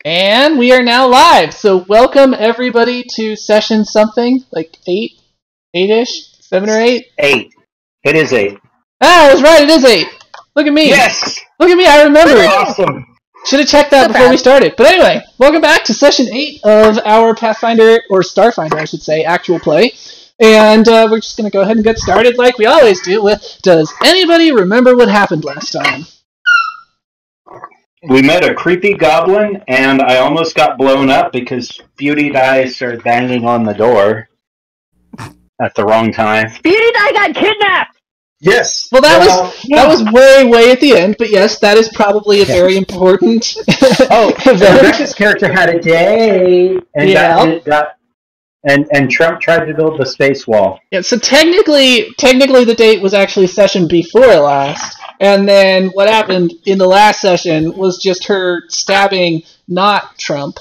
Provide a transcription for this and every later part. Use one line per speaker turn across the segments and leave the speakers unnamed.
And we are now live. So welcome everybody to session something, like 8-ish, 7 or 8?
8. It is 8.
Ah, I was right, it is 8. Look at me.
Yes!
Look at me, I remembered.
Awesome.
Should have checked that before we started. But anyway, welcome back to session 8 of our Pathfinder, or Starfinder I should say, actual play. And we're just going to go ahead and get started like we always do with, does anybody remember what happened last time?
We met a creepy goblin, and I almost got blown up because Beauty Die started banging on the door at the wrong time.
Beauty Die got kidnapped!
Yes!
Well, that was way at the end, but yes, that is probably a very important event.
Rebecca's character had a day, and and Trump tried to build the space wall.
Yeah, so technically the date was actually session before last. And then what happened in the last session was just her stabbing not Trump.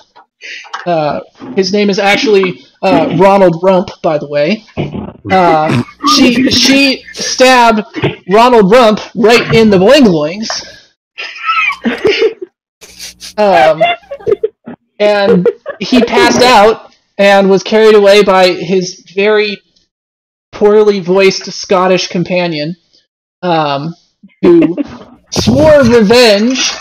His name is actually Ronald Rump, by the way. She stabbed Ronald Rump right in the boing boings. And he passed out and was carried away by his very poorly voiced Scottish companion. Who swore revenge,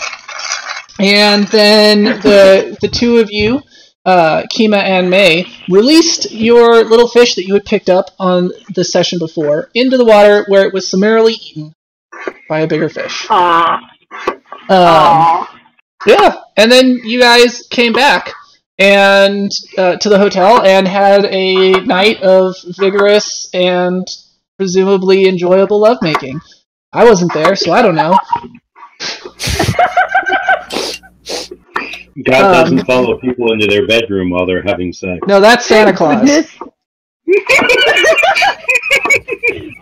and then the two of you, Kima and May, released your little fish that you had picked up on the session before into the water, where it was summarily eaten by a bigger fish. Yeah, and then you guys came back and to the hotel and had a night of vigorous and presumably enjoyable lovemaking. I wasn't there, so I don't know.
God doesn't follow people into their bedroom while they're having sex.
No, that's Santa Claus.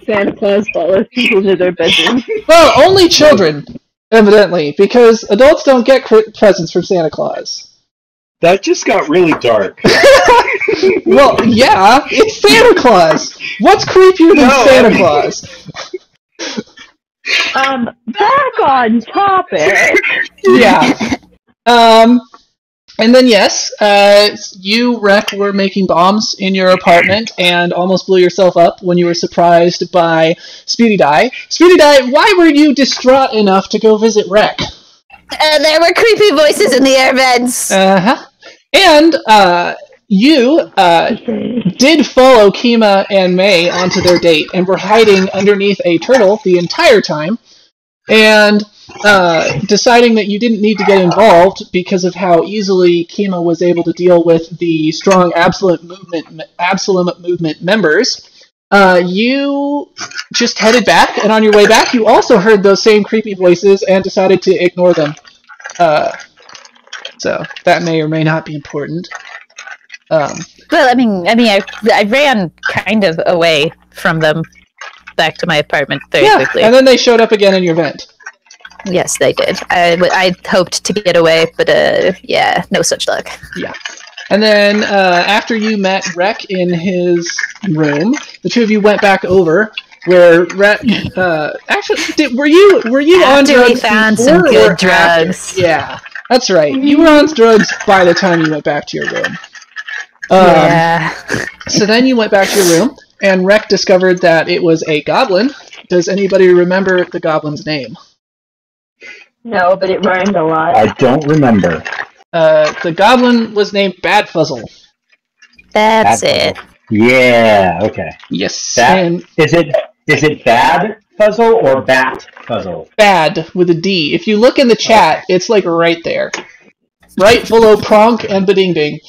Santa Claus follows people into their bedroom.
Well, only children, evidently, because adults don't get presents from Santa Claus.
That just got really dark.
Well, yeah, it's Santa Claus. What's creepier than Santa Claus?
Back on topic.
Yeah. And then yes, you, Rek, were making bombs in your apartment and almost blew yourself up when you were surprised by Speedy Die. Speedy Die, why were you distraught enough to go visit Rek?
There were creepy voices in the air vents.
Uh-huh. And, you did follow Kima and May onto their date and were hiding underneath a turtle the entire time, and deciding that you didn't need to get involved because of how easily Kima was able to deal with the strong Absolute Movement members. You just headed back, and on your way back you also heard those same creepy voices and decided to ignore them. So that may or may not be important.
Well, I mean, I ran kind of away from them back to my apartment very quickly.
And then they showed up again in your vent.
Yes, they did. I hoped to get away, but yeah, no such luck.
Yeah. And then after you met Rek in his room, the two of you went back over where Rek. Actually, were you on drugs?
We found some good drugs.
Yeah, that's right. You were on drugs by the time you went back to your room.
Yeah.
So then you went back to your room, and Rek discovered that it was a goblin. Does anybody remember the goblin's name?
No, but it rhymed a lot.
I don't remember.
The goblin was named Badfuzzle.
That's it.
Yeah, okay.
Yes.
Is it Bad Puzzle or Bat Puzzle?
Bad, with a D. If you look in the chat, it's like right there. Right below Pronk and Bading Ding.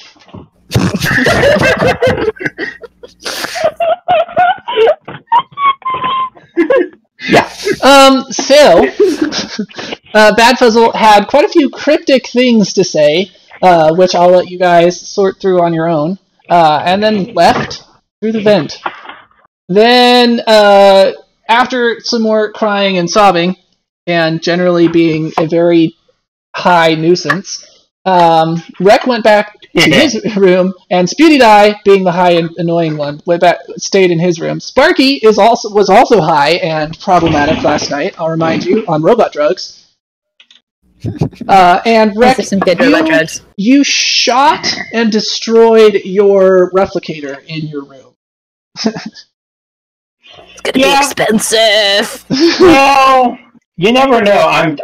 Yeah. So Badfuzzle had quite a few cryptic things to say, which I'll let you guys sort through on your own, and then left through the vent. Then, after some more crying and sobbing, and generally being a very high nuisance, Rek went back to his room, and Speedy Die, being the high and annoying one, stayed in his room. Sparky was also high and problematic last night, I'll remind you, on robot drugs. And Rek,
Those are some good robot drugs.
you shot and destroyed your replicator in your room.
It's gonna be expensive.
Well, you never know. I'm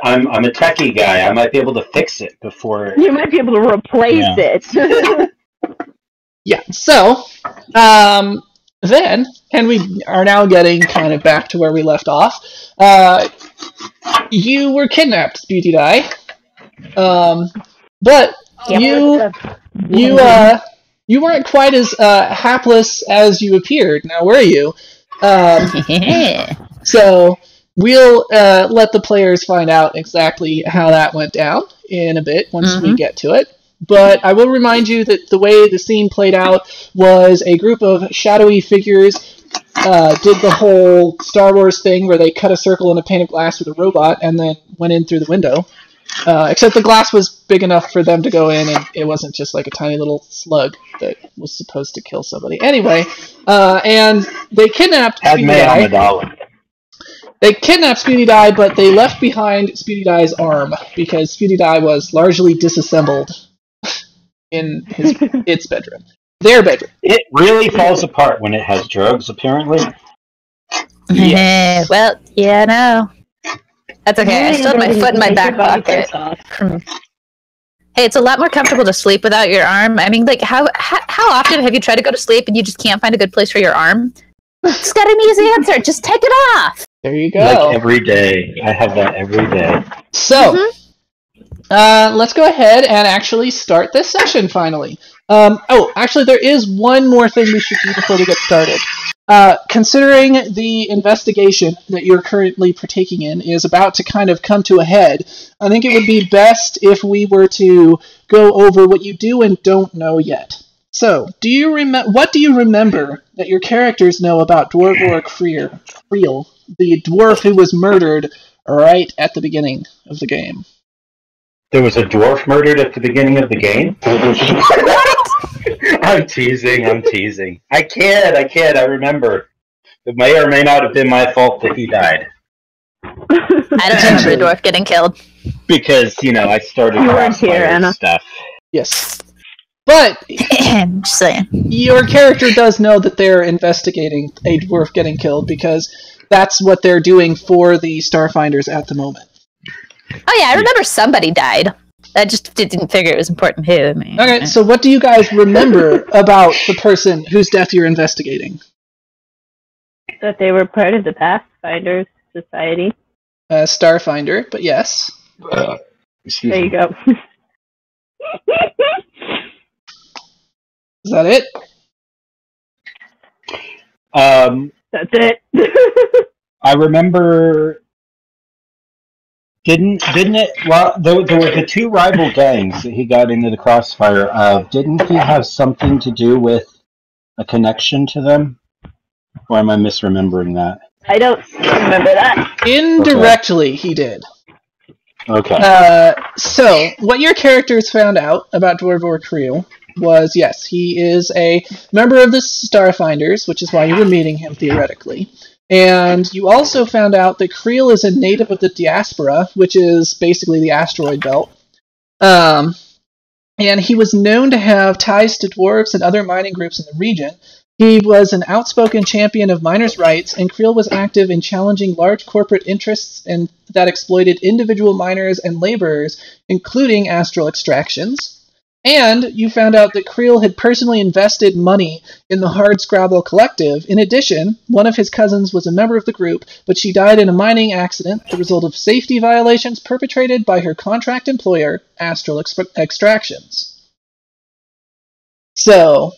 a techie guy. I might be able to fix it before.
You might be able to replace it.
Yeah. So, then, and we are now getting kind of back to where we left off. You were kidnapped, Beauty Die. But you weren't quite as hapless as you appeared. Now, were you? So we'll let the players find out exactly how that went down in a bit once we get to it. But I will remind you that the way the scene played out was a group of shadowy figures did the whole Star Wars thing where they cut a circle in a pane of glass with a robot and then went in through the window. Except the glass was big enough for them to go in, and it wasn't just like a tiny little slug that was supposed to kill somebody. Anyway, and they kidnapped Speedy Die. They kidnapped Speedy Die, but they left behind Speedy Die's arm because Speedy Die was largely disassembled in its bedroom. Their bedroom.
It really falls apart when it has drugs, apparently.
Yes.
Well, yeah, no. That's okay. I still have my foot in my back pocket. Hey, it's a lot more comfortable to sleep without your arm. I mean, like, how often have you tried to go to sleep and you just can't find a good place for your arm? It's got an easy answer. Just take it off.
There you go.
Like every day. I have that every day.
So, let's go ahead and actually start this session finally. Actually, there is one more thing we should do before we get started. Considering the investigation that you're currently partaking in is about to kind of come to a head, I think it would be best if we were to go over what you do and don't know yet. So, what do you remember that your characters know about Dwarvor Creel, the dwarf who was murdered right at the beginning of the game?
There was a dwarf murdered at the beginning of the game? I'm teasing. I kid, I remember. It may or may not have been my fault that he died.
I don't remember the dwarf getting killed.
Because, I started Crossfire stuff.
Yes. But,
I'm just saying.
Your character does know that they're investigating a dwarf getting killed because that's what they're doing for the Starfinders at the moment.
Oh yeah, I remember somebody died. I just didn't figure it was important who.
Okay, so what do you guys remember about the person whose death you're investigating?
That they were part of the Pathfinders Society.
Starfinder, but yes.
There you go.
Is that it?
That's it.
I remember... Didn't it? Well, there were the two rival gangs that he got into the crossfire of. Didn't he have something to do with a connection to them? Or am I misremembering that?
I don't remember that.
Indirectly, he did.
Okay.
So, what your characters found out about Dwarvor Creel was, yes, he is a member of the Starfinders, which is why you were meeting him, theoretically. And you also found out that Creel is a native of the diaspora, which is basically the asteroid belt. And he was known to have ties to dwarves and other mining groups in the region. He was an outspoken champion of miners' rights, and Creel was active in challenging large corporate interests that exploited individual miners and laborers, including astral extractions. And you found out that Creel had personally invested money in the Hardscrabble Collective. In addition, one of his cousins was a member of the group, but she died in a mining accident, the result of safety violations perpetrated by her contract employer, Astral Extractions. So,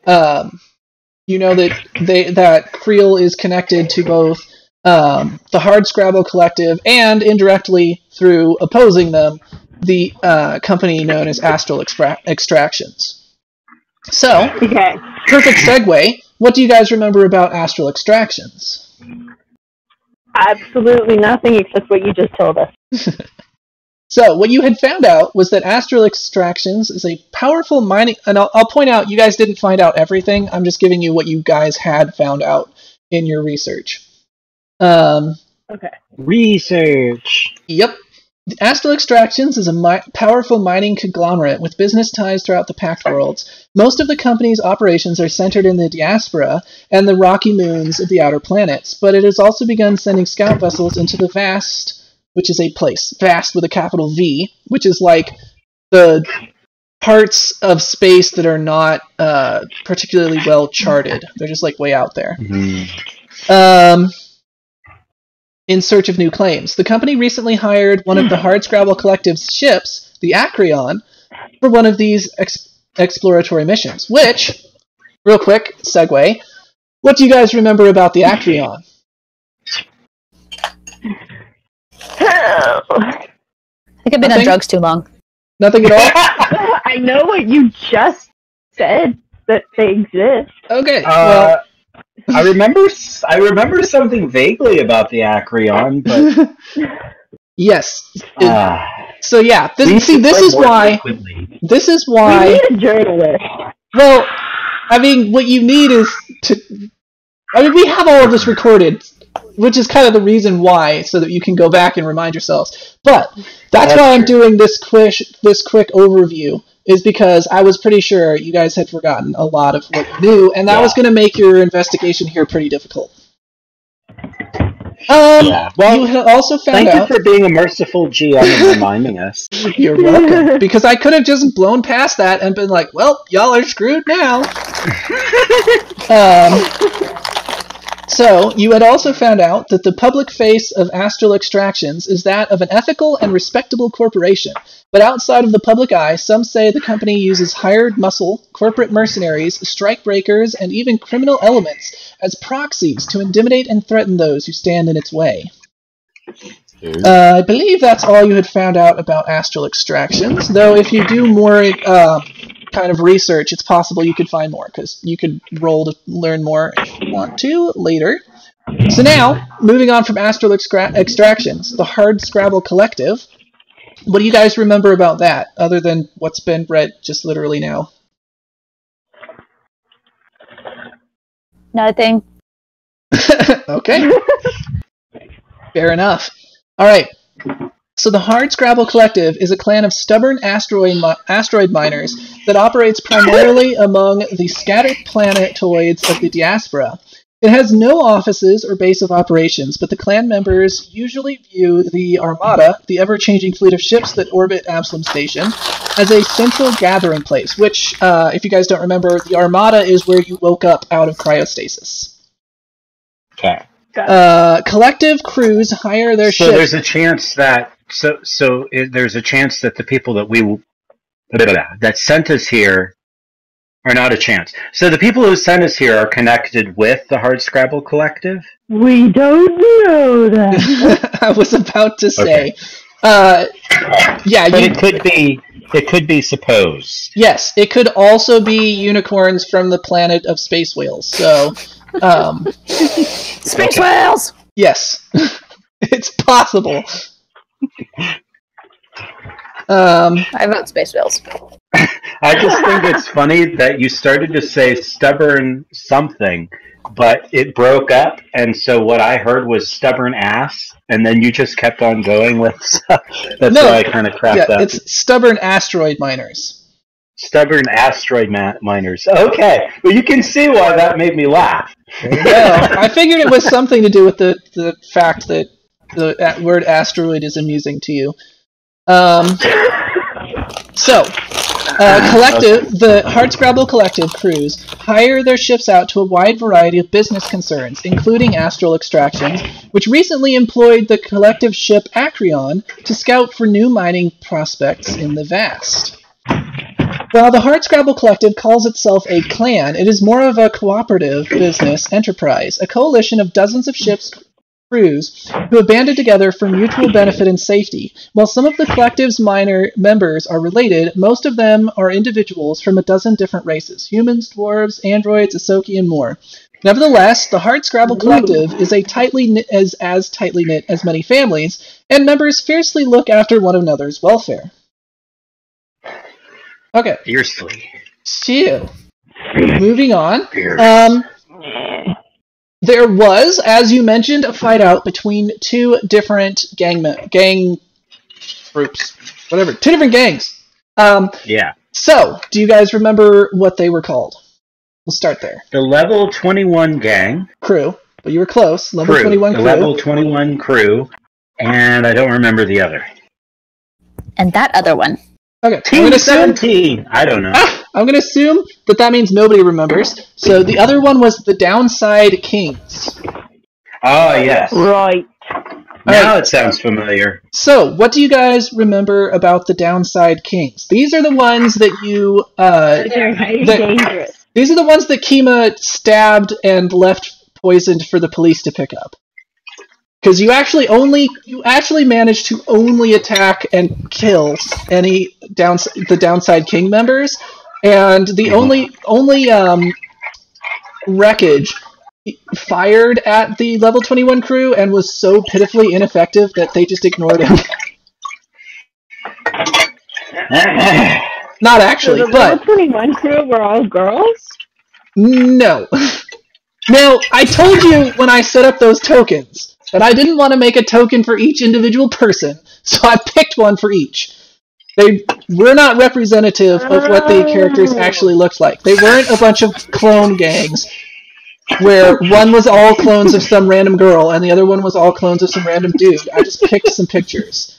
you know that Creel is connected to both the Hardscrabble Collective and, indirectly, through opposing them, the company known as Astral Extractions. So,
okay.
Perfect segue. What do you guys remember about Astral Extractions?
Absolutely nothing except what you just told us.
So, what you had found out was that Astral Extractions is a powerful mining... And I'll point out, you guys didn't find out everything. I'm just giving you what you guys had found out in your research.
Okay.
Research!
Yep. Astral Extractions is a powerful mining conglomerate with business ties throughout the Pact Worlds. Most of the company's operations are centered in the diaspora and the rocky moons of the outer planets, but it has also begun sending scout vessels into the Vast, which is a place. Vast with a capital V, which is like the parts of space that are not particularly well charted. They're just like way out there.
Mm-hmm.
In search of new claims. The company recently hired one of the Hardscrabble Collective's ships, the Acreon, for one of these exploratory missions, which, real quick, segue, what do you guys remember about the Acreon?
I think I've been on drugs too long.
Nothing at all?
I know what you just said, that they exist.
Okay, well...
I remember something vaguely about the Acreon, but
yes. So yeah, this is why. This is why.
We need a journalist.
Well, I mean, what you need is to. I mean, we have all of this recorded, which is kind of the reason why, so that you can go back and remind yourselves. But that's why I'm doing this quick overview. Is because I was pretty sure you guys had forgotten a lot of what you knew, and that was going to make your investigation here pretty difficult. Well, you had also found out...
Thank you for being a merciful GM and reminding us.
You're welcome. Because I could have just blown past that and been like, well, y'all are screwed now. So, you had also found out that the public face of Astral Extractions is that of an ethical and respectable corporation. But outside of the public eye, some say the company uses hired muscle, corporate mercenaries, strikebreakers, and even criminal elements as proxies to intimidate and threaten those who stand in its way. I believe that's all you had found out about Astral Extractions, though if you do more kind of research, it's possible you could find more, because you could roll to learn more if you want to later. So now, moving on from Astral Extractions, the Hardscrabble Collective. What do you guys remember about that, other than what's been read just literally now?
Nothing.
Okay. Fair enough. Alright. So the Hardscrabble Collective is a clan of stubborn asteroid miners that operates primarily among the scattered planetoids of the diaspora. It has no offices or base of operations, but the clan members usually view the Armada, the ever-changing fleet of ships that orbit Absalom Station, as a central gathering place, which, if you guys don't remember, the Armada is where you woke up out of cryostasis.
Okay.
Collective crews hire their ships...
So there's a chance that... there's a chance that the people that sent us here are not a chance. So the people who sent us here are connected with the Hardscrabble Collective?
We don't know that.
I was about to say.
Okay. But it could be supposed.
Yes, it could also be unicorns from the planet of space whales. So,
Space whales!
Yes. It's possible.
I vote space whales.
I just think it's funny that you started to say stubborn something, but it broke up, and so what I heard was stubborn ass, and then you just kept on going with stuff. That's why I kind of cracked up.
It's stubborn asteroid miners.
Stubborn asteroid miners. Okay, well you can see why that made me laugh.
There you go. I figured it was something to do with the fact that the word asteroid is amusing to you. The Hardscrabble Collective crews hire their ships out to a wide variety of business concerns, including Astral Extractions, which recently employed the collective ship Acreon to scout for new mining prospects in the Vast. While the Hardscrabble Collective calls itself a clan, it is more of a cooperative business enterprise, a coalition of dozens of ships crews who have banded together for mutual benefit and safety. While some of the collective's minor members are related, most of them are individuals from a dozen different races: humans, dwarves, androids, Ahsoki, and more. Nevertheless, the Hardscrabble Collective is as tightly knit as many families, and members fiercely look after one another's welfare. Okay.
Fiercely.
So, moving on. There was, as you mentioned, a fight out between two different gang groups, whatever. 2 different gangs.
Yeah.
So, do you guys remember what they were called? We'll start there.
The level 21 gang.
Crew. But you were close. Level 21
The
crew.
level 21 crew. And I don't remember the other.
And that other one.
Okay.
Team 17. I don't know.
I'm going to assume that means nobody remembers. So the other one was the Downside Kings.
Oh, yes.
Right.
Now it sounds familiar.
So, what do you guys remember about the Downside Kings? These are the ones that you...
They're highly dangerous.
These are the ones that Kima stabbed and left poisoned for the police to pick up. Because you actually managed to only attack and kill the Downside King members, and the only wreckage fired at the level 21 crew and was so pitifully ineffective that they just ignored him. Not actually,
so the
but
level 21 crew were all girls?
No. Now, I told you when I set up those tokens that I didn't want to make a token for each individual person, so I picked one for each. They were not representative of what the characters actually looked like. They weren't a bunch of clone gangs where one was all clones of some random girl and the other one was all clones of some random dude. I just picked some pictures.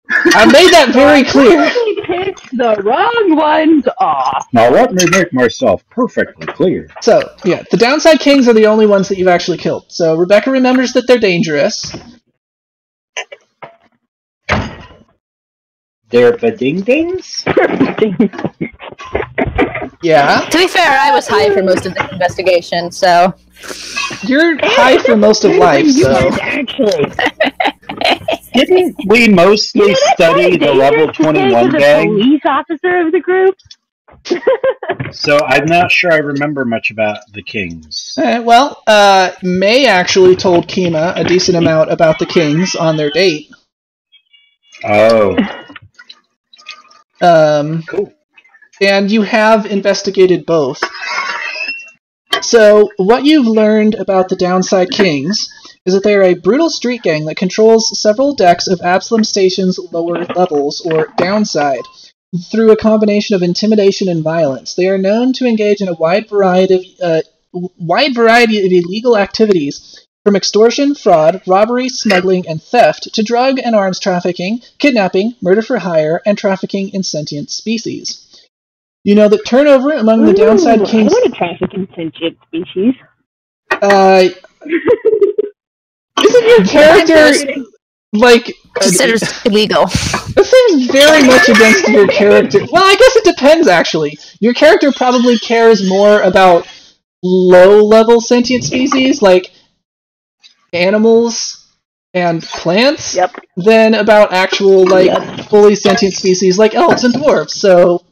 I made that very clear.
I picked the wrong ones off.
Now let me make myself perfectly clear.
So, yeah, the Downside Kings are the only ones that you've actually killed. So Rebecca remembers that they're dangerous.
They're bading-dings?
Yeah.
To be fair, I was high for most of this investigation, so...
You're high for most of life, so...
Actually.
Didn't we mostly study the level 21 gang?
The police officer of the group?
So I'm not sure I remember much about the Kings.
Well, May actually told Kima a decent amount about the Kings on their date.
Oh. Cool.
And you have investigated both. So, what you've learned about the Downside Kings is that they are a brutal street gang that controls several decks of Absalom Station's lower levels, or Downside, through a combination of intimidation and violence. They are known to engage in a wide variety of illegal activities, from extortion, fraud, robbery, smuggling, and theft, to drug and arms trafficking, kidnapping, murder for hire, and trafficking in sentient species. You know that turnover among the Downside Kings...
I want to traffic in sentient species.
Isn't your character, like...
Considered illegal.
This seems very much against your character. Well, I guess it depends, actually. Your character probably cares more about low-level sentient species, like animals and plants, than about actual, fully sentient species like elves and dwarves, so...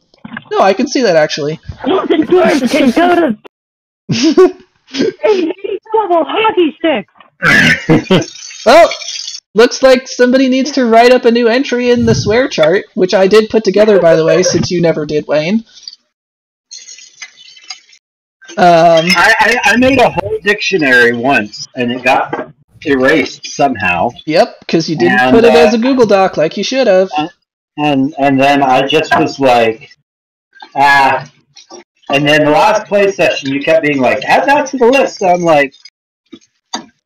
No, I can see that, actually.
Elves and dwarves can go to... level hockey sticks!
Well, looks like somebody needs to write up a new entry in the swear chart, which I did put together, by the way, since you never did, Wayne.
I made a whole dictionary once, and it got erased somehow.
Yep, because you didn't put it as a Google Doc like you should have.
And then I just was like, and then the last play session, you kept being like, add that to the list. So I'm like,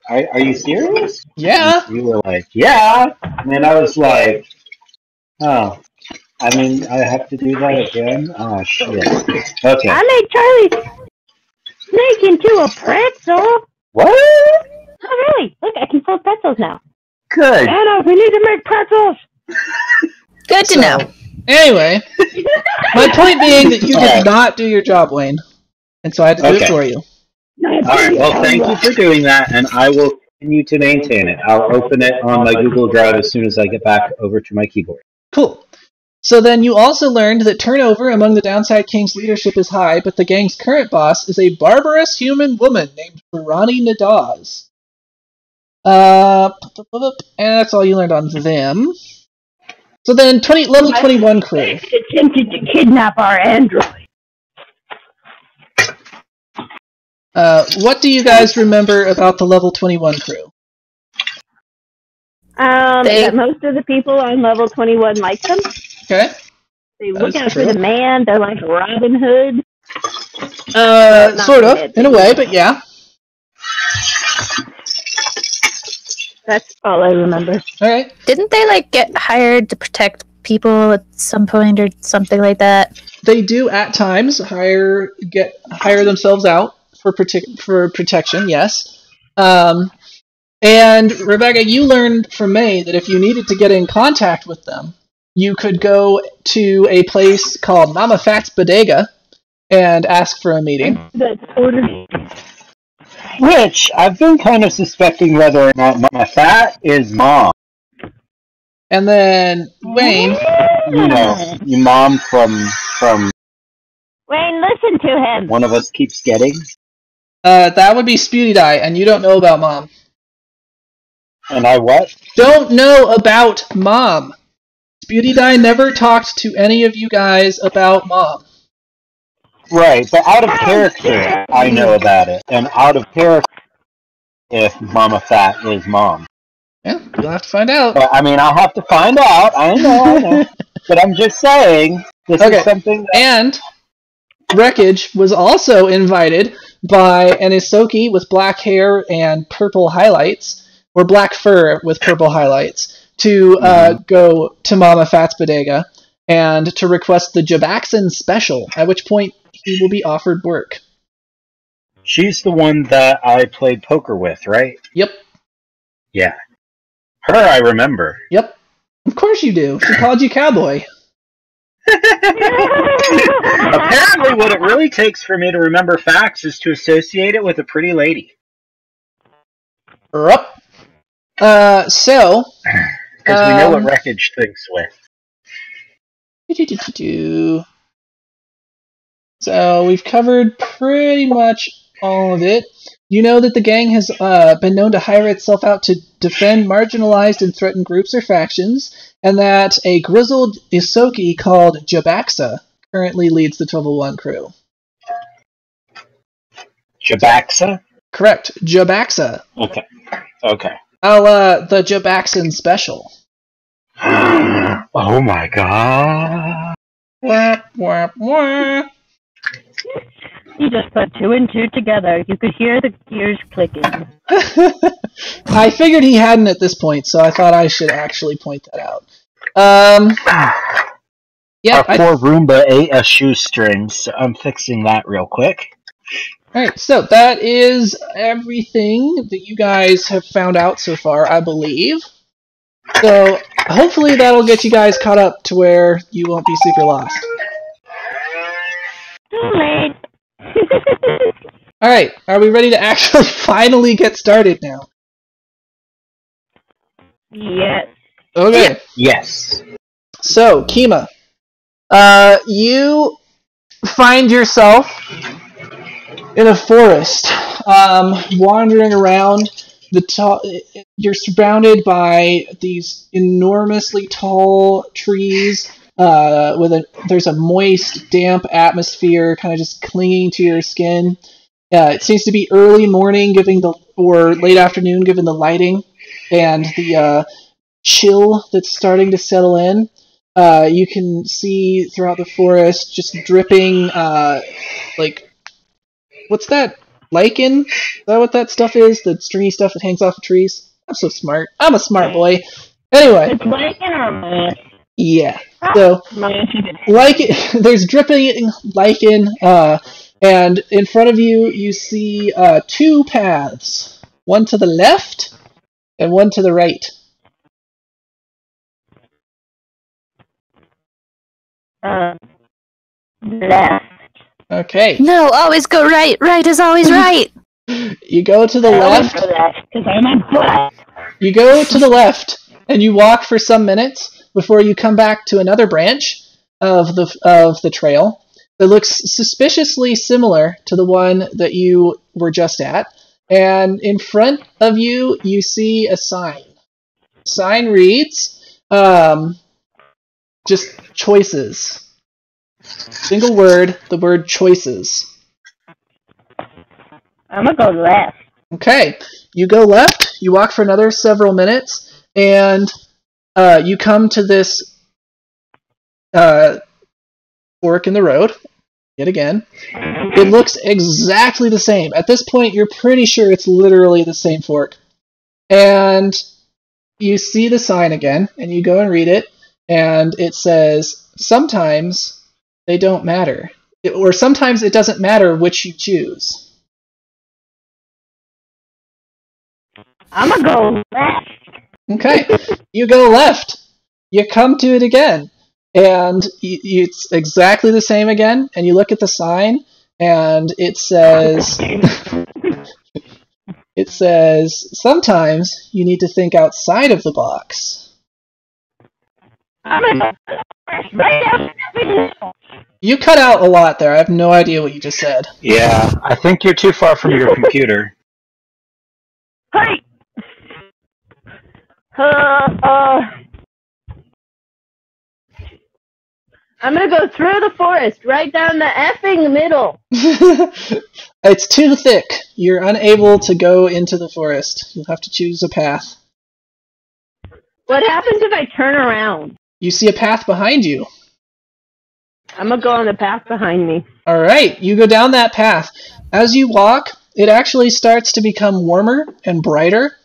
are you serious?
Yeah.
You were like, yeah. And then I was like, oh. I mean, I have to do that again? Oh, shit. Okay.
I made Charlie snake into a pretzel.
What?
Oh, really? Look, I can fold pretzels now.
Good.
Anna, we need to make pretzels.
Good to know.
Anyway, my point being that you did not do your job, Wayne. And so I had to do it for you.
Alright, well, thank you for doing that, and I will continue to maintain it. I'll open it on my Google Drive as soon as I get back over to my keyboard.
Cool. So then you also learned that turnover among the Downside King's leadership is high, but the gang's current boss is a barbarous human woman named Rani Nadaz. And that's all you learned on them. So then, level 21 crew.
Attempted to kidnap our android.
What do you guys remember about the level 21 crew?
That most of the people on level 21 like them.
Okay.
They look out for the man. They're like Robin Hood.
Sort of, in a way, but yeah.
That's all I remember.
All right.
Didn't they like get hired to protect people at some point or something like that?
They do at times hire themselves out for protection. Yes. And Rebecca, you learned from May that if you needed to get in contact with them, you could go to a place called Mama Fat's Bodega and ask for a meeting.
Which I've been kind of suspecting whether or not Mama Fat is Mom.
And then Wayne,
you Mom from
Wayne, listen to him.
one of us keeps getting.
that would be Spewdy Die, and you don't know about Mom.
And I what?
Don't know about Mom. Spewdy Die never talked to any of you guys about Mom.
Right, but out of character, I know about it. And out of character, if Mama Fat is Mom.
Yeah, you'll have to find out.
But, I mean, I'll have to find out. I know. But I'm just saying, this is something that...
And Wreckage was also invited by an Isoki with black hair and purple highlights, or black fur with purple highlights, to go to Mama Fat's Bodega and to request the Jabaxin special, at which point he will be offered work.
She's the one that I played poker with, right?
Yep.
Yeah. Her I remember.
Yep. Of course you do. She called you cowboy.
Apparently what it really takes for me to remember facts is to associate it with a pretty lady.
Yup. So...
Because we know what Wreckage thinks with.
So we've covered pretty much all of it. You know that the gang has been known to hire itself out to defend marginalized and threatened groups or factions, and that a grizzled Isoki called Jabaxa currently leads the 1201 crew.
Jabaxa?
Correct, Jabaxa.
Okay.
The Jabaxin special.
Oh my god.
Wah, wah, wah.
You just put two and two together. You could hear the gears clicking.
I figured he hadn't at this point, so I thought I should actually point that out. Yeah.
Our poor Roomba ate a shoestring, so I'm fixing that real quick.
Alright, so that is everything that you guys have found out so far, I believe. So, hopefully that'll get you guys caught up to where you won't be super lost.
Too late.
Alright, are we ready to actually finally get started now?
Yes.
Okay.
Yes.
So, Kima, you find yourself in a forest, wandering around. You're surrounded by these enormously tall trees. There's a moist, damp atmosphere, kind of just clinging to your skin. It seems to be early morning, or late afternoon, given the lighting and the chill that's starting to settle in. You can see throughout the forest just dripping, what's that? Lichen? Is that what that stuff is? The stringy stuff that hangs off of trees? I'm so smart. I'm a smart boy. Anyway.
It's lichen or moss?
Yeah. So, there's dripping lichen, and in front of you, you see two paths. One to the left, and one to the right.
Left.
Okay.
No, always go right. Right is always right.
You go to the left. You go to the left, and you walk for some minutes before you come back to another branch of the trail that looks suspiciously similar to the one that you were just at. And in front of you, you see a sign. The sign reads, just choices. Single word, the word choices.
I'm gonna go left.
Okay, you go left, you walk for another several minutes, and you come to this fork in the road. Yet again, it looks exactly the same. At this point, you're pretty sure it's literally the same fork. And you see the sign again, and you go and read it, and it says, sometimes they don't matter. Or sometimes it doesn't matter which you choose.
I'm gonna go left.
Okay, you go left. You come to it again, and it's exactly the same again, and you look at the sign, and it says... It says, sometimes you need to think outside of the box. You cut out a lot there. I have no idea what you just said.
Yeah, I think you're too far from your computer.
Hey! I'm gonna go through the forest, right down the effing middle.
It's too thick. You're unable to go into the forest. You'll have to choose a path.
What happens if I turn around?
You see a path behind you.
I'm gonna go on the path behind me.
Alright, you go down that path. As you walk, it actually starts to become warmer and brighter.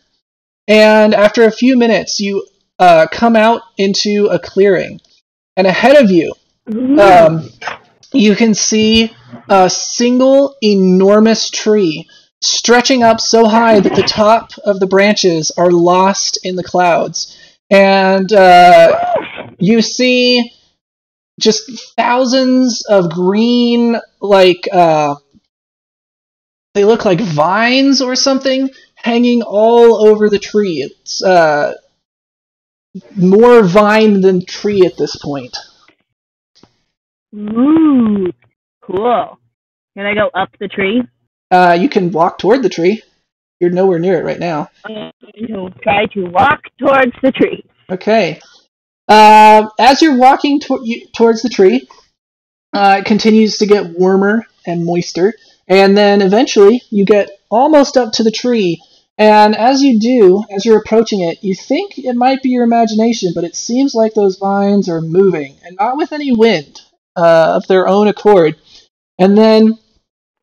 And after a few minutes, you come out into a clearing. And ahead of you, you can see a single enormous tree stretching up so high that the top of the branches are lost in the clouds. And you see just thousands of green, like, they look like vines or something, hanging all over the tree. It's more vine than tree at this point.
Ooh, cool. Can I go up the tree?
You can walk toward the tree. You're nowhere near it right now.
I'm going to try to walk towards the tree.
Okay. As you're walking towards the tree, it continues to get warmer and moister, and then eventually you get almost up to the tree, and as you do, as you're approaching it, you think it might be your imagination, but it seems like those vines are moving, and not with any wind, of their own accord. And then,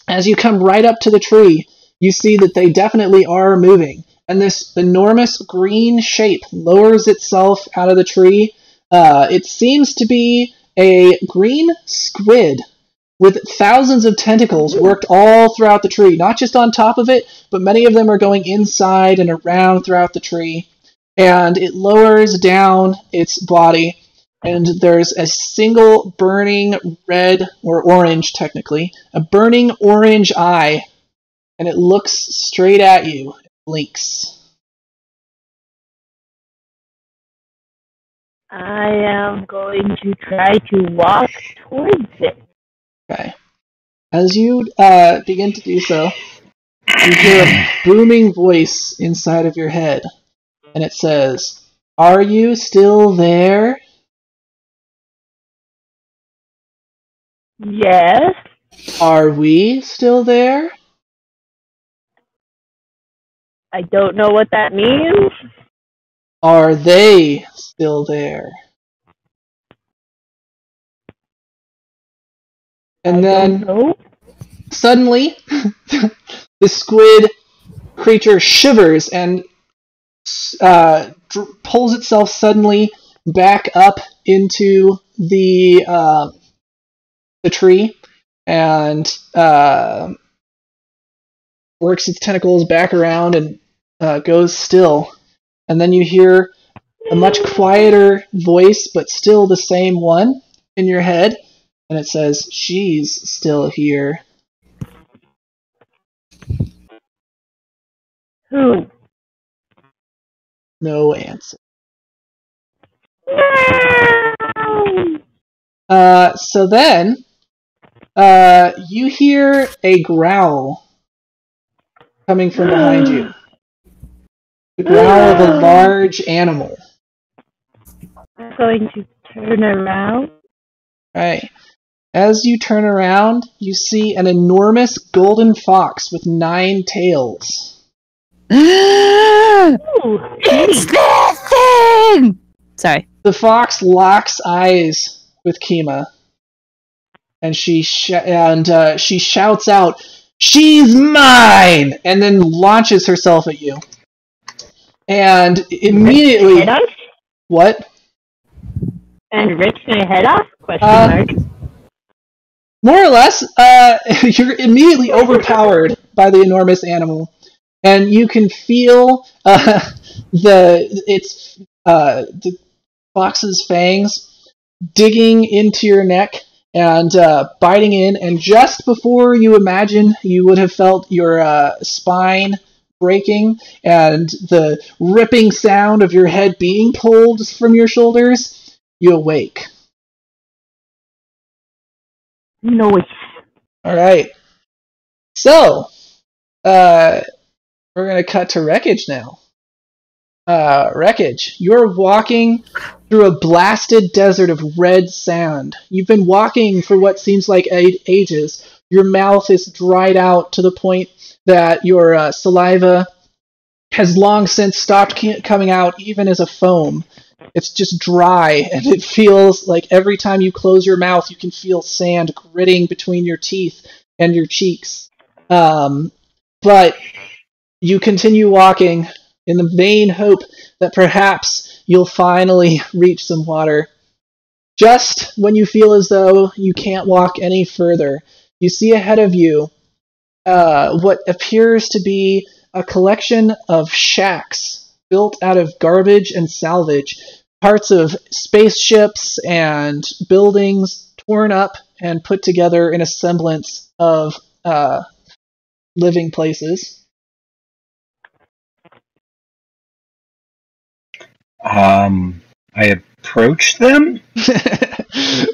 as you come right up to the tree, you see that they definitely are moving. And this enormous green shape lowers itself out of the tree. It seems to be a green squid with thousands of tentacles worked all throughout the tree. Not just on top of it, but many of them are going inside and around throughout the tree. And it lowers down its body, and there's a single burning red, or orange technically, a burning orange eye, and it looks straight at you. It blinks.
I am going to try to walk towards it.
Okay. As you begin to do so, you hear a booming voice inside of your head, and it says, "Are you still there?"
Yes.
Are we still there?
I don't know what that means.
Are they still there? And then, suddenly, the squid creature shivers and pulls itself suddenly back up into the tree, and works its tentacles back around and goes still. And then you hear a much quieter voice, but still the same one in your head, and it says, "She's still here."
Who?
No answer. So then, you hear a growl coming from behind you. The growl of a large animal.
I'm going to turn around.
Right. As you turn around, you see an enormous golden fox with 9 tails.
It's that thing! Sorry.
The fox locks eyes with Kima, and she shouts out, "She's mine!" and then launches herself at you. And immediately...
Head off?
What?
And rips my head off? Question mark.
More or less, you're immediately overpowered by the enormous animal, and you can feel the fox's fangs digging into your neck and biting in, and just before you imagine you would have felt your spine breaking and the ripping sound of your head being pulled from your shoulders, you awake.
Noise.
Alright. So, we're going to cut to Wreckage now. Wreckage, you're walking through a blasted desert of red sand. You've been walking for what seems like ages. Your mouth is dried out to the point that your saliva has long since stopped coming out, even as a foam. It's just dry, and it feels like every time you close your mouth, you can feel sand gritting between your teeth and your cheeks. But you continue walking in the vain hope that perhaps you'll finally reach some water. Just when you feel as though you can't walk any further, you see ahead of you what appears to be a collection of shacks built out of garbage and salvage, parts of spaceships and buildings torn up and put together in a semblance of living places.
I approach them?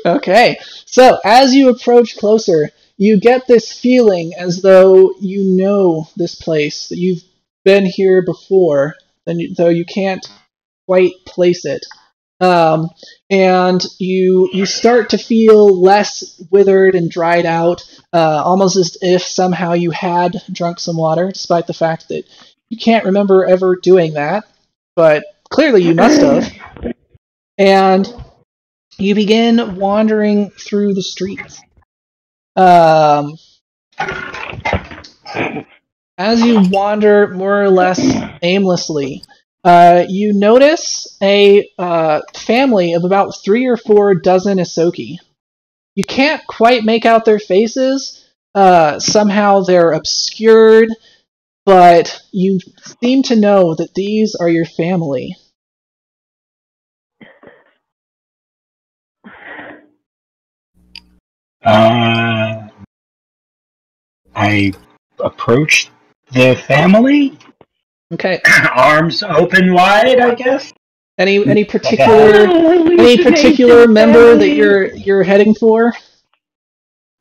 Okay, so as you approach closer, you get this feeling as though you know this place, that you've been here before, though you can't quite place it. And you start to feel less withered and dried out, almost as if somehow you had drunk some water, despite the fact that you can't remember ever doing that, but clearly you must have. And you begin wandering through the streets. As you wander more or less aimlessly, you notice a family of about 3 or 4 dozen Isoki. You can't quite make out their faces. Somehow they're obscured, but you seem to know that these are your family.
I approached the family.
Okay.
Arms open wide, I guess.
Any particular member that you're heading for?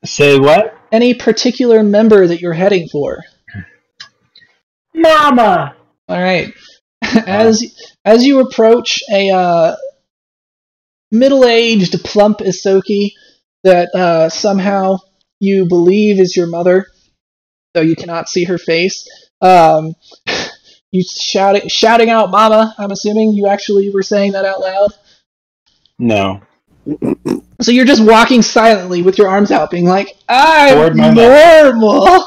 Say what?
Any particular member that you're heading for?
Mama.
All right. As you approach a middle-aged, plump Isoki that somehow you believe is your mother, though you cannot see her face. You shouting out "Mama." I'm assuming you actually were saying that out loud.
No.
So you're just walking silently with your arms out, being like, "I'm normal."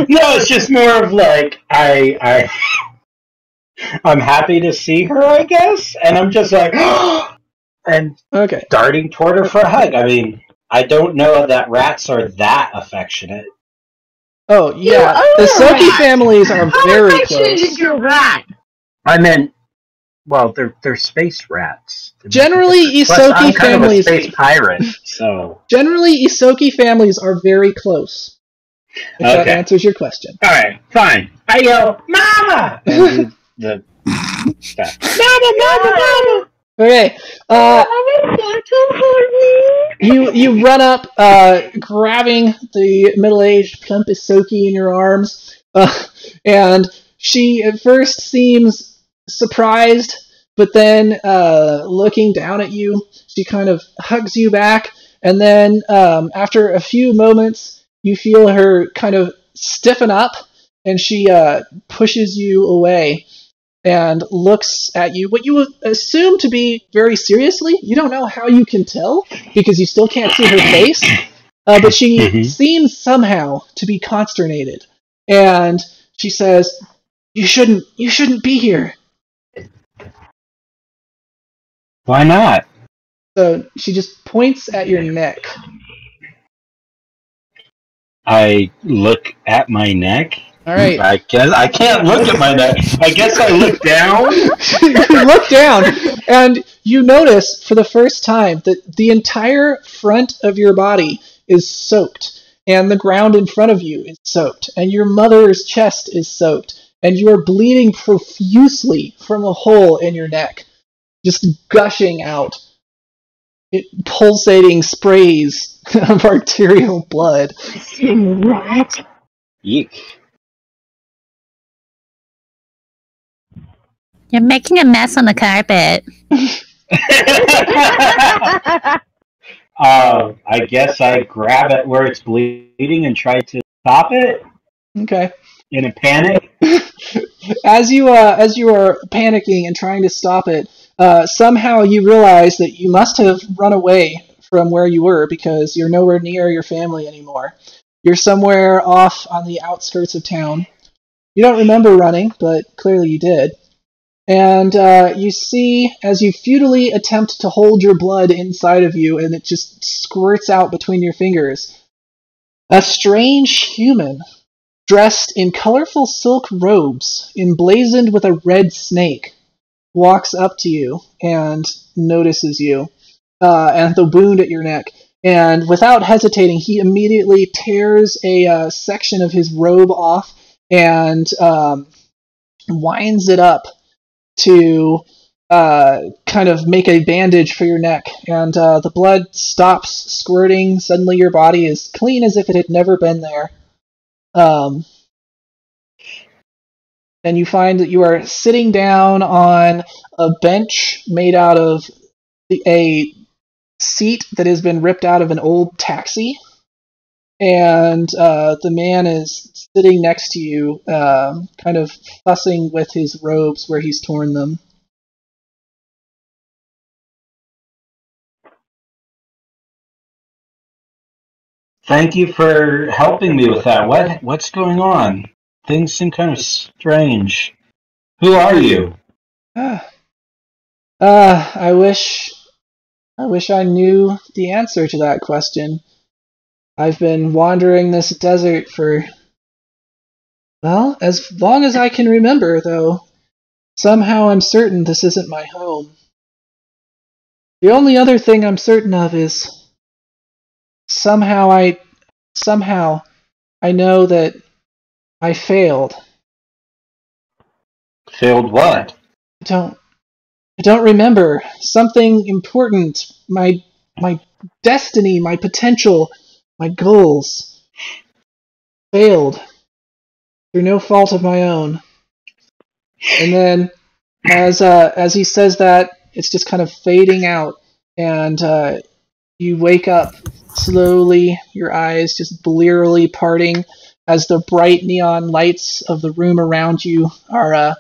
No, it's just more of like I'm happy to see her, I guess, and I'm just like, and
okay,
darting toward her for a hug. I mean, I don't know that rats are that affectionate.
Oh yeah, the Soki families are very close.
You're rat.
I meant, well, they're space rats.
Generally, Isoki families.
I'm kind of a space pirate, so.
Generally, Isoki families are very close. If that answers your question.
All right, fine. I yell, "Mama!" And the stuff. Mama!
Okay. You run up, grabbing the middle-aged plump Isoki in your arms, and she at first seems surprised, but then looking down at you, she kind of hugs you back, and then after a few moments, you feel her kind of stiffen up and she pushes you away and looks at you, what you would assume to be very seriously. You don't know how you can tell because you still can't see her face, but she seems somehow to be consternated. And she says, You shouldn't be here."
Why not?
So she just points at your neck.
I look at my neck.
All right.
I guess I can't look at my neck. I guess I look down.
You look down, and you notice for the first time that the entire front of your body is soaked, and the ground in front of you is soaked, and your mother's chest is soaked, and you are bleeding profusely from a hole in your neck, just gushing out. Pulsating sprays of arterial blood.
What?
Eek.
You're making a mess on the carpet.
I guess I grab it where it's bleeding and try to stop it.
Okay.
In a panic.
As you are panicking and trying to stop it, somehow you realize that you must have run away from where you were because you're nowhere near your family anymore. You're somewhere off on the outskirts of town. You don't remember running, but clearly you did. And you see, as you futilely attempt to hold your blood inside of you and it just squirts out between your fingers, a strange human dressed in colorful silk robes, emblazoned with a red snake, walks up to you and notices you and the wound at your neck. And without hesitating, he immediately tears a section of his robe off and winds it up to kind of make a bandage for your neck. And the blood stops squirting. Suddenly your body is clean as if it had never been there. And you find that you are sitting down on a bench made out of a seat that has been ripped out of an old taxi. And the man is sitting next to you, kind of fussing with his robes where he's torn them.
Thank you for helping me with that. What's going on? Things seem kind of strange. Who are you?
I wish I knew the answer to that question. I've been wandering this desert for, well, as long as I can remember, though. Somehow I'm certain this isn't my home. The only other thing I'm certain of is somehow I know that I failed.
Failed what?
I don't remember. Something important. My destiny, my potential, my goals. Failed. Through no fault of my own. And then, as he says that, it's just kind of fading out, and you wake up slowly, your eyes just blearily parting, as the bright neon lights of the room around you are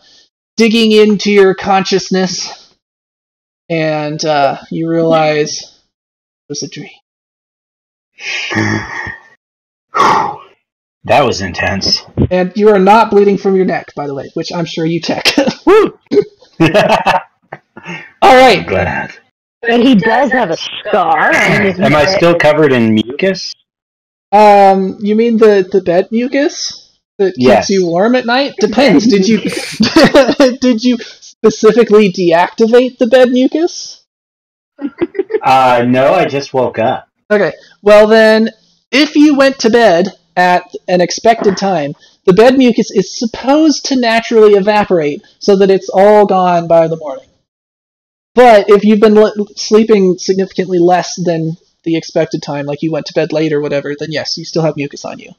digging into your consciousness, and you realize it was a dream.
That was intense.
And you are not bleeding from your neck, by the way, which I'm sure you check.
Woo!
All right.
I'm glad.
But he does have a scar on his neck.
Am I still covered in mucus?
You mean the bed mucus that keeps you warm at night? Depends. Did you specifically deactivate the bed mucus?
No, I just woke up.
Okay. Well then, if you went to bed at an expected time, the bed mucus is supposed to naturally evaporate so that it's all gone by the morning. But if you've been sleeping significantly less than the expected time, like you went to bed late or whatever, then yes, you still have mucus on you.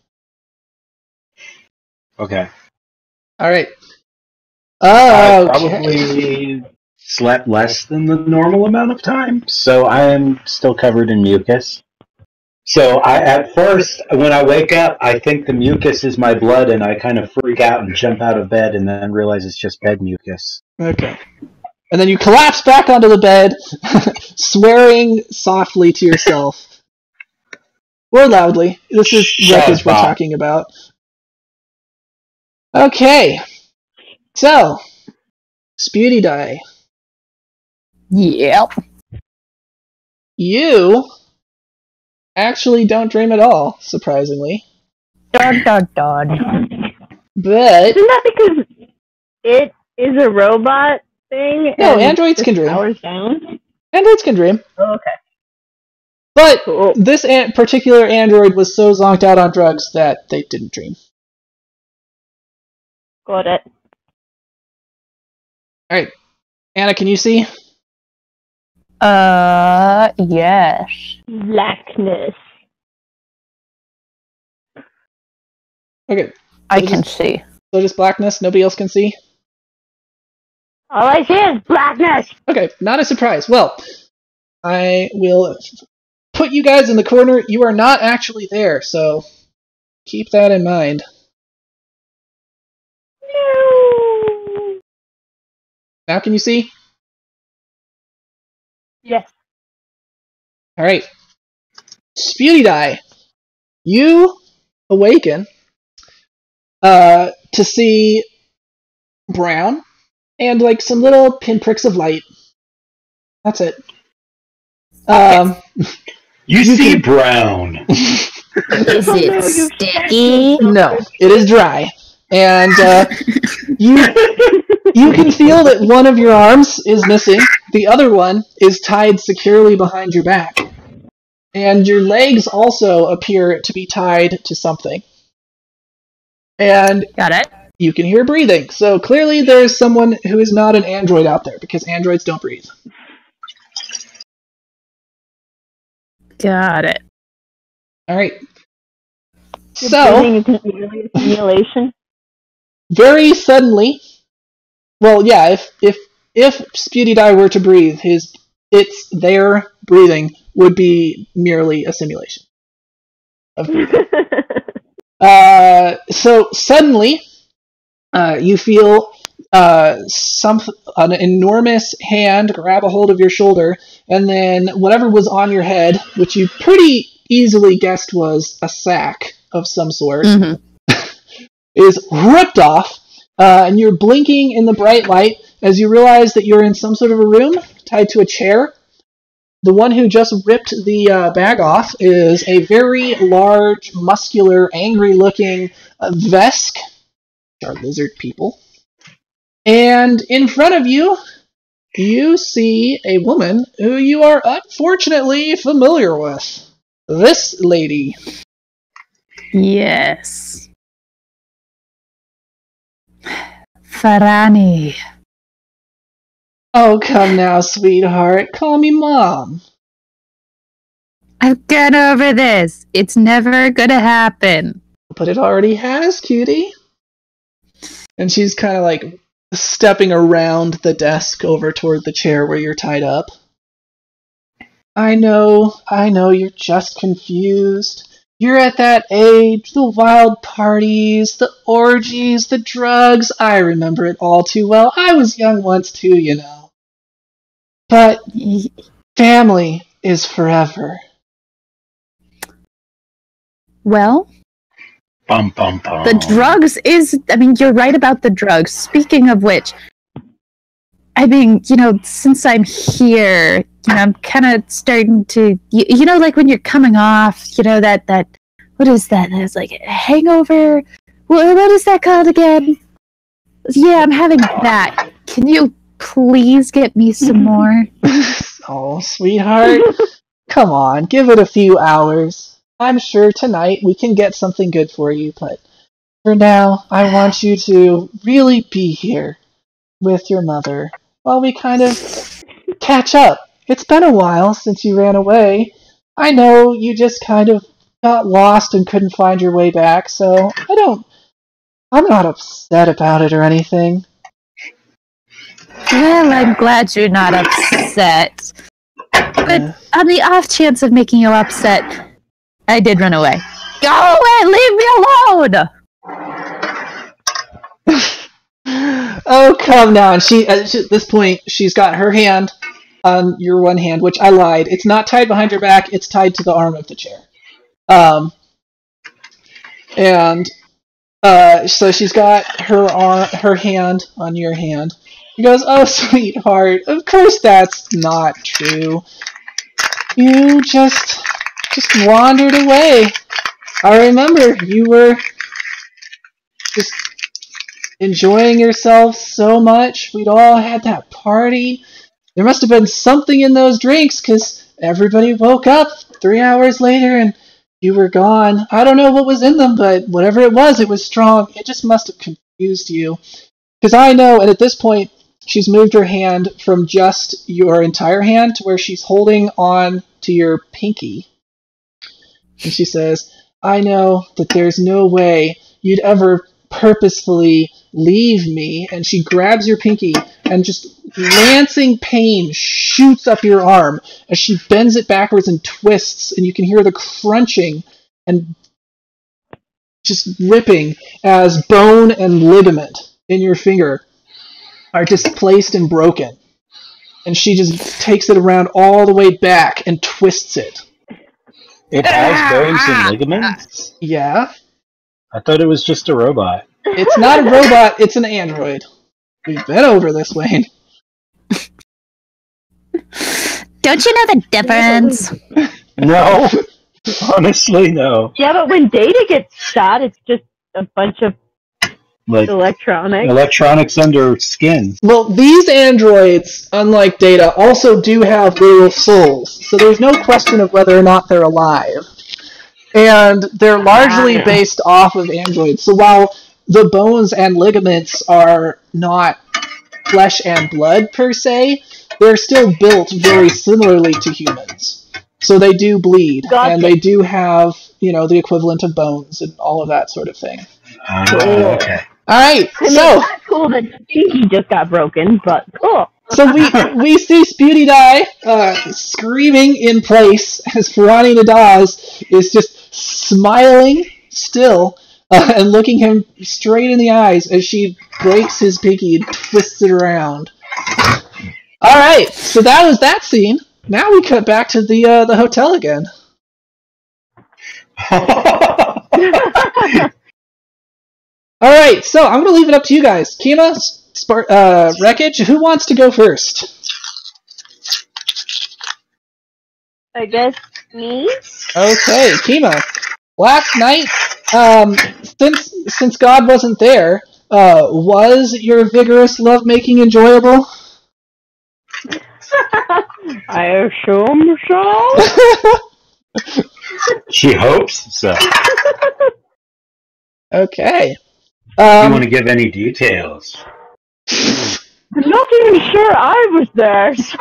Okay.
All right.
I probably slept less than the normal amount of time, so I am still covered in mucus. So at first, when I wake up, I think the mucus is my blood, and I kind of freak out and jump out of bed, and then realize it's just bed mucus.
Okay. And then you collapse back onto the bed, swearing softly to yourself. Or loudly. This is wreckage we're talking about. Okay. So, Sputy Die.
Yep.
You actually don't dream at all, surprisingly.
Dun, dun, dun.
But...
Isn't that because it is a robot thing?
No,
and
androids can dream.
Powers down?
Androids can dream.
Oh, okay.
But
Cool.
this particular android was so zonked out on drugs that they didn't dream.
Got it.
Alright. Anna, can you see?
Yes.
Blackness.
Okay.
I can see.
So just blackness, nobody else can see?
All I see is blackness!
Okay, not a surprise. Well, I will put you guys in the corner. You are not actually there, so keep that in mind.
No.
Now can you see?
Yes.
Alright. Sputy Die. You awaken to see brown and like some little pinpricks of light. That's it.
You see brown.
Is it sticky?
No, it is dry. And you can feel that one of your arms is missing. The other one is tied securely behind your back. And your legs also appear to be tied to something. And
Got it.
you can hear breathing. So clearly there's someone who is not an android out there, because androids don't breathe.
Got it.
Alright.
Your
So,
breathing isn't really a simulation.
very suddenly, well, yeah, if Sputy Die were to breathe, their breathing would be merely a simulation of breathing. So suddenly, you feel an enormous hand grab a hold of your shoulder, and then whatever was on your head, which you pretty easily guessed was a sack of some sort, is ripped off, and you're blinking in the bright light as you realize that you're in some sort of a room tied to a chair. The one who just ripped the bag off is a very large, muscular, angry-looking Vesk, which are lizard people. And in front of you, you see a woman who you are unfortunately familiar with. This lady.
Yes. Farani.
Oh, come now, sweetheart. Call me Mom.
I've got over this. It's never gonna happen.
But it already has, cutie. And she's kind of like stepping around the desk over toward the chair where you're tied up. I know, you're just confused. You're at that age, the wild parties, the orgies, the drugs. I remember it all too well. I was young once too, you know. But family is forever.
Well,
Bum, bum, bum.
the drugs is... I mean, you're right about the drugs. Speaking of which, I mean, since I'm here, I'm kind of starting to... like when you're coming off, that... What is that? It's like a hangover? What is that called again? Yeah, I'm having that. Can you please get me some more?
Oh, sweetheart. Come on, give it a few hours. I'm sure tonight we can get something good for you, but for now, I want you to really be here with your mother while we kind of catch up. It's been a while since you ran away. I know you just kind of got lost and couldn't find your way back, so I'm not upset about it or anything.
Well, I'm glad you're not upset. But on the off chance of making you upset, I did run away. Go away! Leave me alone!
Oh, come now. And she, at this point, she's got her hand on your one hand, which I lied. It's not tied behind your back. It's tied to the arm of the chair. So she's got her hand on your hand. She goes, "Oh, sweetheart, of course that's not true. You just wandered away. I remember you were just enjoying yourself so much. We'd all had that party. There must have been something in those drinks, because everybody woke up 3 hours later and you were gone. I don't know what was in them, but whatever it was strong. It just must have confused you. Because I know," and at this point, she's moved her hand from just your entire hand to where she's holding on to your pinky. And she says, "I know that there's no way you'd ever purposefully leave me." And she grabs your pinky, and just lancing pain shoots up your arm as she bends it backwards and twists, and you can hear the crunching and just ripping as bone and ligament in your finger are displaced and broken. And she just takes it around all the way back and twists it.
It has bones and ligaments?
Yeah.
I thought it was just a robot.
It's not a robot, it's an android. We've been over this, Wayne.
Don't you know the difference?
No. Honestly, no.
Yeah, but when Data gets shot, it's just a bunch of electronics
under skin.
Well, these androids, unlike Data, also do have real souls, so there's no question of whether or not they're alive. And they're largely based off of androids. So while the bones and ligaments are not flesh and blood per se, they're still built very similarly to humans. So they do bleed, and they do have, the equivalent of bones and all of that sort of thing.
Okay.
Alright, so...
It's cool that Pinky just got broken, but cool.
So we see Spooty Die screaming in place as Ferrani Nadaz is just smiling still and looking him straight in the eyes as she breaks his pinky and twists it around. Alright, so that was that scene. Now we cut back to the hotel again. Alright, so I'm going to leave it up to you guys. Kima, Wreckage, who wants to go first?
I guess me?
Okay, Kima. Last night, since God wasn't there, was your vigorous lovemaking enjoyable?
I assume so.
She hopes so.
Okay.
Do you want to give any details?
I'm not even sure I was there, so...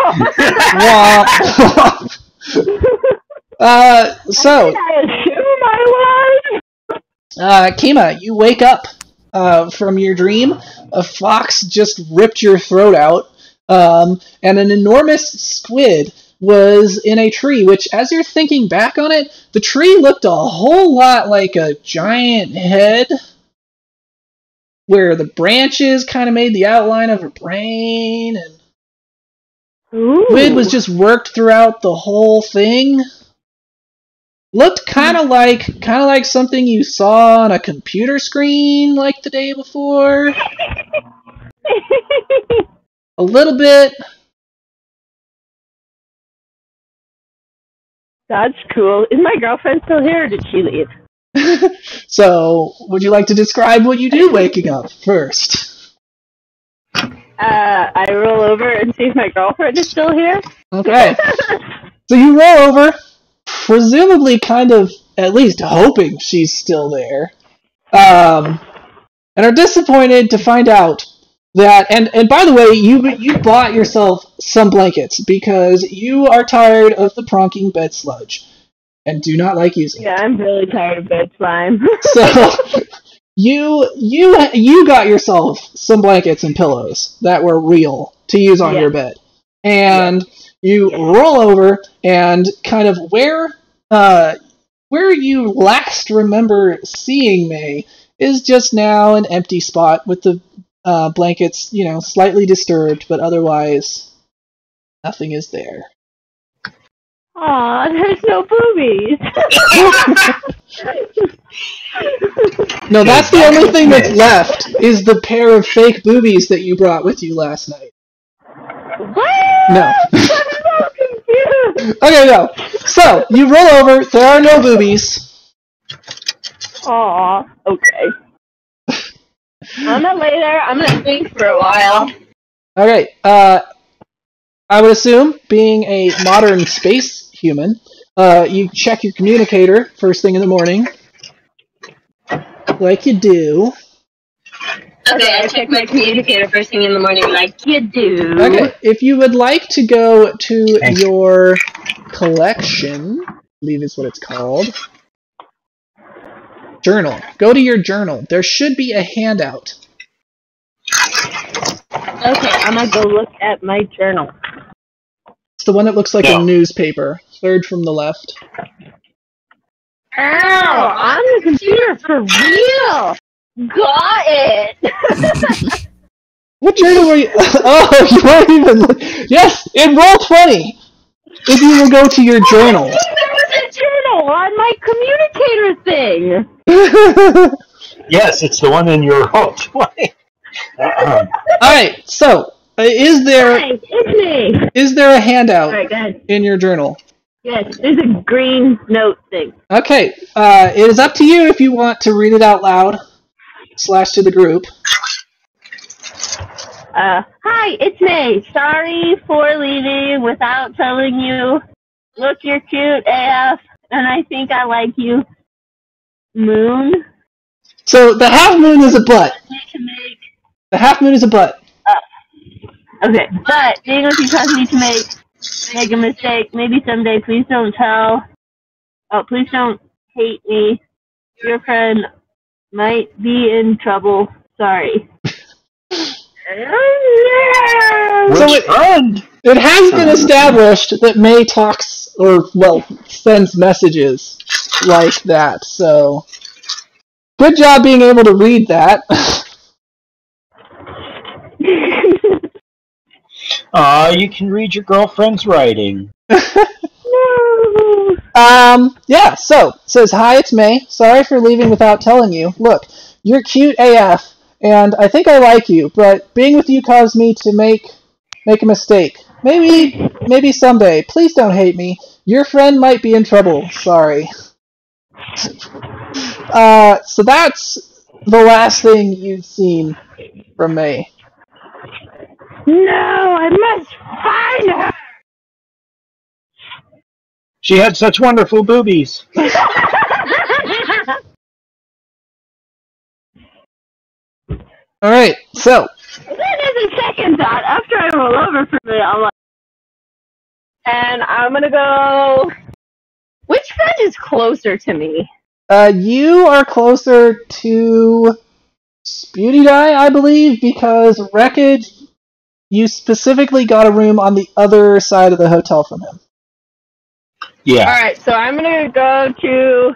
So...
I assume I was?
Kima, you wake up from your dream. A fox just ripped your throat out, and an enormous squid was in a tree, which, as you're thinking back on it, the tree looked a whole lot like a giant head, where the branches kind of made the outline of a brain, and squid was just worked throughout the whole thing. Looked kind of like something you saw on a computer screen like the day before. A little bit.
That's cool. Is my girlfriend still here, or did she leave?
So, would you like to describe what you do waking up first?
I roll over and see if my girlfriend is still here.
Okay. So you roll over, presumably kind of at least hoping she's still there, and are disappointed to find out that, and by the way, you bought yourself some blankets because you are tired of the pronking bed sludge and do not like using it.
Yeah, I'm really tired of bed slime.
So you got yourself some blankets and pillows that were real to use on your bed, and you roll over and kind of where where you last remember seeing May is just now an empty spot with the blankets, slightly disturbed, but otherwise nothing is there.
Aw, there's no boobies.
No, that's the only thing that's left, is the pair of fake boobies that you brought with you last night.
What?
No.
I'm so confused.
Okay, no. So, you roll over, there are no boobies.
Aw, okay. I'm gonna lay there, I'm gonna think for a while.
Okay, I would assume, being a modern space human, you check your communicator first thing in the morning. Like you do.
Okay, I check my communicator first thing in the morning like you do.
Okay, if you would like to go to your collection, I believe is what it's called. Journal. Go to your journal. There should be a handout.
Okay, I'm gonna go look at my journal.
It's the one that looks like a newspaper. Third from the left.
Ow! On the computer for real! Got it!
What journal were you? Oh, you weren't even. Yes, in Roll20. If you will go to your journal.
There was a journal on my communicator thing.
Yes, it's the one in your Roll20.
Alright, so, is there
Hi, it's me!
is there a handout
Alright, go ahead.
in your journal?
Yes, there's a green note thing.
Okay, it is up to you if you want to read it out loud, / to the group.
Hi, it's May. Sorry for leaving without telling you. Look, you're cute AF, and I think I like you. Moon?
So, the half moon is a butt. The half moon is a butt.
Okay, but being with you caused me to make a mistake. Maybe someday. Please don't tell. Oh, please don't hate me. Your friend might be in trouble. Sorry.
It has been established that May talks, or, sends messages like that, so... Good job being able to read that.
You can read your girlfriend's writing.
Yeah, so, it says, Hi, it's May. Sorry for leaving without telling you. Look, you're cute AF, and I think I like you, but being with you caused me to make a mistake. Maybe someday. Please don't hate me. Your friend might be in trouble. Sorry. So that's the last thing you've seen from May.
No, I must find her!
She had such wonderful boobies.
Alright, so.
That is a second thought. After I roll over for me, I'm like... And I'm gonna go... Which friend is closer to me?
You are closer to Beauty Die, I believe, because Wreckage, you specifically got a room on the other side of the hotel from him.
Yeah.
Alright, so I'm gonna go to...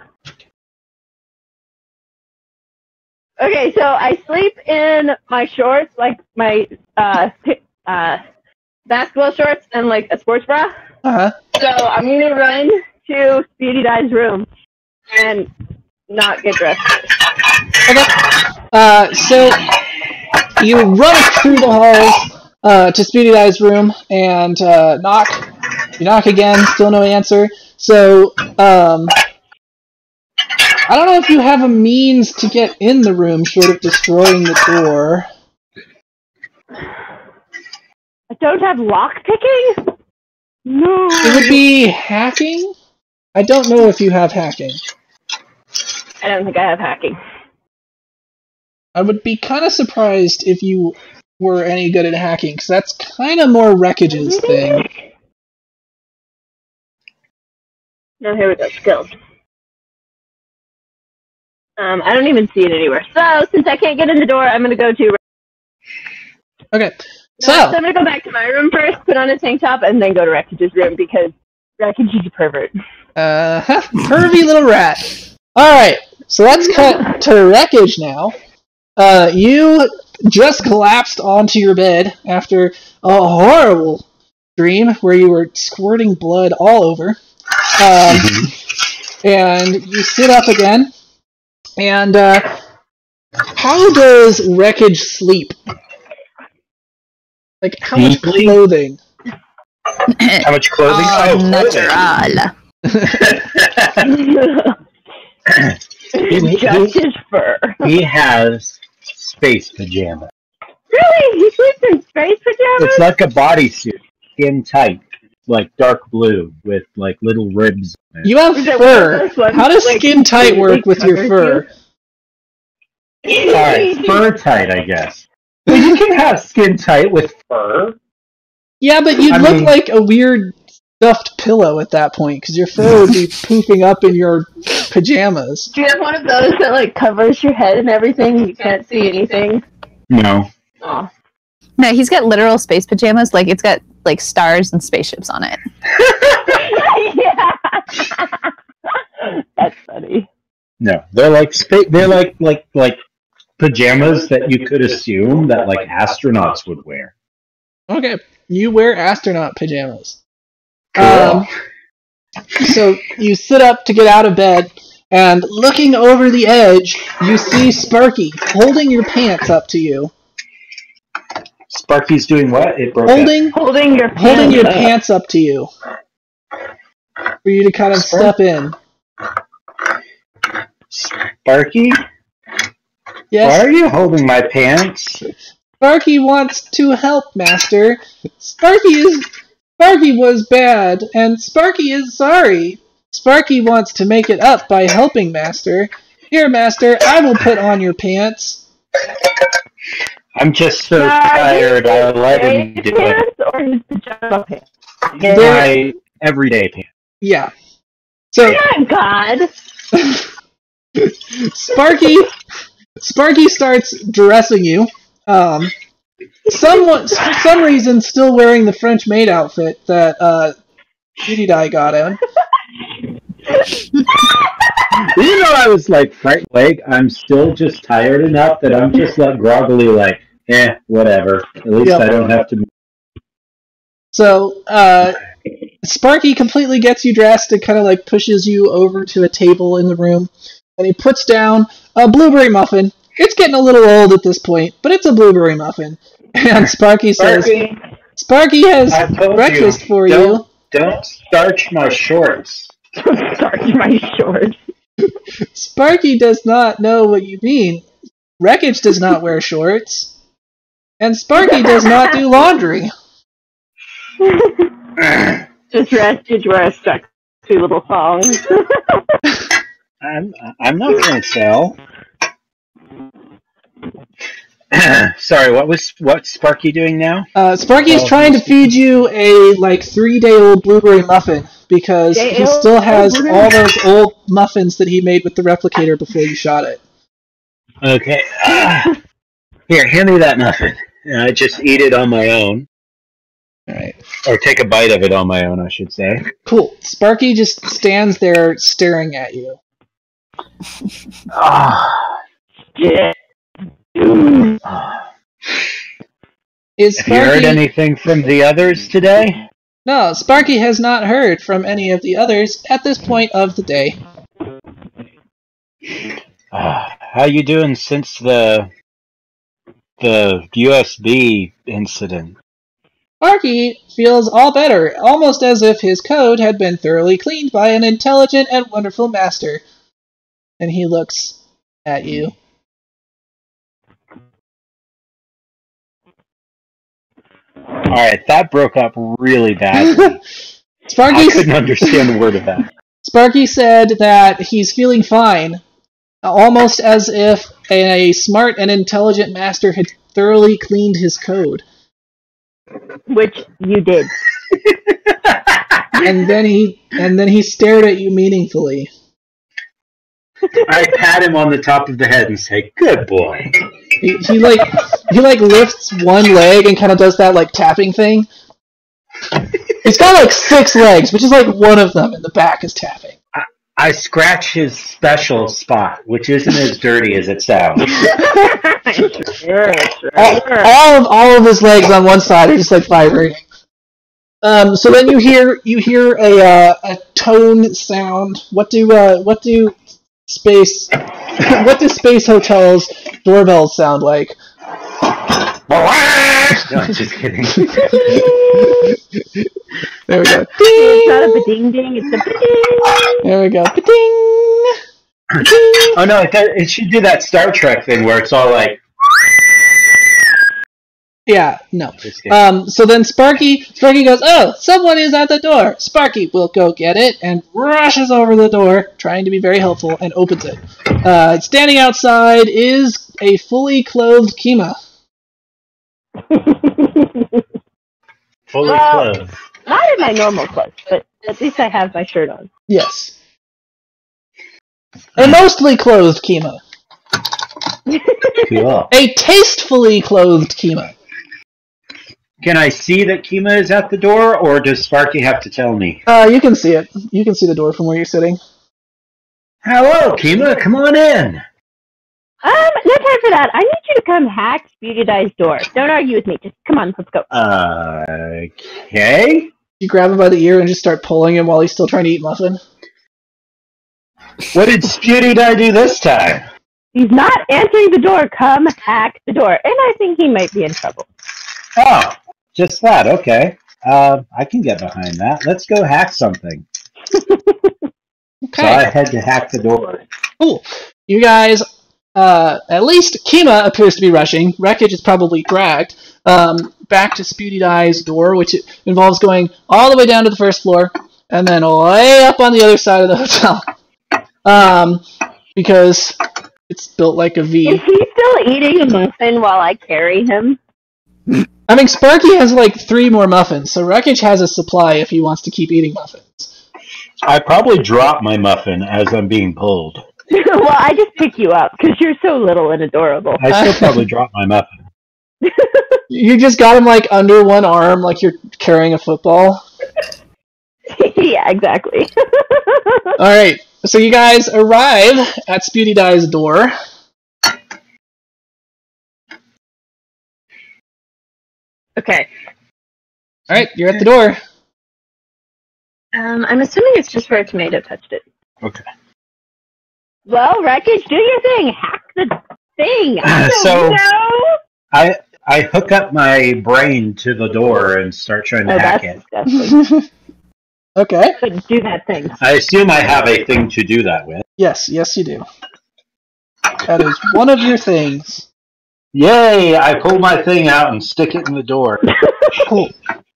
Okay, so I sleep in my shorts, like my basketball shorts and like a sports bra.
Uh-huh.
So I'm gonna run to Speedy Die's room and not get dressed.
Okay. So you run through the halls to Speedy Die's room and knock. You knock again, still no answer. So I don't know if you have a means to get in the room short of destroying the door.
I don't have lockpicking? No.
It would be hacking? I don't know if you have hacking.
I don't think I have hacking.
I would be kind of surprised if you were any good at hacking, because that's kind of more Wreckage's thing.
No, here we go. Skills. I don't even see it anywhere. So, since I can't get in the door, I'm going to go to...
Okay.
So I'm going to go back to my room first, put on a tank top, and then go to Wreckage's room, because cheeky pervert.
Pervy little rat. Alright, so let's cut to wreckage now. You just collapsed onto your bed after a horrible dream where you were squirting blood all over. And you sit up again. And how does wreckage sleep? Like, how much clothing?
How much clothing?
Natural.
Just his fur.
He has space pajamas.
Really? He sleeps in space pajamas?
It's like a bodysuit, skin tight, like dark blue with like little ribs.
You have fur. How does skin tight work with your fur?
Alright, fur tight, I guess. Well, you can have skin tight with fur.
Yeah, but you'd look like a weird stuffed pillow at that point, because your fur would be pooping up in your pajamas.
Do you have one of those that like covers your head and everything? You can't see anything.
No.
Oh.
No, he's got literal space pajamas. Like, it's got like stars and spaceships on it.
Yeah. That's funny.
No, they're like pajamas that you could assume that like astronauts would wear.
Okay, you wear astronaut pajamas.
Cool.
So you sit up to get out of bed, and looking over the edge, you see Sparky holding your pants up to you.
Sparky's doing what? It broke
Holding your
pants up to you. For you to kind of step in.
Sparky?
Yes.
Why are you holding my pants?
Sparky wants to help, Master. Sparky was bad, and Sparky is sorry. Sparky wants to make it up by helping Master. Here, Master, I will put on your pants.
I'm just so tired, I'll let him do it.
Or his pajama pants?
My everyday pants.
Yeah. So,
Oh, God.
Sparky starts dressing you. For some reason, still wearing the French maid outfit that Cutie Dye got in.
Even though I was like right leg, I'm still just tired enough that I'm just like groggily like, whatever. At least I don't have to.
So, Sparky completely gets you dressed and kind of like pushes you over to a table in the room, and he puts down a blueberry muffin. It's getting a little old at this point, but it's a blueberry muffin. And Sparky says, Sparky has breakfast for you.
Don't starch my shorts.
Don't starch my shorts.
Sparky does not know what you mean. Wreckage does not wear shorts. And Sparky does not do laundry.
Just rest your dress, sexy little song.
I'm not going to tell. Sorry, what's Sparky doing now?
Sparky is trying to feed you a 3-day-old blueberry muffin because he still has all those old muffins that he made with the replicator before you shot it.
Okay. Here, hand me that muffin. I just eat it on my own.
Alright.
Or take a bite of it on my own, I should say.
Cool. Sparky just stands there staring at you.
Yeah.
Is
Have you heard anything from the others today?
No, Sparky has not heard from any of the others at this point of the day.
How you doing since the USB incident?
Sparky feels all better, almost as if his code had been thoroughly cleaned by an intelligent and wonderful master. And he looks at you.
Alright, that broke up really badly. I couldn't understand a word of that.
Sparky said that he's feeling fine, almost as if a smart and intelligent master had thoroughly cleaned his code.
Which you did.
And then he stared at you meaningfully.
I pat him on the top of the head and say, "Good boy."
He lifts one leg and kind of does that tapping thing. He's got like 6 legs, which is like one of them in the back is tapping.
I scratch his special spot, which isn't as dirty as it sounds.
Sure.
All of his legs on one side are just like vibrating. So then you hear a tone sound. What do space hotels doorbells sound like?
No, just kidding.
There we go.
It's not a ba-ding ding, it's a ba-ding.
There we go. Ba-ding!
Oh no, it should do that Star Trek thing where it's all like.
Yeah, no.
Just kidding.
So then Sparky goes, "Oh, someone is at the door." Sparky will go get it and rushes over the door, trying to be very helpful, and opens it. Standing outside is a fully clothed Kima.
Fully clothed.
Not in my normal clothes, but at least I have my shirt on.
Yes. A mostly clothed Kima.
Cool.
A tastefully clothed Kima.
Can I see that Kima is at the door, or does Sparky have to tell me?
You can see it. You can see the door from where you're sitting.
Hello, Kima. Come on in.
No time for that. I need you to come hack Beauty Dye's door. Don't argue with me. Just come on, let's go.
Okay.
You grab him by the ear and just start pulling him while he's still trying to eat muffin.
What did Beauty Dye do this time?
He's not answering the door. Come hack the door. And I think he might be in trouble.
Oh, just that. Okay. I can get behind that. Let's go hack something.
Okay.
So I head to hack the door.
Cool. You guys, at least Kima appears to be rushing. Wreckage is probably dragged back to Spooty Dye's door, which involves going all the way down to the first floor and then way up on the other side of the hotel. Because it's built like a V.
Is he still eating a muffin while I carry him?
I mean, Sparky has like 3 more muffins, so Wreckage has a supply if he wants to keep eating muffins.
I probably drop my muffin as I'm being pulled.
Well, I just pick you up because you're so little and adorable.
I still probably drop my muffin.
You just got him like under one arm, like you're carrying a football.
Yeah, exactly.
Alright, so you guys arrive at Spooty Dye's door.
Okay.
Alright, you're at the door.
I'm assuming it's just where Tomato touched it.
Okay.
Well, Wreckage, do your thing. Hack the thing. I don't know.
I hook up my brain to the door and start trying to hack it.
Disgusting.
Okay.
But do that thing.
I assume I have a thing to do that with.
Yes, you do. That is one of your things.
Yay! I pull my thing out and stick it in the door.
Cool.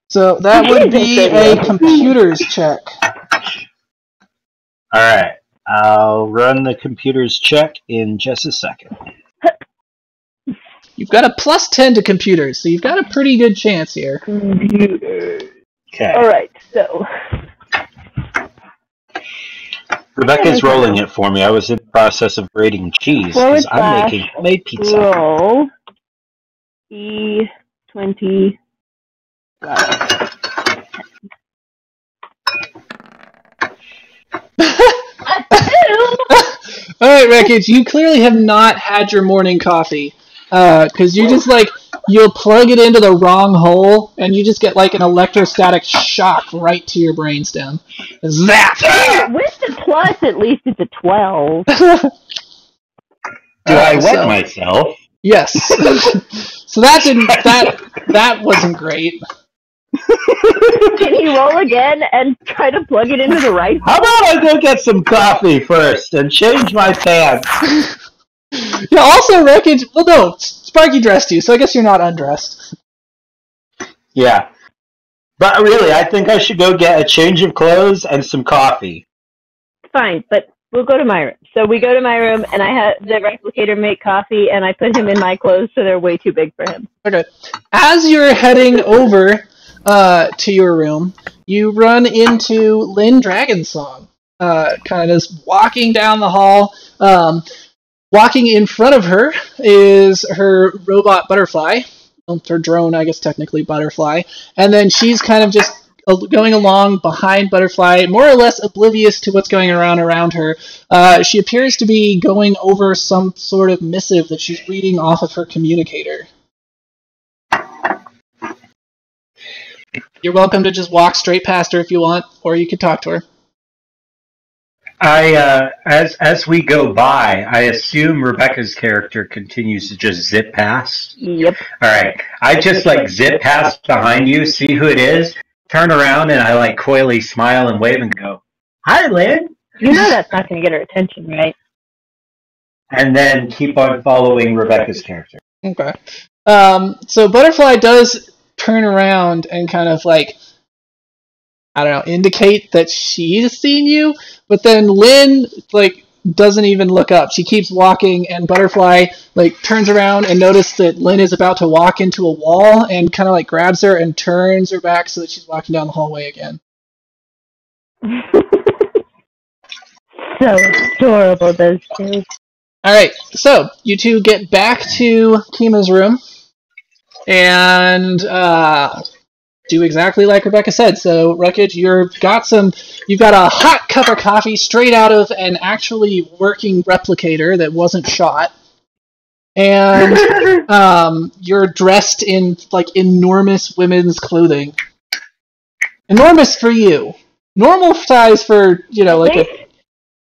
So that would be a computers check.
Alright. I'll run the computers check in just a second.
You've got a +10 to computers, so you've got a pretty good chance here.
Okay.
Alright, so.
Rebecca's rolling it for me. I was in the process of grating cheese because I'm making homemade pizza.
Roll E20.
Alright, Wreckage, you clearly have not had your morning coffee. Because you just, you'll plug it into the wrong hole, and you just get, an electrostatic shock right to your brainstem. Zap!
With the plus, at least it's a 12.
Do I wet myself?
Yes. So that wasn't great.
Can you roll again and try to plug it into the right hole?
How about I go get some coffee first and change my pants?
Yeah, also, Wreckage... Well, no, Sparky dressed you, so I guess you're not undressed.
Yeah. But really, I think I should go get a change of clothes and some coffee.
Fine, but we'll go to my room. So we go to my room, and I have the replicator make coffee, and I put him in my clothes so they're way too big for him.
Okay. As you're heading over to your room, you run into Lynn Dragonsong, kind of just walking down the hall. Walking in front of her is her robot butterfly, her drone, I guess technically Butterfly, and then she's kind of just going along behind Butterfly, more or less oblivious to what's going around her. She appears to be going over some sort of missive that she's reading off of her communicator. You're welcome to just walk straight past her if you want, or you could talk to her.
As we go by, I assume Rebecca's character continues to just zip past.
Yep.
All right, I just like zip past behind you, see who it is, turn around, and I like coyly smile and wave and go, "Hi, Lynn."
You know that's not going to get her attention, right?
And then keep on following Rebecca's character.
Okay. So Butterfly does turn around and kind of like, I don't know, indicate that she's seen you, but then Lynn, like, doesn't even look up. She keeps walking, and Butterfly, like, turns around and notices that Lynn is about to walk into a wall and kind of, like, grabs her and turns her back so that she's walking down the hallway again.
So adorable, those two.
Alright, so you two get back to Kima's room, and, do exactly like Rebecca said. So, Wreckage, you've got a hot cup of coffee straight out of an actually working replicator that wasn't shot. And you're dressed in like enormous women's clothing. Enormous for you. Normal size for, like a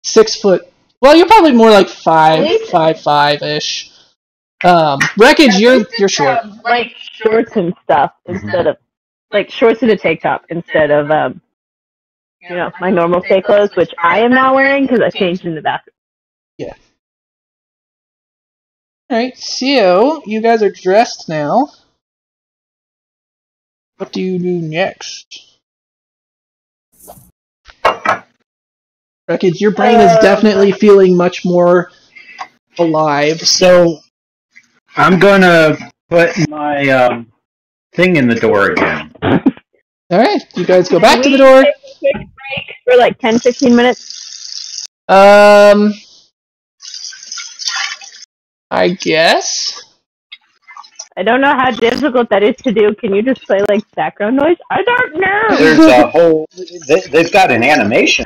6 foot. Well, you're probably more like 5'5" ish. Wreckage, you're short.
Like shorts and stuff instead of like shorts and a tank top instead of my normal stay clothes, which I am now wearing because I changed in the bathroom.
Yeah. Alright, so you guys are dressed now. What do you do next? Wreckage, your brain is definitely feeling much more alive.
So I'm gonna put my thing in the door again.
Alright, you guys go back to the door.
Take a quick break for like 10-15 minutes.
I guess.
I don't know how difficult that is to do. Can you just play like background noise? I don't know.
There's a whole. They've got an animation.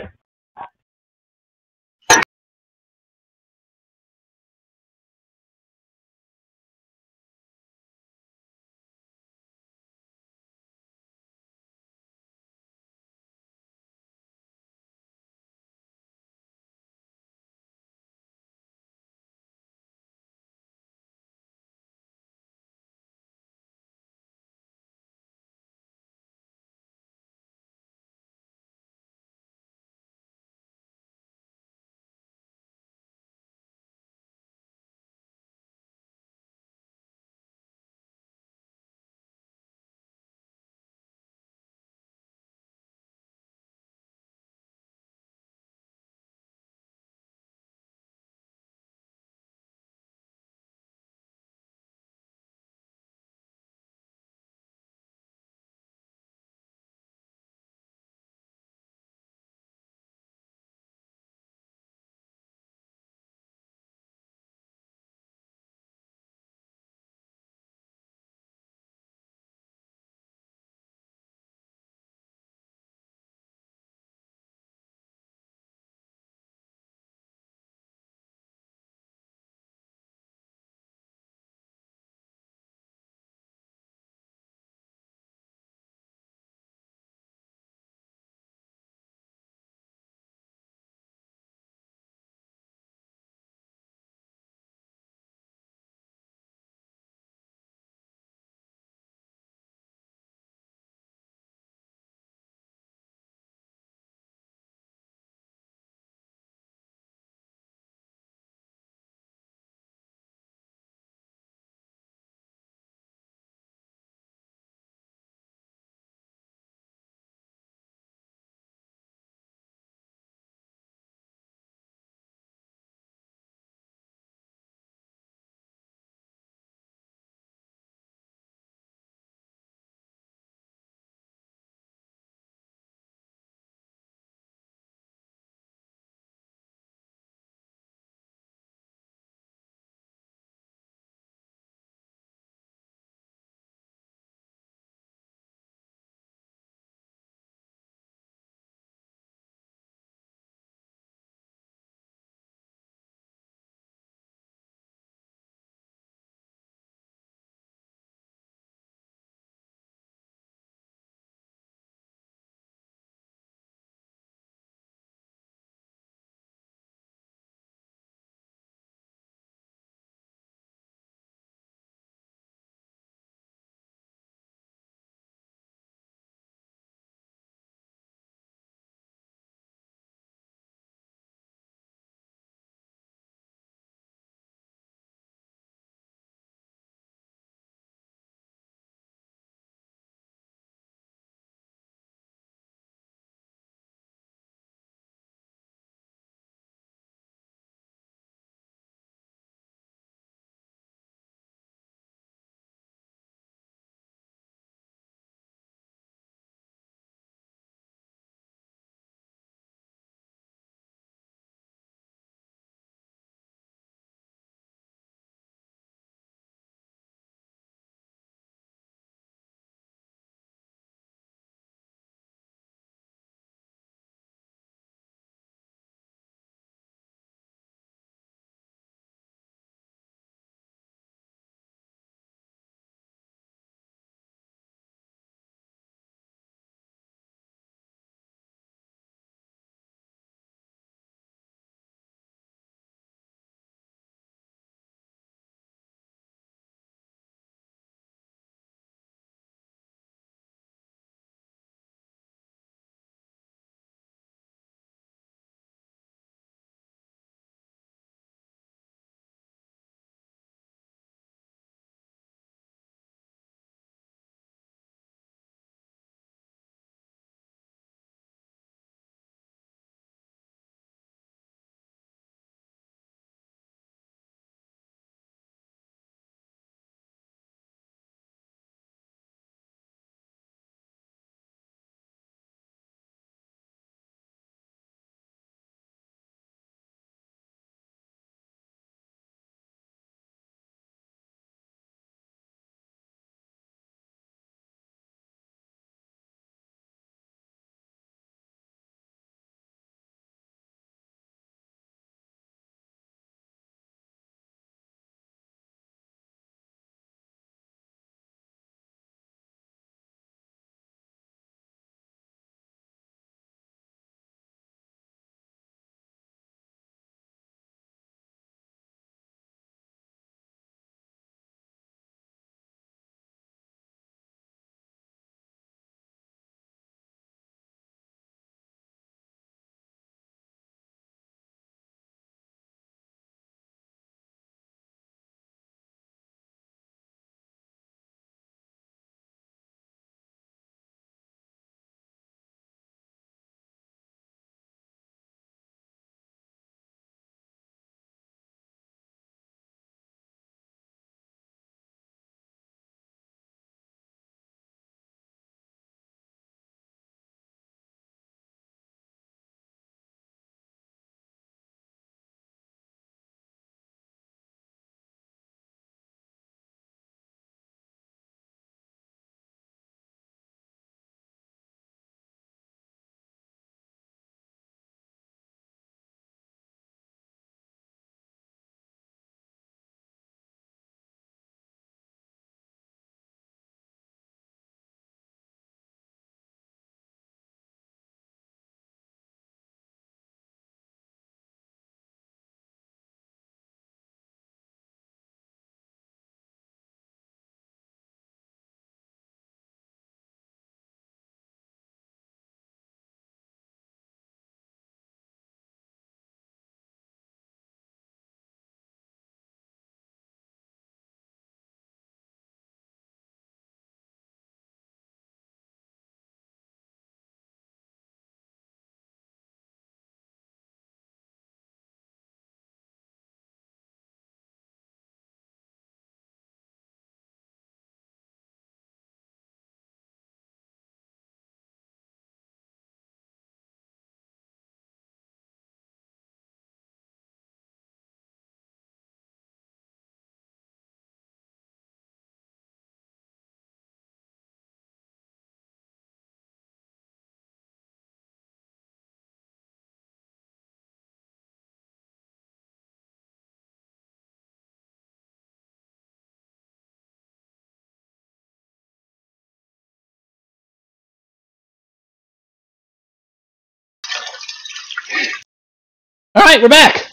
Alright, we're back!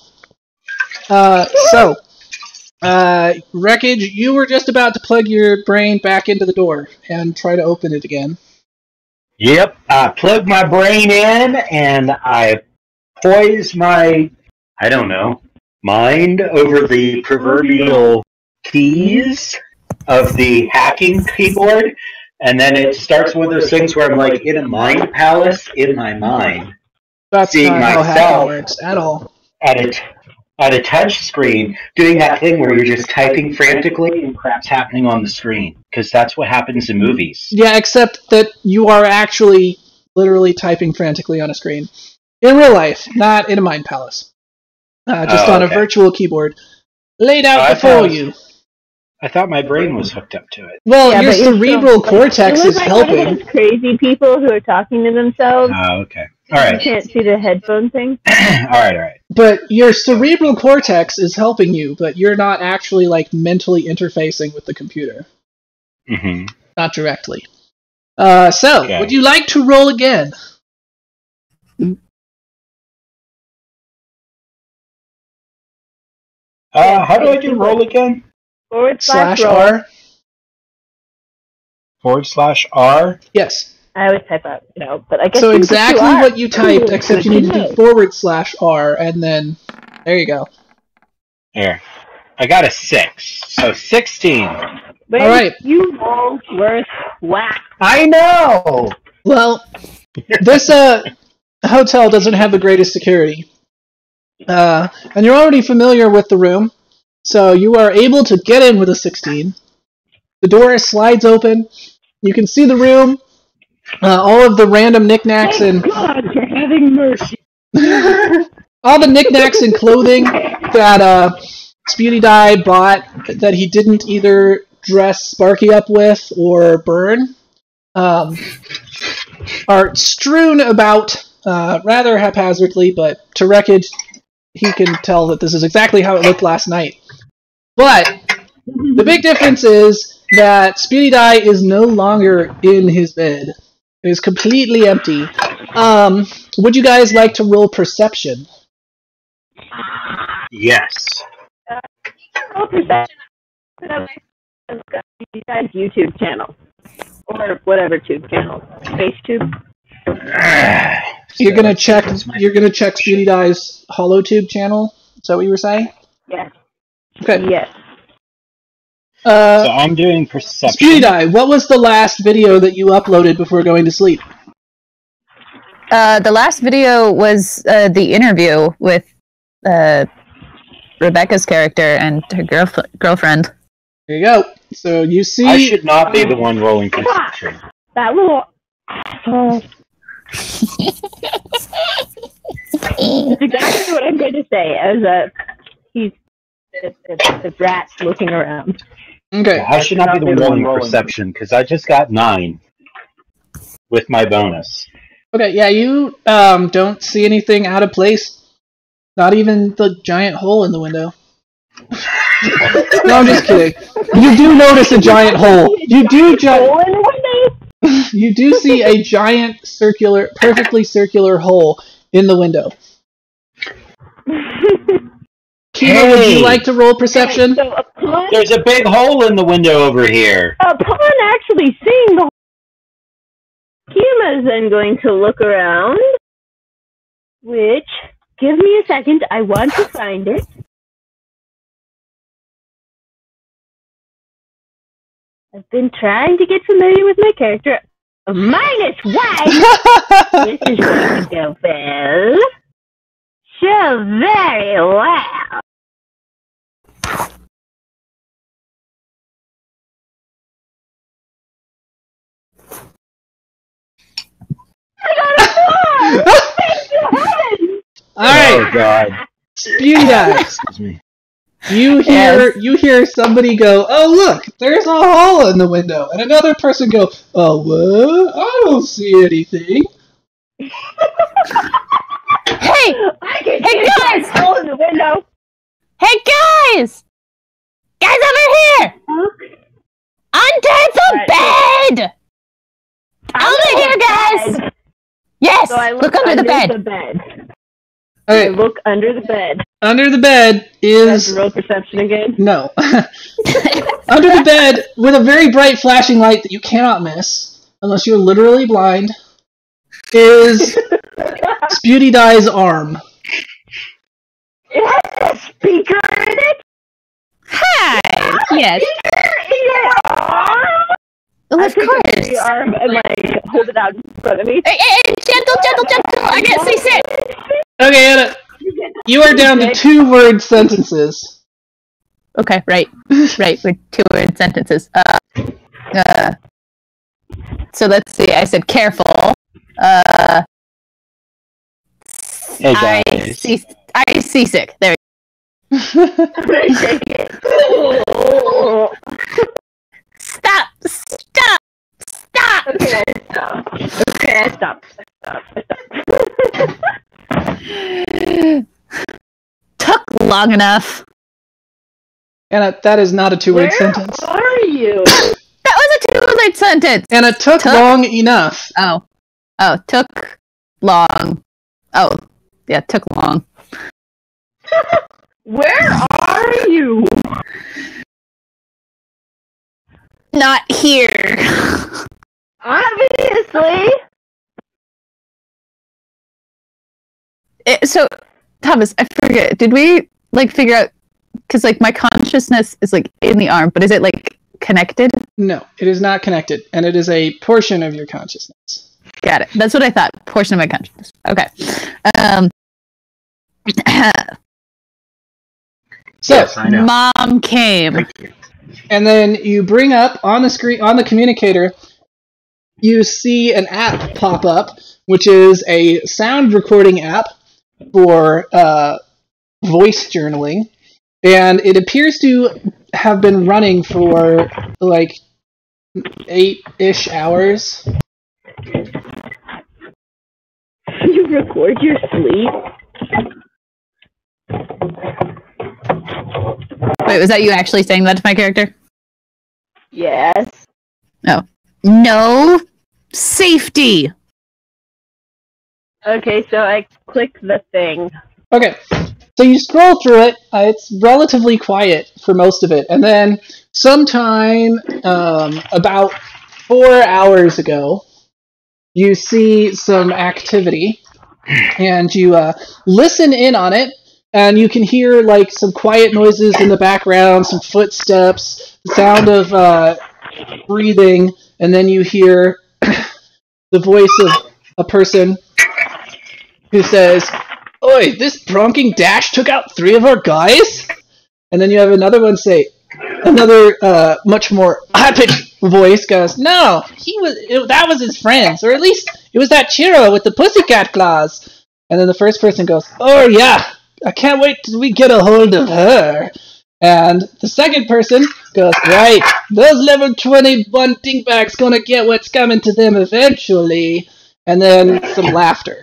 Wreckage, you were just about to plug your brain back into the door and try to open it again.
Yep, I plugged my brain in and I poised my, I don't know, mind over the proverbial keys of the hacking keyboard, and then it starts one of those things where I'm like in a mind palace in my mind.
That's
seeing
not how hacking
myself
works at all.
At a touch screen, doing that thing where you're just typing frantically and crap's happening on the screen, because that's what happens in movies.
Yeah, except that you are actually literally typing frantically on a screen. In real life, not in a mind palace. Just on a virtual keyboard. Laid out before you.
I thought my brain was hooked up to it.
Well, your cerebral cortex is helping.
One of those crazy people who are talking to themselves.
Oh, okay. All right.
You can't see the headphone thing.
all right.
But your cerebral cortex is helping you, but you're not actually like mentally interfacing with the computer.
Mm-hmm.
Not directly. Would you like to roll again?
How do I do roll again?
/R.
/R?
Yes.
I always type out, but I guess
so exactly what you typed, except you need to do /R, and then there you go.
Here, I got a 6, so 16.
But
all right,
you roll worth whack.
I know.
Well, this hotel doesn't have the greatest security, and you're already familiar with the room, so you are able to get in with a 16. The door slides open. You can see the room. All of the random knickknacks and
God for having mercy.
all the knickknacks and clothing that Spewdy Die bought that he didn't either dress Sparky up with or burn are strewn about rather haphazardly, but to Wreckage, he can tell that this is exactly how it looked last night. But the big difference is that Spewdy Die is no longer in his bed. It is completely empty. Would you guys like to roll perception?
Yes.
Roll perception. YouTube channel. Or whatever tube channel. Space tube.
You're gonna check Spewdy Die's HoloTube channel? Is that what you were saying?
Yes.
Okay.
Yes.
So I'm doing perception.
Spewdy Die, what was the last video that you uploaded before going to sleep?
The last video was the interview with Rebecca's character and her girlfriend.
There you go. So you see...
I should not be the one rolling perception.
That little asshole. That's exactly what I'm going to say, as he's the brat looking around.
Okay.
I should not be the one rolling perception, because I just got 9 with my bonus.
Okay, yeah, you don't see anything out of place. Not even the giant hole in the window. No, I'm just kidding. You do notice a giant hole. You do You do see a giant perfectly circular hole in the window. Kima, would you like to roll perception?
So
There's a big hole in the window over here.
upon actually seeing the Kima is then going to look around, which, give me a second, I want to find it. I've been trying to get familiar with my character. Minus one! This is going to go well. So very well. I got a 4! Thank you, heaven!
Alright,
Oh, God.
Spewdy Die.
Excuse me.
You hear somebody go, "Oh look, there's a hole in the window," and another person go, "Oh what? I don't see anything."
Hey!
Hey
guys!
Hole in the window.
Hey guys! Guys over here! Untitled bed! Over here, guys! Yes!
So I
look under the bed.
Okay.
I look under the bed.
Under the bed is...
That's roll perception again?
No. Under the bed, with a very bright flashing light that you cannot miss, unless you're literally blind, is Beauty Die's arm.
It has a speaker in it?
Hi! Yes.
Speaker in your arm?
Well,
I
of
take
course.
the arm and, like, hold it out in front of me.
Hey, gentle! I can't see shit!
Okay, Anna, you are down to 2-word sentences.
Okay, right. Right, with 2-word sentences. So let's see, I said careful.
Hey guys.
I seasick. There we go. Stop!
Okay, I stop.
Took long enough.
Anna, that is not a 2-word sentence.
Where are you?
That was a 2-word sentence.
Anna, took long enough.
Oh, took long. Oh, yeah, took long.
Where are you?
Not here.
Obviously.
So, Thomas, I forget. Did we figure out? Because my consciousness is in the arm, but is it connected?
No, it is not connected, and it is a portion of your consciousness.
Got it. That's what I thought. Portion of my consciousness. Okay.
So,
yes, I know.
Mom came.
and then you bring up on the screen, on the communicator, you see an app pop up, which is a sound recording app for voice journaling, and it appears to have been running for 8-ish hours.
You record your sleep?
Wait, was that you actually saying that to my character?
Yes.
Oh. No. Safety.
Okay, so I click the thing.
Okay, so you scroll through it. It's relatively quiet for most of it, and then sometime about 4 hours ago, you see some activity, and you listen in on it, and you can hear some quiet noises in the background, some footsteps, the sound of breathing, and then you hear the voice of a person who says, "Oi, this bronking Dash took out 3 of our guys?" And then you have another one say, another much more high-pitched voice goes, "No, that was his friends, or at least it was that Chiro with the pussycat claws." And then the first person goes, "Oh yeah, I can't wait till we get a hold of her." And the second person goes, "Right, those level 21 dinkbags gonna get what's coming to them eventually." And then some laughter.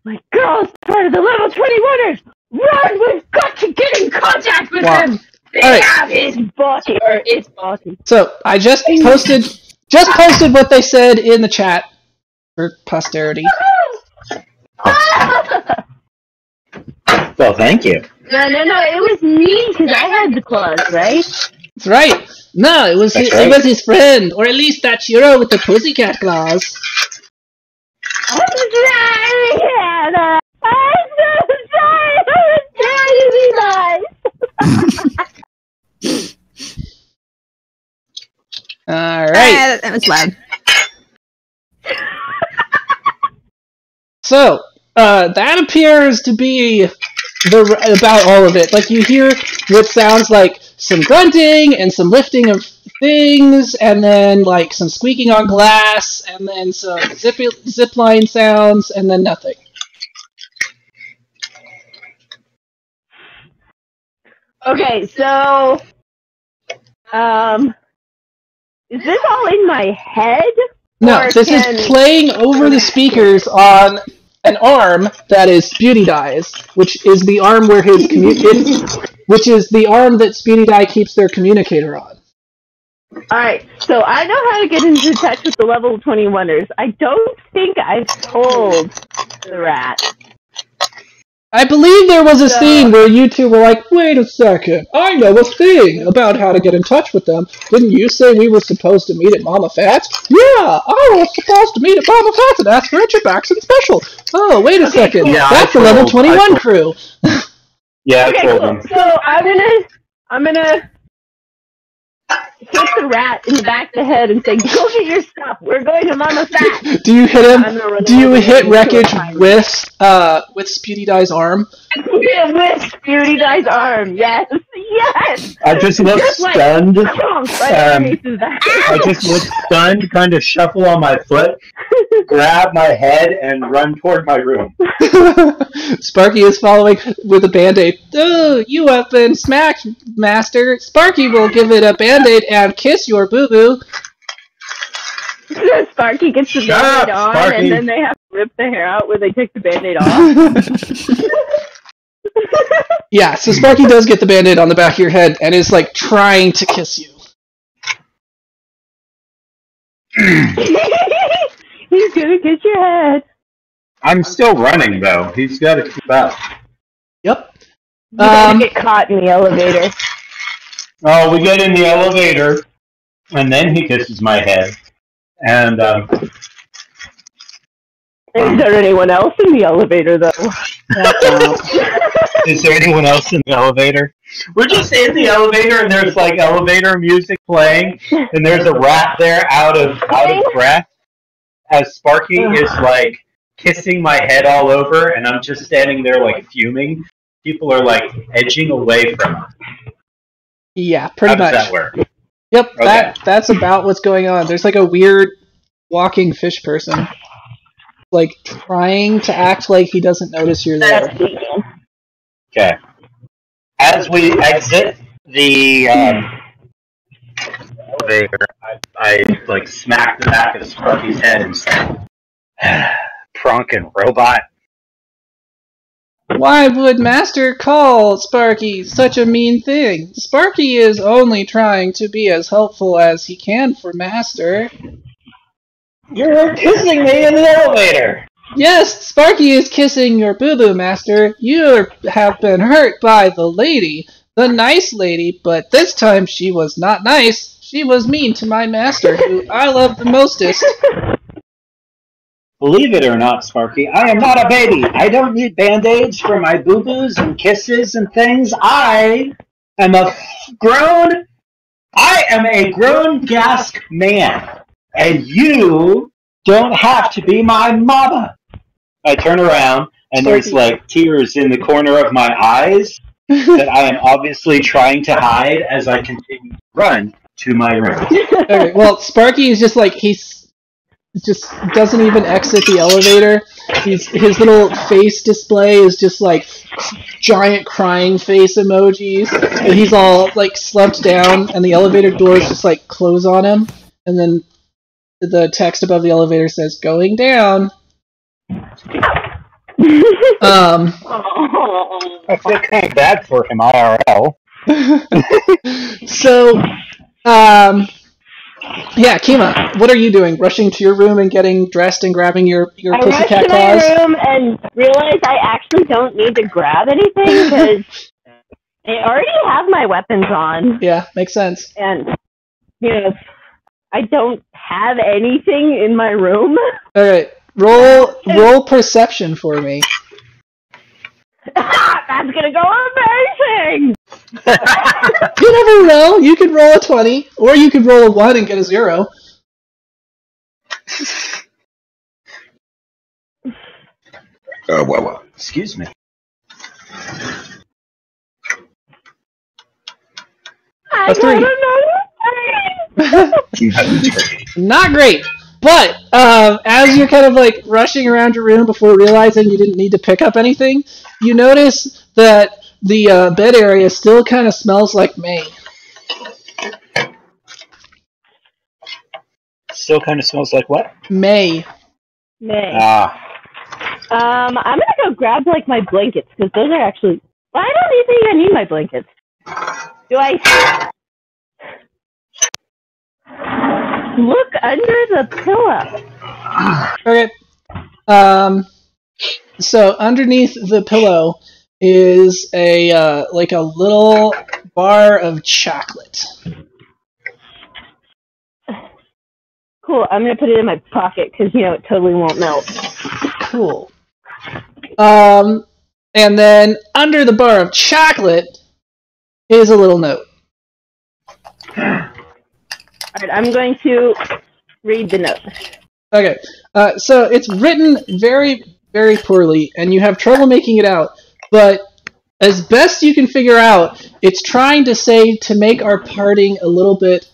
My girl's part of the level 21ers! Run! We've got to get in contact with them! They have his bossy, or his bossy.
So, I just posted what they said in the chat for posterity.
Well, thank you.
No, it was me, because I had the claws, right?
That's right. No, it was his friend, or at least that Chiro with the pussycat claws.
I'm sorry, Hannah. I'm so sorry. I was trying to be nice.
All right.
That was loud.
So, that appears to be about all of it. You hear what sounds like some grunting and some lifting of things, and then some squeaking on glass, and then some zipline sounds, and then nothing.
Okay, so, is this all in my head?
No, this is playing over the speakers on an arm that is Beauty Die's, which is the arm where which is the arm that Beauty Die keeps their communicator on.
Alright, so I know how to get into touch with the level 21ers. I don't think I've told the rat.
I believe there was a scene where you two were like, wait a second, I know a thing about how to get in touch with them. Didn't you say we were supposed to meet at Mama Fat's? Yeah, I was supposed to meet at Mama Fat's and ask for a Chibaxon special. Oh, wait a second,
cool. Yeah,
that's the level 21 crew.
Yeah,
Okay,
I told
cool.
him.
So I'm gonna hit the rat in the back of the head and say, go get your stuff. We're going to Mama Fat.
Do you hit him?
I'm gonna run
Do you
over
hit
there
Wreckage
and
with Spewdy Die's arm?
Yeah, with Beauty Guy's arm. Yes. Yes.
I just look stunned.
Right underneath his back.
I just look stunned, kind of shuffle on my foot, grab my head, and run toward my room.
Sparky is following with a band-aid. Oh, you have been smacked, Master. Sparky will give it a band-aid and kiss your boo-boo.
Sparky gets the
Shut
band-aid
up,
on,
Sparky.
and then they have to rip the hair out when they take the band-aid off.
Yeah, so Sparky does get the band-aid on the back of your head and is, like, trying to kiss you.
He's gonna kiss your head.
I'm still running, though. He's got to keep up.
Yep.
You're gonna get caught in the elevator.
Oh, we get in the elevator, and then he kisses my head. And,
Is there anyone else in the elevator, though?
is there anyone else in the elevator? We're just in the elevator, and there's, like, elevator music playing, and there's a rat there out of breath, as Sparky is, like, kissing my head all over, and I'm just standing there, like, fuming. People are, like, edging away from him.
Yeah, pretty
How does
much.
that work?
Yep,
Okay.
that's about what's going on. There's like a weird walking fish person, like trying to act like he doesn't notice you're there.
Okay. As we exit the elevator, I like smack the back of Sparky's head and say, "Prunkin' robot."
Why would Master call Sparky such a mean thing? Sparky is only trying to be as helpful as he can for Master.
You're kissing me in the elevator.
Yes, Sparky is kissing your boo-boo, Master. You have been hurt by the lady, the nice lady, but this time she was not nice. She was mean to my Master, who I love the mostest.
Believe it or not, Sparky, I am not a baby. I don't need band-aids for my boo-boos and kisses and things. I am a grown Gask man. And you don't have to be my mama. I turn around, and there's, like, tears in the corner of my eyes that I am obviously trying to hide as I continue to run to my room.
Okay, well, Sparky is just like, he's just doesn't even exit the elevator. His little face display is just like giant crying face emojis, and he's all like slumped down, and the elevator doors just like close on him, and then the text above the elevator says "going down."
I feel kind of bad for him, IRL.
So, yeah, Kima, what are you doing? Rushing to your room and getting dressed and grabbing your pussycat
I
claws?
rushed to my room and realized I actually don't need to grab anything because I already have my weapons on.
Yeah, makes sense.
And, you know, I don't have anything in my room.
Alright, roll perception for me.
That's gonna go amazing!
You never know. You could roll a 20, or you could roll a 1 and get a 0.
Oh, well. Excuse me.
I
A 3.
don't know.
Not great. But as you're kind of like rushing around your room before realizing you didn't need to pick up anything, you notice that the bed area still kind of smells like May.
Still kind of smells like what?
May.
May.
Ah.
I'm gonna go grab like my blankets because those are actually. Well, I don't even think I need my blankets. Do I? look under the pillow.
Okay. So underneath the pillow is a like a little bar of chocolate.
Cool. I'm gonna put it in my pocket because it totally won't melt.
Cool. And then under the bar of chocolate is a little note.
Alright, I'm going to read the note.
Okay. So it's written very, very poorly, and you have trouble making it out. But as best you can figure out, it's trying to say to make our parting a little bit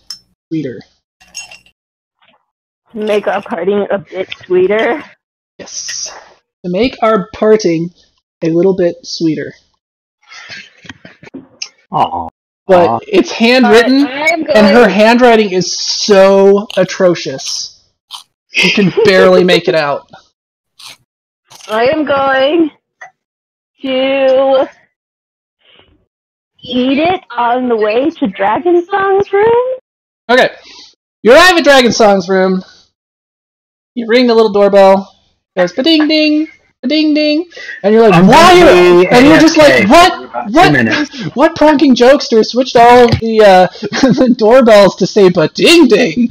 sweeter.
Make our parting a bit sweeter.
Yes. To make our parting a little bit sweeter.
Aww.
But it's handwritten,
I'm
and her
going.
handwriting is so atrocious. You can barely make it out.
I am going to eat it on the way to Dragon Song's room.
Okay. You arrive at Dragon Song's room. You ring the little doorbell. It goes ba-ding ding, ba-ding ding, and you're like, "Why?" And you're just like, "What pranking jokester switched all of the the doorbells to say ba-ding ding?"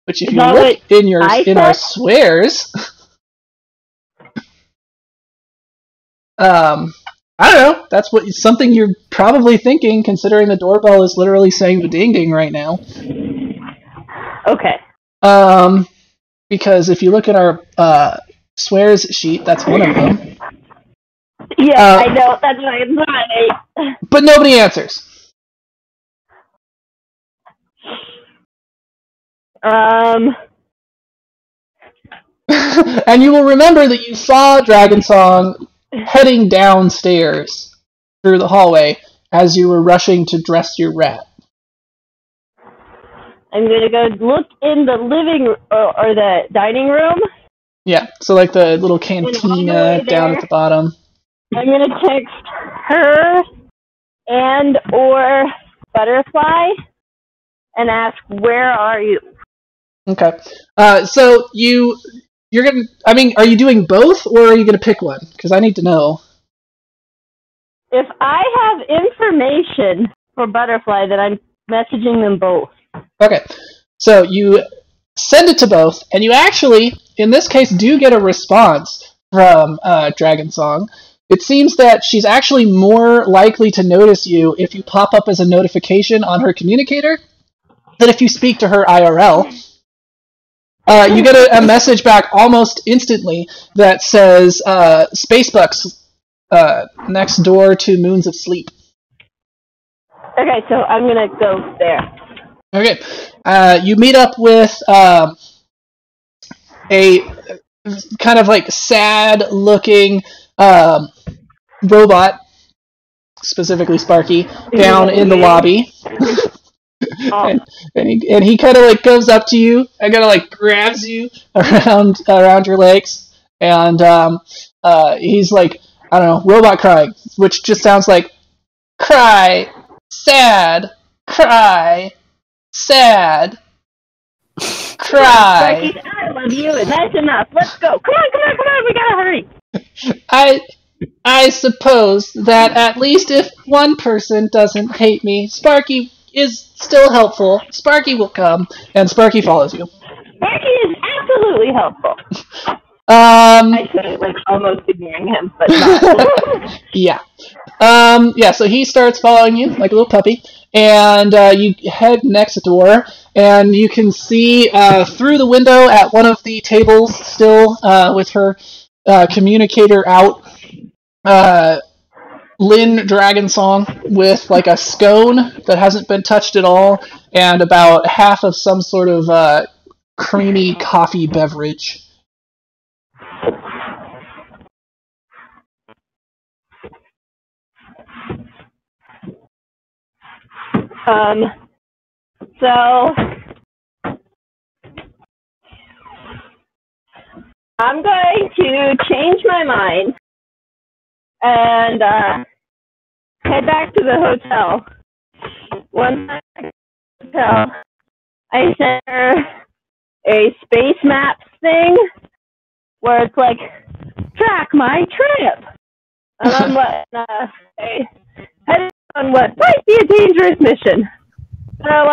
Which if you look in our swears, I don't know. That's something you're probably thinking, considering the doorbell is literally saying ba-ding ding right now.
Okay.
Because if you look at our swears sheet, that's one of them.
Yeah, I know. That's why I'm trying.
But nobody answers. And you will remember that you saw Dragon Song heading downstairs through the hallway as you were rushing to dress your rat.
I'm gonna go look in the living or the dining room.
Yeah, so like the little cantina down at the bottom.
I'm gonna text her and or Butterfly and ask, "Where are you?"
Okay. So you're gonna. I mean, are you doing both, or are you gonna pick one? Because I need to know.
If I have information for Butterfly, then I'm messaging them both.
Okay. So you send it to both, and you actually, in this case, do get a response from Dragon Song. It seems that she's actually more likely to notice you if you pop up as a notification on her communicator than if you speak to her IRL. You get a message back almost instantly that says, Spacebucks, next door to Moons of Sleep.
Okay, so I'm gonna go there.
Okay. You meet up with a kind of like sad-looking robot, specifically Sparky, down in the lobby. And he kind of like goes up to you and kind of like grabs you around your legs, and he's like, I don't know, robot crying, which just sounds like cry, sad, cry, sad, cry.
Sparky, I love you, and that's enough. Let's go. Come on, we gotta hurry.
I suppose that at least if one person doesn't hate me, Sparky is still helpful. Sparky will come, and Sparky follows you.
Sparky is absolutely helpful. I should like almost ignoring him, but not.
Yeah. So he starts following you like a little puppy, and you head next door, and you can see through the window at one of the tables still with her communicator out, Lynn Dragon Song with like a scone that hasn't been touched at all, and about half of some sort of creamy coffee beverage.
So I'm going to change my mind and head back to the hotel. Once I'm at the hotel, I sent her a space maps thing where it's like, track my trip. And I'm headed on what might be a dangerous mission. So,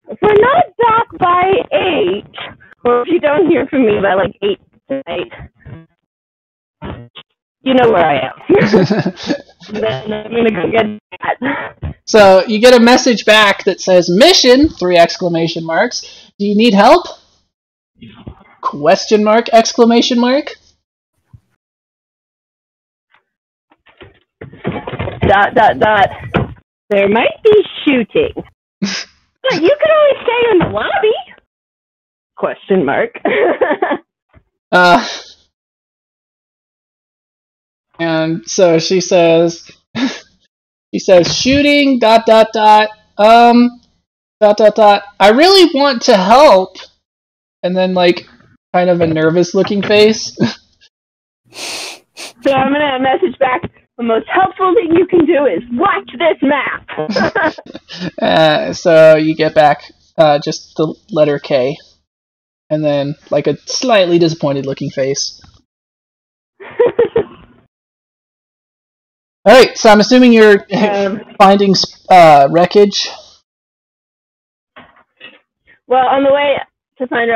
if we're not back by 8, or if you don't hear from me by like 8 tonight, you know where I am. Then I'm gonna go get that.
So you get a message back that says mission, 3 exclamation marks. Do you need help? Question mark, exclamation mark.
Dot, dot, dot. There might be shooting. But you can always stay in the lobby. Question mark.
And so she says, shooting, dot, dot, dot, dot, dot, dot. I really want to help. And then, like, kind of a nervous looking face.
So I'm going to message back, the most helpful thing you can do is watch this map.
So you get back just the letter K. And then, like, a slightly disappointed looking face. Alright, so I'm assuming you're finding wreckage?
Well, on the way to find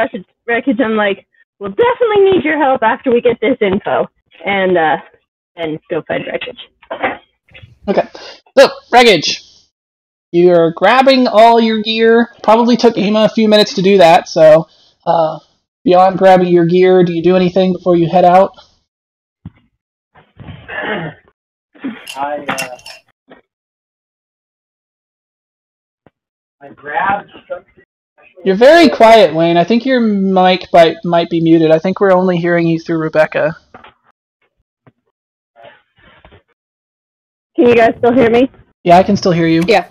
wreckage, I'm like, we'll definitely need your help after we get this info. And go find wreckage. Okay.
So, wreckage. You're grabbing all your gear. Probably took Ema a few minutes to do that, so beyond grabbing your gear, do you do anything before you head out?
I grabbed something.
You're very quiet, Wayne. I think your mic might be muted. I think we're only hearing you through Rebecca.
Can you guys still hear me?
Yeah, I can still hear you.
Yeah.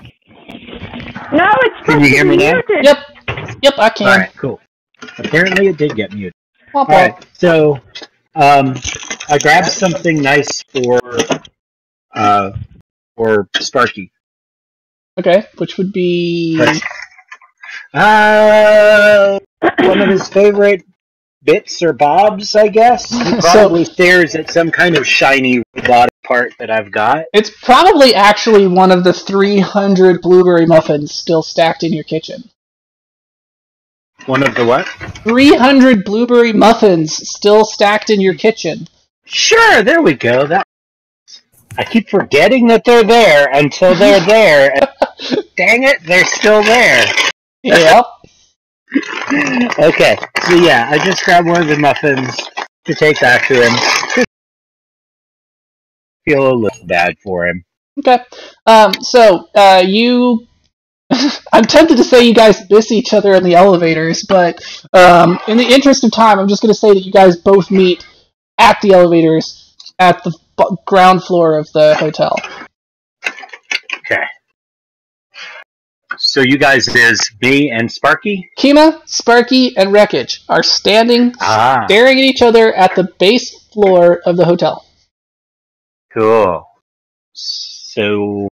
No, it's
Can you hear me now?
Yep, I can.
Alright, cool. Apparently it did get muted.
Womp womp.
Alright, so I grabbed something nice for Sparky.
Okay, which would be...
one of his favorite bits or bobs, I guess. He probably stares at some kind of shiny robotic part that I've got.
It's probably actually one of the 300 blueberry muffins still stacked in your kitchen.
One of the what?
300 blueberry muffins still stacked in your kitchen.
Sure, there we go. I keep forgetting that they're there until they're there. And dang it, they're still there.
Yep.
Okay, so yeah, I just grabbed one of the muffins to take back to him. Feel a little bad for him.
Okay. So you... I'm tempted to say you guys miss each other in the elevators, but in the interest of time, I'm just going to say that you guys both meet at the elevators at the ground floor of the hotel.
Okay. So you guys is me and Sparky?
Kima, Sparky, and Wreckage are standing, staring at each other at the base floor of the hotel.
Cool. So,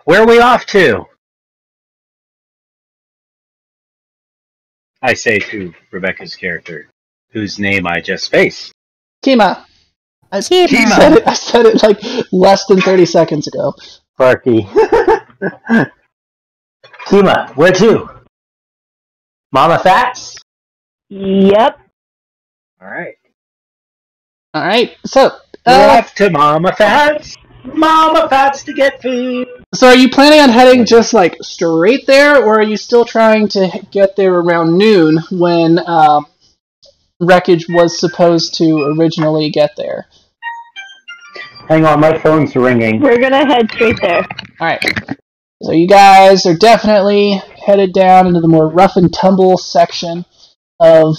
where are we off to? I say to Rebecca's character, whose name I just faced.
Kima. I said it like less than 30 seconds ago.
Sparky. Kima, where to? Mama Fats?
Yep.
Alright,
so...
we're off to Mama Fats! Mama Fats to get food!
So are you planning on heading just like straight there, or are you still trying to get there around noon when Wreckage was supposed to originally get there?
Hang on, my phone's ringing.
We're gonna head straight there.
Alright. So you guys are definitely headed down into the more rough and tumble section of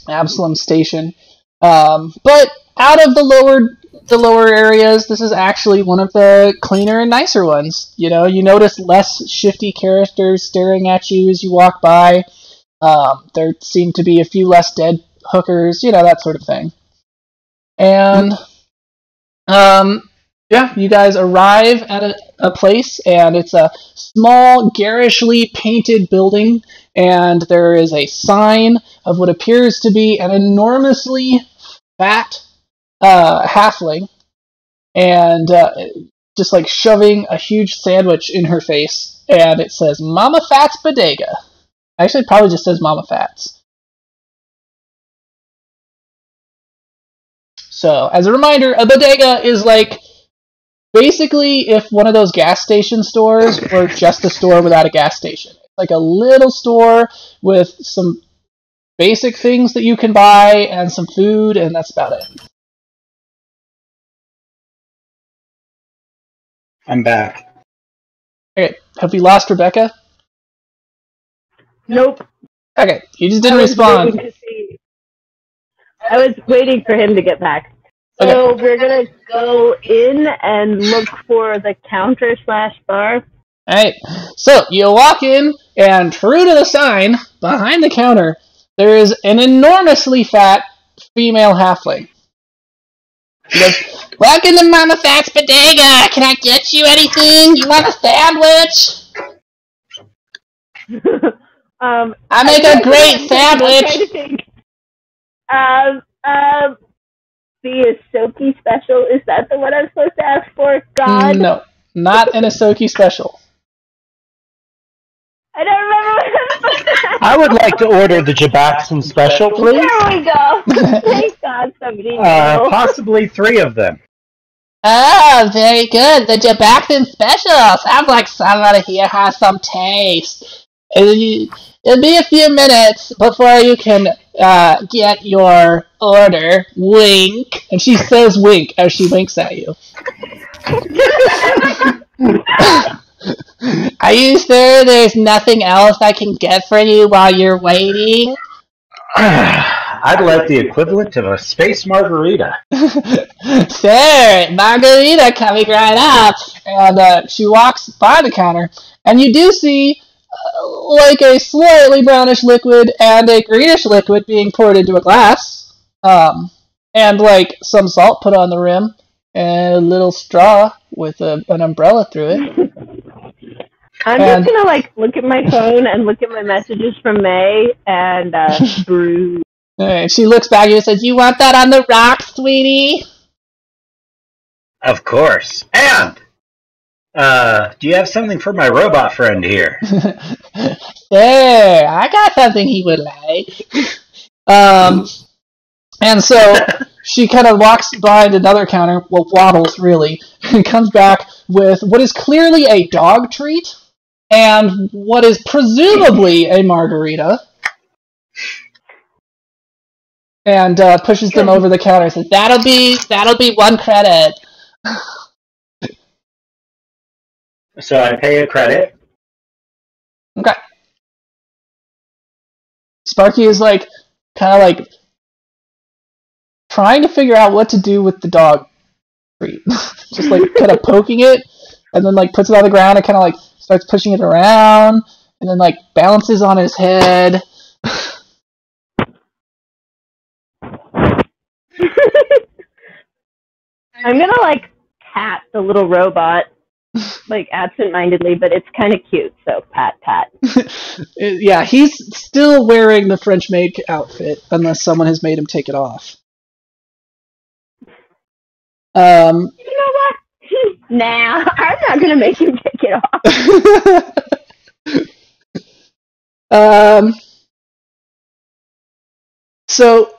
Absalom Station. But out of the lower areas, this is actually one of the cleaner and nicer ones. You know, you notice less shifty characters staring at you as you walk by. There seem to be a few less dead hookers, you know, that sort of thing. And, yeah, you guys arrive at a place, and it's a small, garishly painted building, and there is a sign of what appears to be an enormously fat halfling, and just like shoving a huge sandwich in her face, and it says Mama Fats Bodega. Actually, it probably just says Mama Fats. So, as a reminder, a bodega is like basically if one of those gas station stores were just a store without a gas station. It's like a little store with some basic things that you can buy and some food, and that's about it.
I'm back.
Okay, have you lost Rebecca?
Nope.
Okay, you just didn't respond.
I was waiting for him to get back. So we're going to go in and look for the counter/bar.
Alright, so you walk in, and true to the sign, behind the counter, there is an enormously fat female halfling. She goes, "Welcome to Mama Fat's Bodega! Can I get you anything? You want a sandwich?" I make a great sandwich!
The Asoki special, is that the one I'm supposed to ask for? God?
No, not an Asoki special.
I don't remember what I'm supposed to ask.
I would like to order the Jabaxon special, please.
There we go. Thank God somebody knew.
Possibly 3 of them.
Oh, very good. The Jabaxon special. Sounds like somebody here has some taste. It'll be a few minutes before you can get your order. Wink. And she says wink as she winks at you. Are you sure there's nothing else I can get for you while you're waiting?
I'd like the equivalent of a space margarita.
Sure, margarita coming right up. And she walks by the counter, and you do see like a slightly brownish liquid and a greenish liquid being poured into a glass, and like some salt put on the rim, and a little straw with an umbrella through it.
I'm just gonna like look at my phone and look at my messages from May and brew.
And she looks back at you and says, "You want that on the rocks, sweetie?"
Of course. And do you have something for my robot friend here?
Sure, I got something he would like. And so she kind of walks behind another counter, well, waddles really, and comes back with what is clearly a dog treat and what is presumably a margarita, and pushes them over the counter and says, that'll be 1 credit.
So I pay a credit.
Okay. Sparky is like kind of like trying to figure out what to do with the dog treat. Just like kind of poking it, and then like puts it on the ground and kind of like starts pushing it around, and then like balances on his head.
I'm gonna like pat the little robot, like absent-mindedly, but it's kind of cute, so pat.
Yeah, he's still wearing the French maid outfit unless someone has made him take it off.
You know what? Nah, I'm not gonna make him take it off.
So,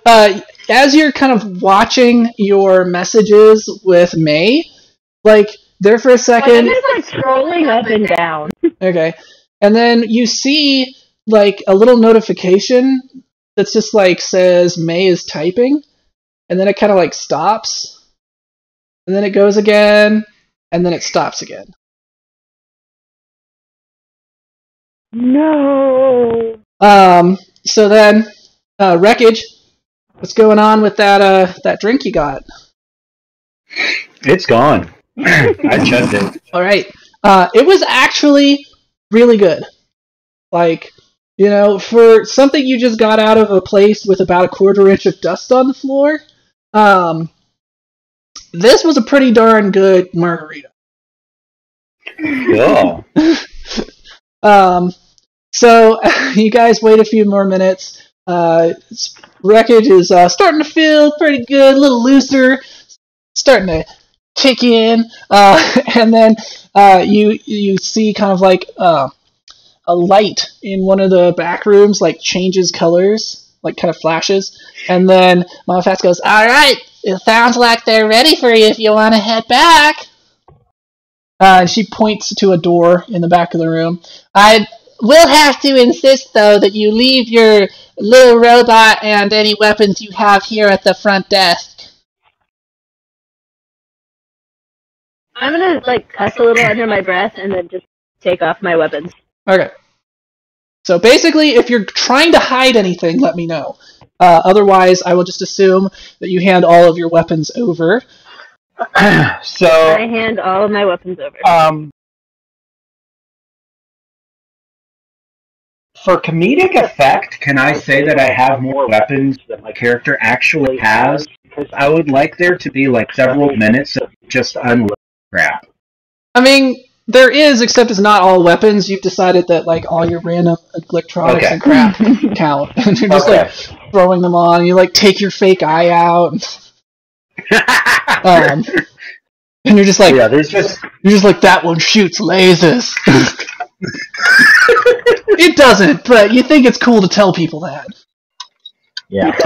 as you're kind of watching your messages with May, like, there for a second...
I'm just, like, scrolling up and down.
Okay. And then you see, like, a little notification that's just, like, says May is typing, and then it kind of, like, stops, and then it goes again, and then it stops again.
No.
So then, Wreckage, what's going on with that drink you got?
It's gone. I chugged it.
Alright. It was actually really good. Like, you know, for something you just got out of a place with about a 1/4 inch of dust on the floor, this was a pretty darn good margarita.
Cool.
So you guys wait a few more minutes. Wreckage is starting to feel pretty good, a little looser, starting to kick in, and then you see kind of like a light in one of the back rooms, like changes colors, like kind of flashes, and then Mama Fats goes, "All right, it sounds like they're ready for you if you want to head back." And she points to a door in the back of the room. I will have to insist, though, that you leave your little robot and any weapons you have here at the front desk.
I'm gonna like cuss a little under my breath and then just take off my weapons.
Okay. So basically, if you're trying to hide anything, let me know. Otherwise, I will just assume that you hand all of your weapons over.
So
I hand all of my weapons over.
For comedic effect, can I say that I have more weapons than my character actually has? Because I would like there to be like several minutes of just unloading crap.
I mean, there is, except it's not all weapons. You've decided that like all your random electronics and crap count, and you're just like throwing them on. You like take your fake eye out, and you're just like,
yeah, there's just
you're just like, that one shoots lasers. It doesn't, but you think it's cool to tell people that.
Yeah.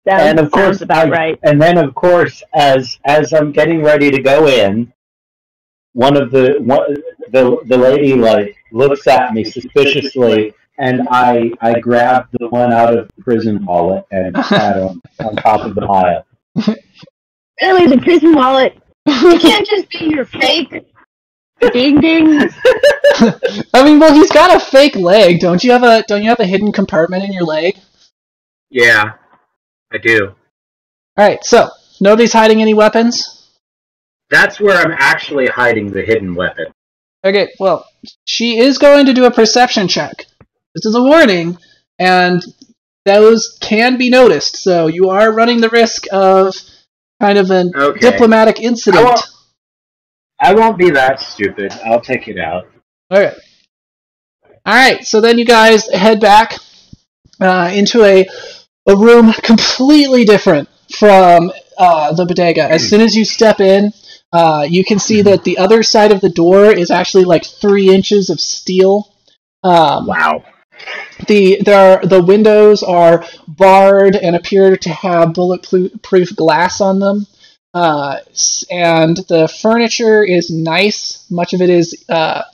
And of course, about right.
And then, of course, as I'm getting ready to go in, the lady like looks at me suspiciously, and I grab the one out of the prison wallet and pat him on top of the pile.
Really, the prison wallet? It can't just be your fake. Ding ding.
I mean, well, he's got a fake leg. Don't you have a hidden compartment in your leg?
Yeah, I do.
All right, so nobody's hiding any weapons?
That's where I'm actually hiding the hidden weapon.
Okay, well, she is going to do a perception check. This is a warning, and those can be noticed, so you are running the risk of kind of a diplomatic incident.
I won't be that stupid. I'll take it out.
Okay. Alright, so then you guys head back into a room completely different from the bodega. As soon as you step in, you can see that the other side of the door is actually like 3 inches of steel.
Wow.
The windows are barred and appear to have bulletproof glass on them. And the furniture is nice. Much of it is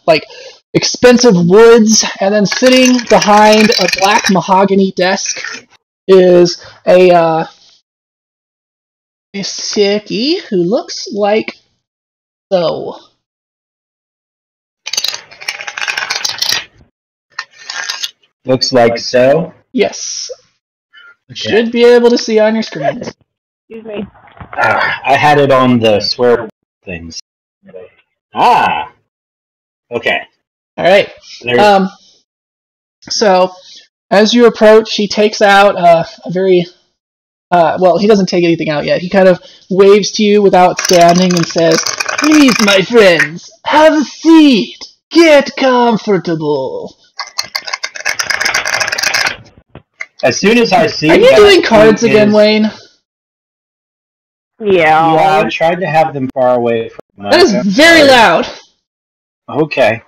like expensive woods, and then sitting behind a black mahogany desk is a Seki who looks like so.
Looks like so?
Yes.
Okay.
Should be able to see on your screen.
Excuse me.
I had it on the swear things. Okay.
Alright. So, as you approach, he takes out a very... well, he doesn't take anything out yet. He kind of waves to you without standing and says, "Please, my friends, have a seat. Get comfortable."
As soon as I see...
Are you doing cards again, Wayne?
Yeah.
I tried to have them far away from my...
That is very loud.
Okay.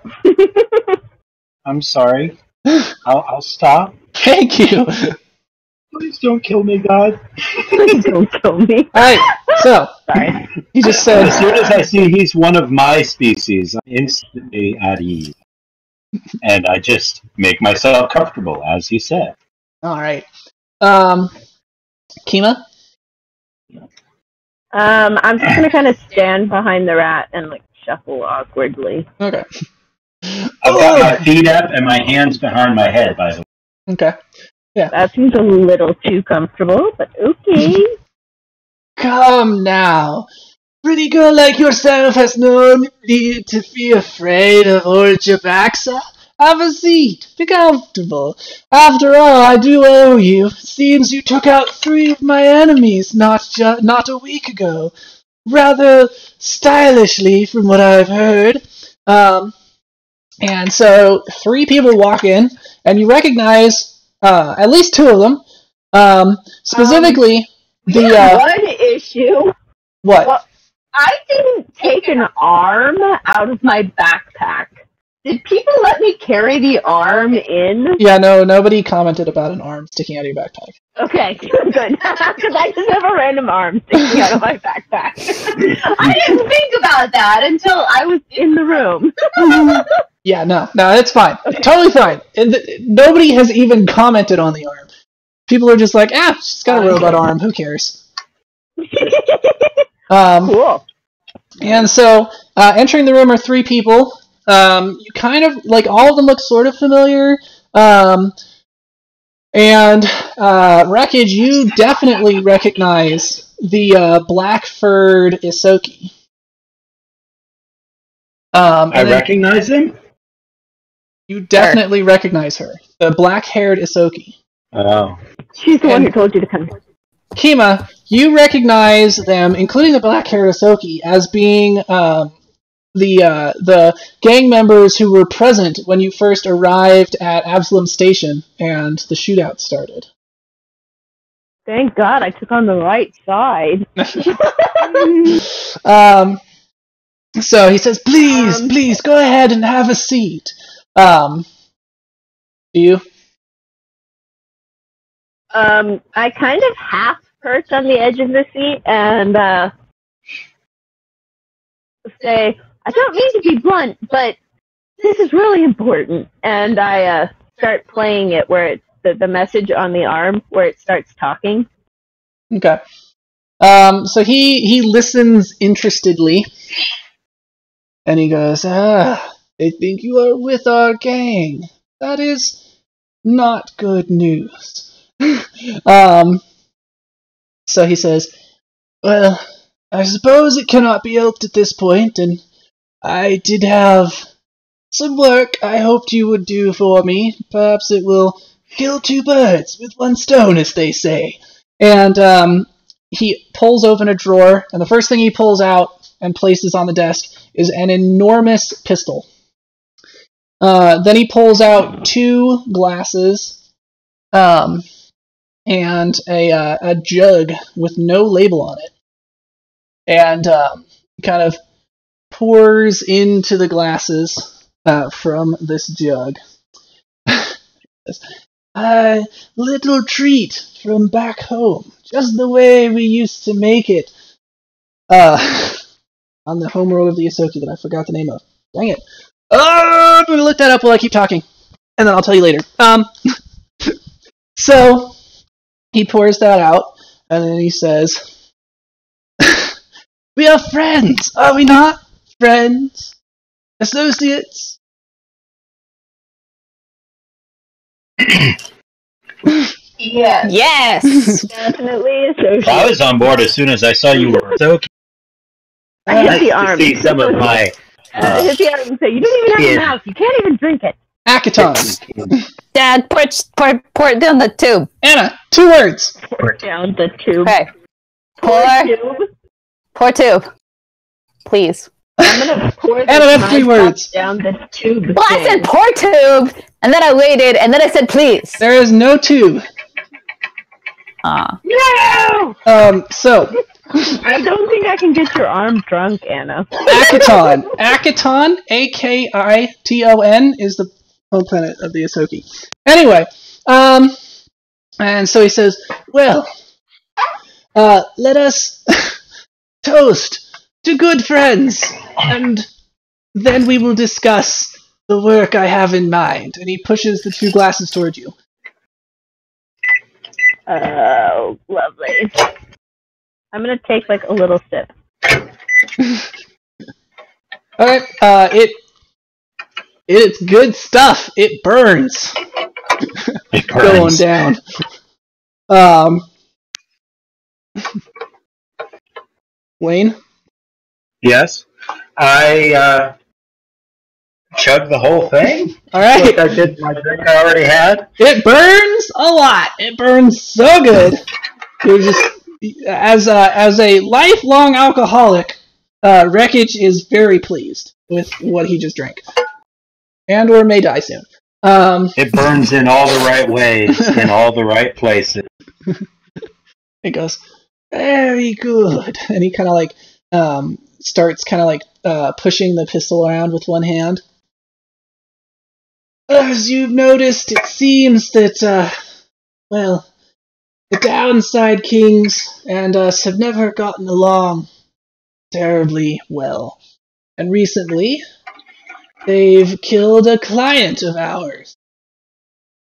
I'm sorry. I'll stop.
Thank you.
Please don't kill me, God.
Please don't kill me.
Alright, so,
Sorry.
he just said...
As soon as I see he's one of my species, I'm instantly at ease. And I just make myself comfortable, as he said.
Alright. Kima?
I'm just gonna kind of stand behind the rat and like shuffle awkwardly.
Okay.
I've got my feet up and my hands behind my head, by the way.
Okay. Yeah.
That seems a little too comfortable, but okay.
Come now. Pretty girl like yourself has no need to be afraid of old Jabaxa. Have a seat. Be comfortable. After all, I do owe you. Seems you took out 3 of my enemies not a week ago. rather stylishly, from what I've heard. And so 3 people walk in, and you recognize at least 2 of them. Specifically,
one issue.
What?
Well, I didn't take an arm out of my backpack. Did people let me carry the arm in?
Yeah, no, nobody commented about an arm sticking out of your backpack.
Okay, good. Because I just have a random arm sticking out of my backpack. I didn't think about that until I was in the room.
Yeah, no, it's fine. Okay. Totally fine. And nobody has even commented on the arm. People are just like, she's got a robot arm, who cares?
Cool.
And so, entering the room are 3 people. You kind of, like, all of them look sort of familiar. And Wreckage, you definitely recognize the black-furred Isoki.
I recognize him?
You definitely recognize her. The black-haired Isoki.
Oh.
She's the one who told you to come.
Kima, you recognize them, including the black-haired Isoki, as being the gang members who were present when you first arrived at Absalom Station and the shootout started.
Thank God I took on the right side.
So he says, please, go ahead and have a seat. Do you?
I kind of half perch on the edge of the seat and say, I don't mean to be blunt, but this is really important. And I start playing it where it's the message on the arm where it starts talking.
Okay. So he listens interestedly, and he goes, they think you are with our gang. That is not good news. So he says, well, I suppose it cannot be helped at this point, and I did have some work I hoped you would do for me. Perhaps it will kill 2 birds with 1 stone, as they say. And he pulls open a drawer, and the first thing he pulls out and places on the desk is an enormous pistol. Then he pulls out 2 glasses, and a jug with no label on it, and kind of pours into the glasses from this jug. A little treat from back home, just the way we used to make it on the homeworld of the Isoki that I forgot the name of. Dang it. I'm going to look that up while I keep talking, and then I'll tell you later. So he pours that out, and then he says, we are friends, are we not? Friends? Associates?
Yes. Definitely associates.
I was on board as soon as I saw you were so
I hit
nice
the
to
arm.
see some of my
I hit the arm and say, you don't even have a mouth. You can't even drink it.
Akaton.
Dad, pour it down the tube.
Anna, 2 words.
Pour down the tube.
Okay. Pour tube. Please.
I'm gonna pour
Anna, that's 3 words.
down the tube.
Well, I said pour tube, and then I waited, and then I said please.
There is no tube.
No!
So
I don't think I can get your arm drunk, Anna.
Akaton, Akiton, is the home planet of the Isoki. Anyway, and so he says, well, let us toast to good friends, and then we will discuss the work I have in mind. And he pushes the 2 glasses towards you.
Oh, lovely. I'm gonna take like a little sip.
Alright, it's good stuff. It burns.
It burns.
Going down. Wayne?
Yes? I chugged the whole thing?
Alright.
Like I did my drink I already had?
It burns a lot. It burns so good. You're just as a lifelong alcoholic, Wreckage is very pleased with what he just drank, and or may die soon.
It burns in all the right ways, in all the right places.
It goes, very good, and he kind of like starts kind of like pushing the pistol around with one hand. As you've noticed, it seems that well, the Downside Kings and us have never gotten along terribly well, and recently they've killed a client of ours.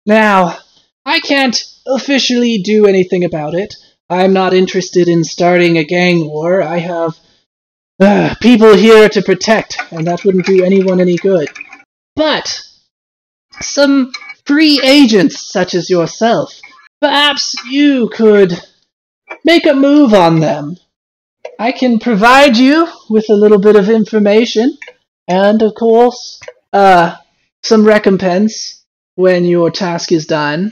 Now, I can't officially do anything about it. I'm not interested in starting a gang war. I have people here to protect, and that wouldn't do anyone any good. But some free agents such as yourself, perhaps you could make a move on them. I can provide you with a little bit of information, and of course, some recompense when your task is done.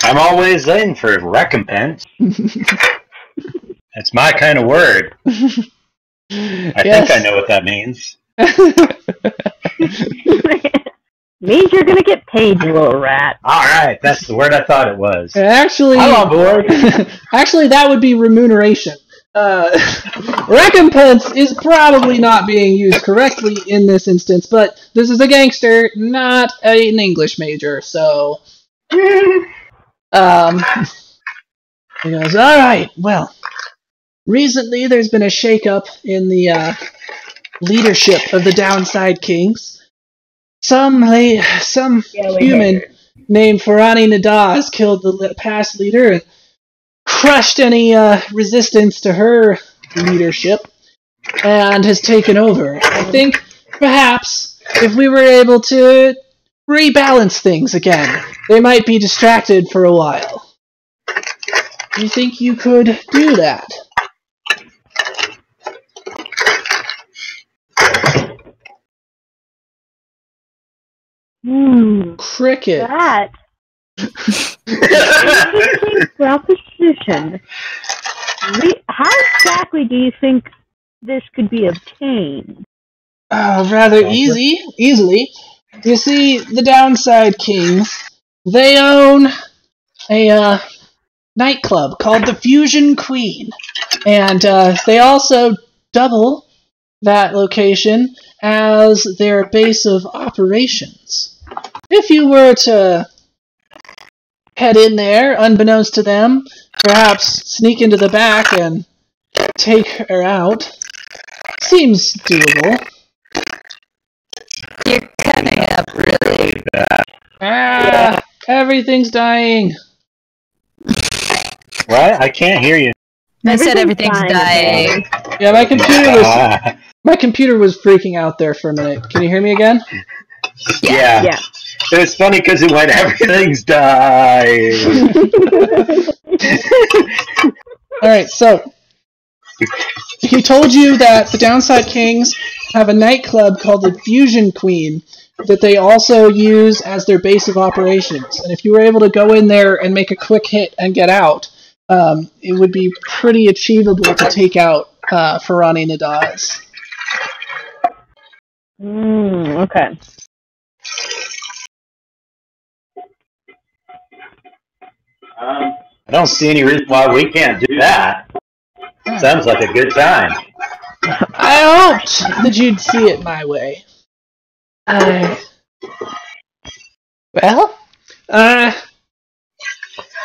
I'm always in for recompense. That's my kind of word. I think I know what that means.
Means you're gonna get paid, you little rat.
Alright, that's the word I thought it was.
Actually,
I'm on board.
Actually, that would be remuneration. Recompense is probably not being used correctly in this instance, but this is a gangster, not an English major, so... He goes, alright, well, recently there's been a shake-up in the leadership of the Downside Kings. Some human named Farani Nadaz killed the past leader and crushed any resistance to her leadership and has taken over. I think perhaps if we were able to rebalance things again, they might be distracted for a while. Do you think you could do that? Cricket.
That. Interesting proposition. How exactly do you think this could be obtained?
Rather easily. You see, the Downside Kings, they own a nightclub called the Fusion Queen, and they also double that location as their base of operations. If you were to head in there, unbeknownst to them, perhaps sneak into the back and take her out, seems doable.
You're cutting up really bad.
Everything's dying.
What? I can't hear you.
I said everything's dying.
Yeah, my computer was freaking out there for a minute. Can you hear me again?
Yeah. It was funny because it went, everything's dying.
Alright, so he told you that the Downside Kings have a nightclub called the Fusion Queen that they also use as their base of operations. And if you were able to go in there and make a quick hit and get out, it would be pretty achievable to take out Farani Nadaz.
Okay.
I don't see any reason why we can't do that. Sounds like a good time.
I hoped that you'd see it my way.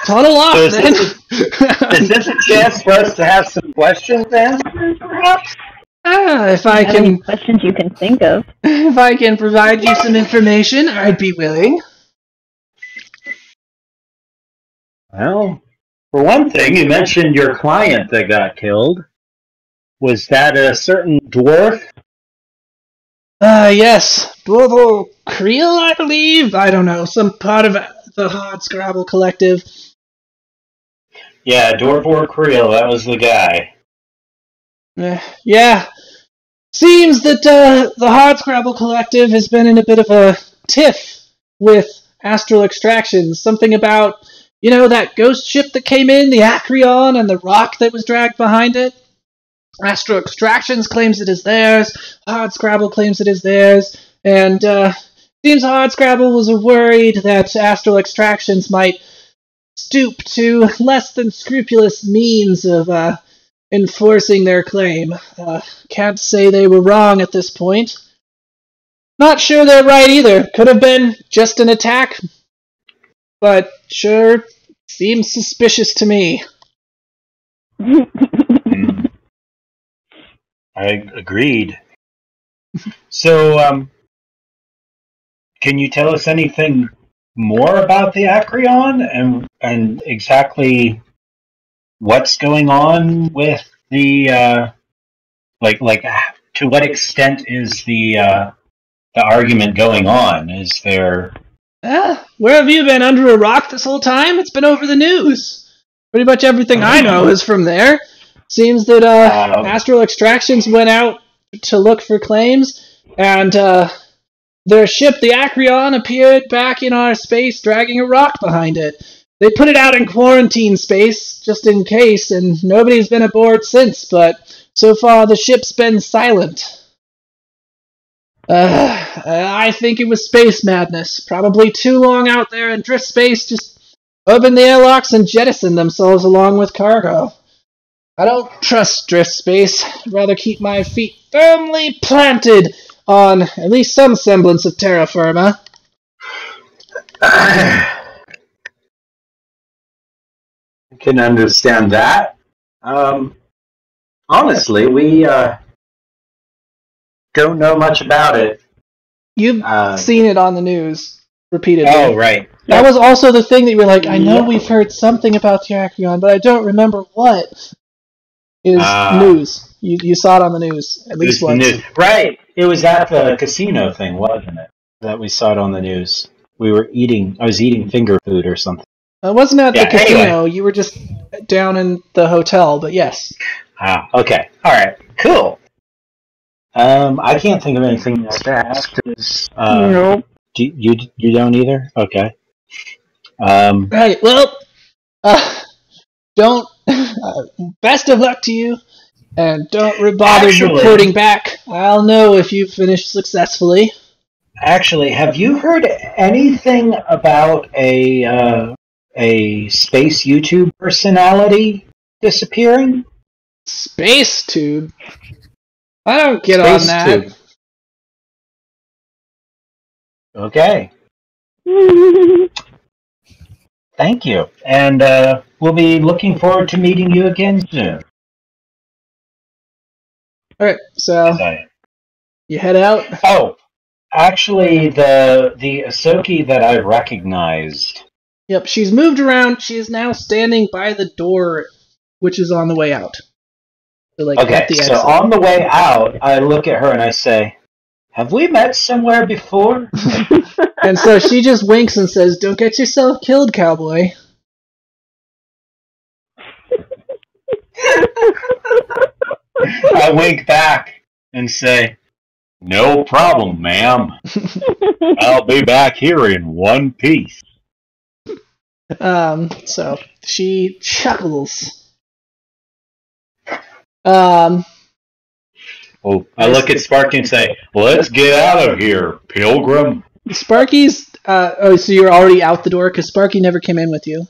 Tunnel off,
So
then.
Is this a chance for us to have some questions answered, perhaps?
If I
Any
can,
questions you can think of?
if I can provide you some information, I'd be willing.
Well, for one thing, you mentioned your client that got killed. Was that a certain dwarf?
Yes. Dwarvo Creel, I believe? I don't know. Some part of the Hardscrabble Collective.
Yeah, Dwarf Creel, that was the guy.
Yeah. Seems that the Hardscrabble Collective has been in a bit of a tiff with Astral Extractions. Something about You know, that ghost ship that came in, the Acreon, and the rock that was dragged behind it? Astral Extractions claims it is theirs, Hardscrabble claims it is theirs, and seems Hardscrabble was worried that Astral Extractions might stoop to less than scrupulous means of enforcing their claim. Can't say they were wrong at this point. Not sure they're right either. Could have been just an attack, but sure seems suspicious to me.
I agreed. So, can you tell us anything more about the Acreon and exactly what's going on with the like to what extent is the argument going on? Is there?
Where have you been? Under a rock this whole time? It's been over the news. Pretty much everything I know is from there. Seems that Astral Extractions went out to look for claims, and their ship, the Acreon, appeared back in our space dragging a rock behind it. They put it out in quarantine space, just in case, and nobody's been aboard since, but so far the ship's been silent. I think it was space madness. Probably too long out there in drift space, just opened the airlocks and jettisoned themselves along with cargo. I don't trust drift space. I'd rather keep my feet firmly planted on at least some semblance of terra firma.
I can understand that. Honestly, we don't know much about it.
You've seen it on the news repeatedly.
Oh, right.
That was also the thing that you were like, I know we've heard something about the Acreon, but I don't remember what. Is news. You saw it on the news at least once.
Right. It was at the casino thing, wasn't it? That we saw it on the news. I was eating finger food or something.
It wasn't at the casino.
Anyway.
You were just down in the hotel, but yes.
Okay. All right. Cool. I can't think of anything else to ask.
Nope.
You don't either? Okay.
Right. Well, don't. Best of luck to you, and don't bother reporting back. I'll know if you've finished successfully.
Actually, have you heard anything about a space YouTube personality disappearing?
Space tube? I don't get on that.
Tube. Okay. Thank you. And we'll be looking forward to meeting you again soon.
Alright, so you head out?
Oh, actually, the Ahsoki that I recognized.
Yep, she's moved around. She is now standing by the door, which is on the way out. So,
Okay, so on the way out, I look at her and I say, have we met somewhere before?
And so she just winks and says, don't get yourself killed, cowboy.
I wink back and say, no problem, ma'am. I'll be back here in one piece.
So she chuckles.
Oh, I look at Sparky and say, let's get out of here, pilgrim.
Sparky's, so you're already out the door? Because Sparky never came in with you.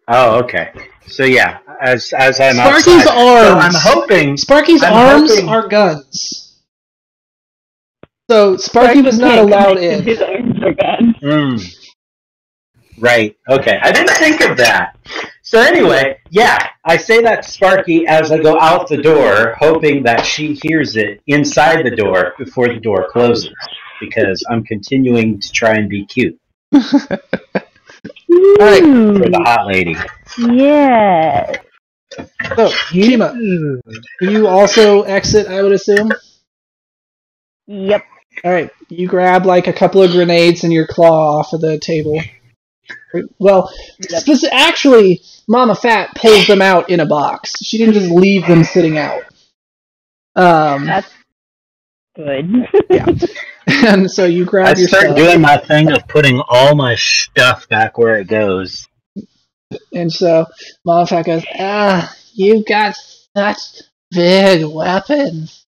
Oh, okay. So yeah, as I'm
Sparky's
outside,
arms.
So I'm hoping
Sparky's arms are guns. So Sparky was not allowed in.
His arms are guns.
Right. Okay. I didn't think of that. So anyway, yeah, I say that to Sparky as I go out the door, hoping that she hears it inside the door before the door closes, because I'm continuing to try and be cute.
All right,
for the hot lady.
Yeah.
So, Kima, you also exit, I would assume?
Yep.
Alright, you grab like a couple of grenades and your claw off of the table. Well, actually, Mama Fat pulls them out in a box. She didn't just leave them sitting out.
That's good.
Yeah. And so you grab your stuff.
I start doing my thing of putting all my stuff back where it goes.
And so Mama Fat goes, you've got such big weapons.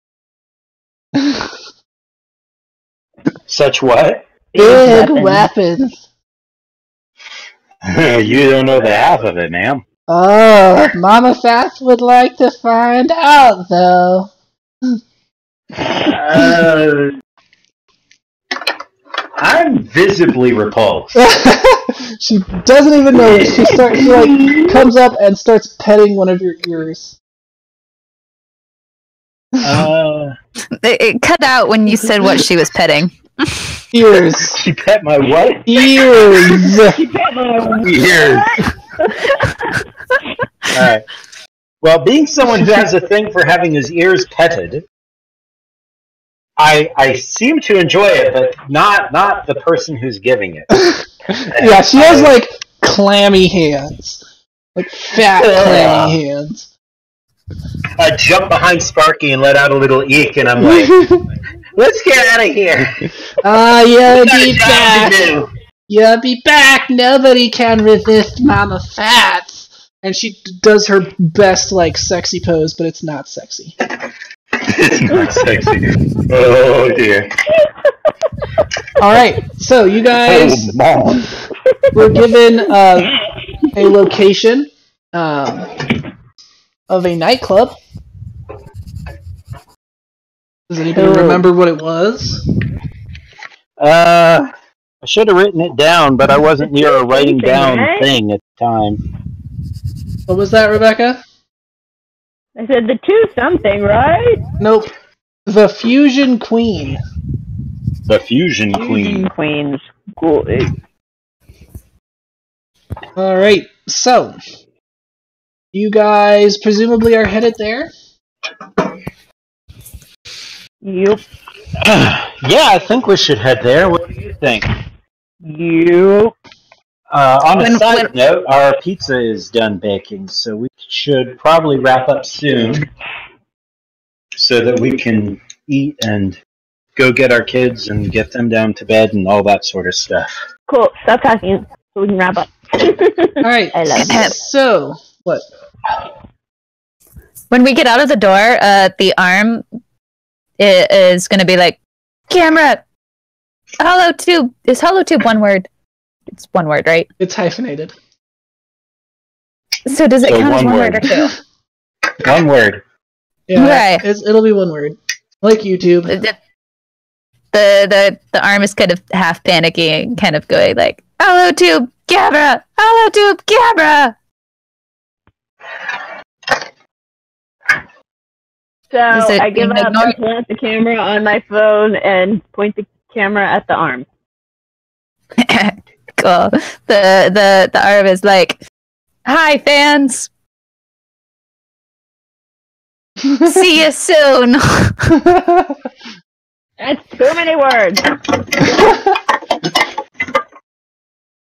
Such what?
Big weapons.
You don't know the half of it, ma'am.
Oh, Mama Fats would like to find out, though.
I'm visibly repulsed.
She doesn't even notice. She comes up and starts petting one of your ears.
It cut out when you said what she was petting.
Ears.
She pet my what?
Ears.
She pet my
Ears. Alright. Well, being someone who has a thing for having his ears petted, I seem to enjoy it, but not the person who's giving it.
Yeah, she has like clammy hands. Like fat clammy hands.
I jump behind Sparky and let out a little eek, and I'm like, let's get out of here.
You'll be back. You'll be back. Nobody can resist Mama Fats. And she does her best, like, sexy pose, but it's not sexy.
It's not sexy. Oh, dear.
Alright, so you guys were given a location of a nightclub. Does anybody remember what it was?
I should have written it down, but I wasn't near a writing down thing at the time.
What was that, Rebecca?
I said the 2-something, right?
Nope. The Fusion Queen.
The Fusion Queen.
Queens. Cool.
Alright, so you guys presumably are headed there?
Yep.
Yeah, I think we should head there. What do you think?
Yep.
On a side note, our pizza is done baking, so we should probably wrap up soon so that we can eat and go get our kids and get them down to bed and all that sort of stuff.
Cool. Stop talking so we can wrap up.
Alright,
I love it.
so, what?
When we get out of the door, the arm is going to be like, camera! Holotube! Is holotube one word? It's one word, right?
It's hyphenated.
So does it count as one word or two?
One word.
Yeah,
Right.
It'll be one word. Like YouTube.
The arm is kind of half panicking, kind of going like, holotube! Camera! Holotube! Camera!
So I give up
ignored?
and plant the camera on my phone and point the camera at the arm.
Cool. The arm is like, hi fans! See you soon!
That's too many words.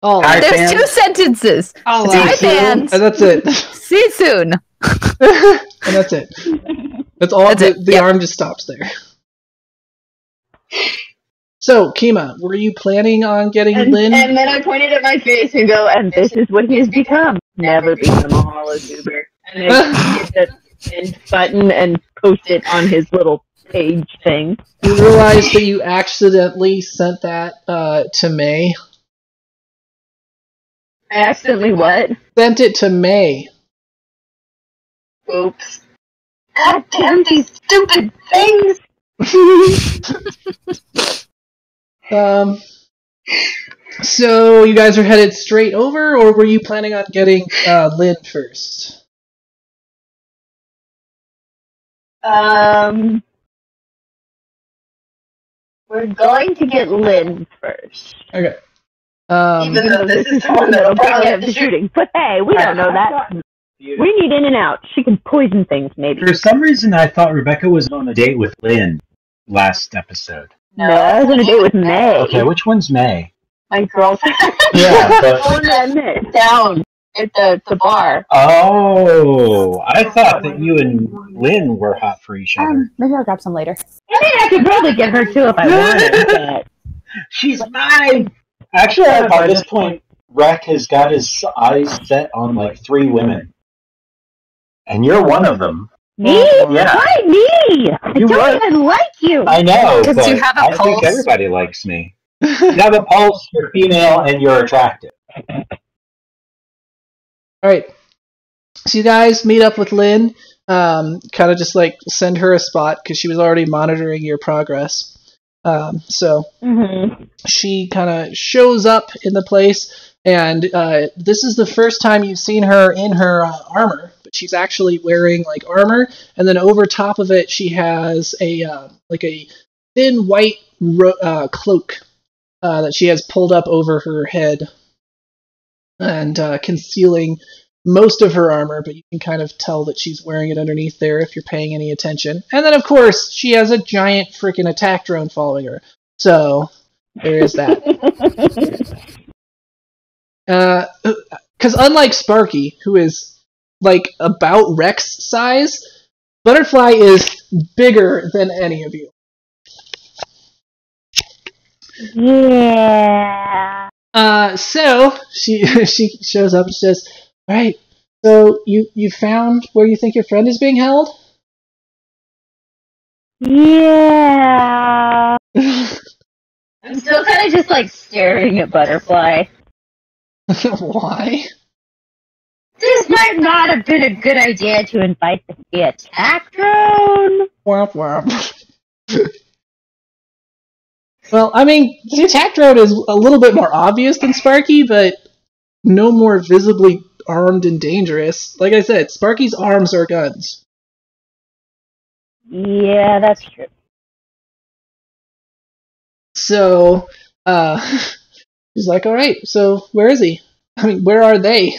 Oh,
Hi,
There's
fans.
2 sentences.
oh,
Hi fans!
and that's it.
See you soon!
And that's it. That's all.
That's it.
The
Yep.
arm just stops there. So, Kima, were you planning on getting Lynn?
And then I pointed at my face and go, and this is what he has become. Never become a holotuber. And I hit the end button and post it on his little page thing.
You realized that you accidentally sent that to May?
I accidentally what?
Sent it to May.
Oops. God damn these stupid things!
So you guys are headed straight over, or were you planning on getting Lynn first?
We're going to get Lynn first.
Okay.
Even though this is the one that'll probably have the shooting.
But hey, we don't know that. We need in and out. She can poison things, maybe.
For some reason, I thought Rebecca was on a date with Lynn last episode.
No, I was on a date with May.
Okay, which one's May?
My girlfriend.
Yeah,
The one that down at the bar.
Oh, I thought that you and Lynn were hot for each other.
Maybe I'll grab some later.
I mean, I could probably get her too if I wanted. But
She's mine! Actually, by this point, Rek has got his eyes set on like 3 women. And you're one of them.
Me?
Yeah.
Why me? I don't even like you.
I know, but
Because you have a
I
pulse.
think everybody likes me. You have a pulse, you're female, and you're attractive.
Alright. So you guys meet up with Lynn. Kind of just like send her a spot because she was already monitoring your progress. So she kind of shows up in the place, and this is the first time you've seen her in her armor, but she's actually wearing like armor, and then over top of it she has a like a thin white cloak that she has pulled up over her head and concealing most of her armor, but you can kind of tell that she's wearing it underneath there if you're paying any attention. And then, of course, she has a giant freaking attack drone following her. So, there is that. Because unlike Sparky, who is, like, about Rex size, Butterfly is bigger than any of you.
Yeah.
So, she shows up and says, "Alright, so you found where you think your friend is being held?"
Yeah.
I'm still kind of just like staring at Butterfly.
Why?
This might not have been a good idea to invite the attack drone.
Womp womp. Well, I mean, the attack drone is a little bit more obvious than Sparky, but no more visibly armed and dangerous. Like I said, Sparky's arms are guns.
Yeah, that's true.
So, he's like, alright, so where is he? I mean, where are they?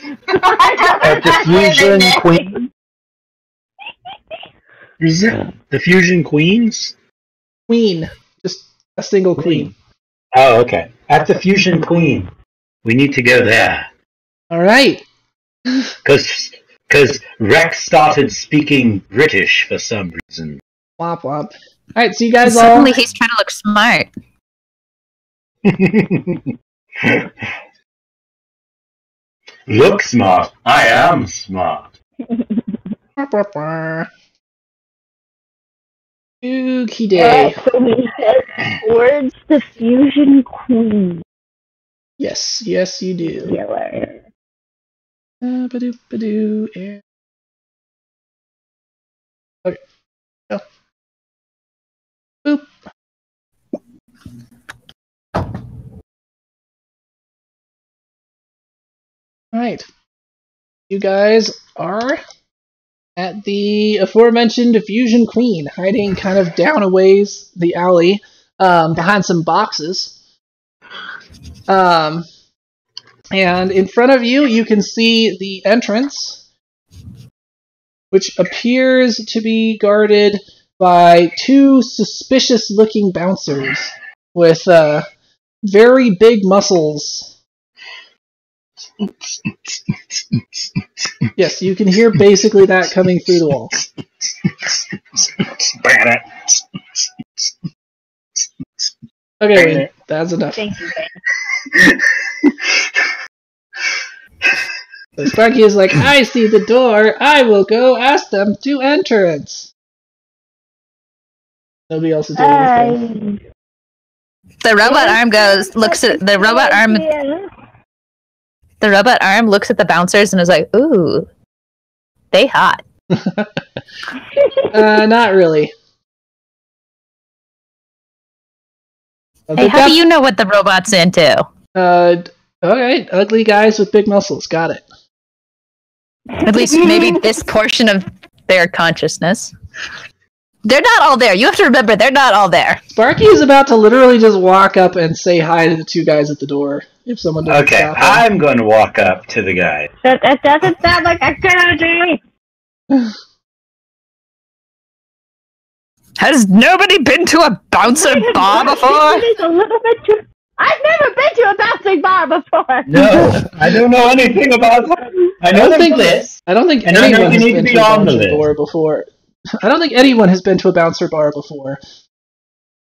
At the Fusion Queen.
Is it the Fusion Queens?
Queen. Just a single queen.
Oh, okay.
At the Fusion Queen. We need to go there.
Alright.
Because Rex started speaking British for some reason.
Womp womp. Alright, so you guys
Suddenly he's trying to look smart.
Look smart. I am smart.
all... Spooky day.
So we head towards the Fusion Queen.
Yes, you do.
Killer.
Ba-doop-ba-doo, and... Okay. Go. Boop. Alright. You guys are at the aforementioned Fusion Queen, hiding kind of down a ways the alley, behind some boxes. And in front of you, you can see the entrance, which appears to be guarded by 2 suspicious-looking bouncers with very big muscles. Yes, you can hear basically that coming through the wall. Okay, wait, that's enough.
Thank you.
So Sparky is like, I see the door, I will go ask them to entrance. Nobody else is doing anything.
The robot arm looks at the robot arm. The robot arm looks at the bouncers and is like, "Ooh, they hot."
Not really.
Hey, how do you know what the robot's into?
Okay, ugly guys with big muscles, got it.
At least maybe this portion of their consciousness. They're not all there. You have to remember, they're not all there.
Sparky is about to literally just walk up and say hi to the 2 guys at the door. If someone doesn't
Okay,
stop him.
I'm going to walk up to the guy.
That doesn't sound like a good idea.
Has nobody been to a bouncer bar before?
It's a little bit too... I've never been to a bouncing bar before.
No, I don't know anything about that. I know the list.
I don't think
And I know
anyone
you
has
need
been
to
to
be
a
on the
bouncer
list.
bar before. I don't think anyone has been to a bouncer bar before.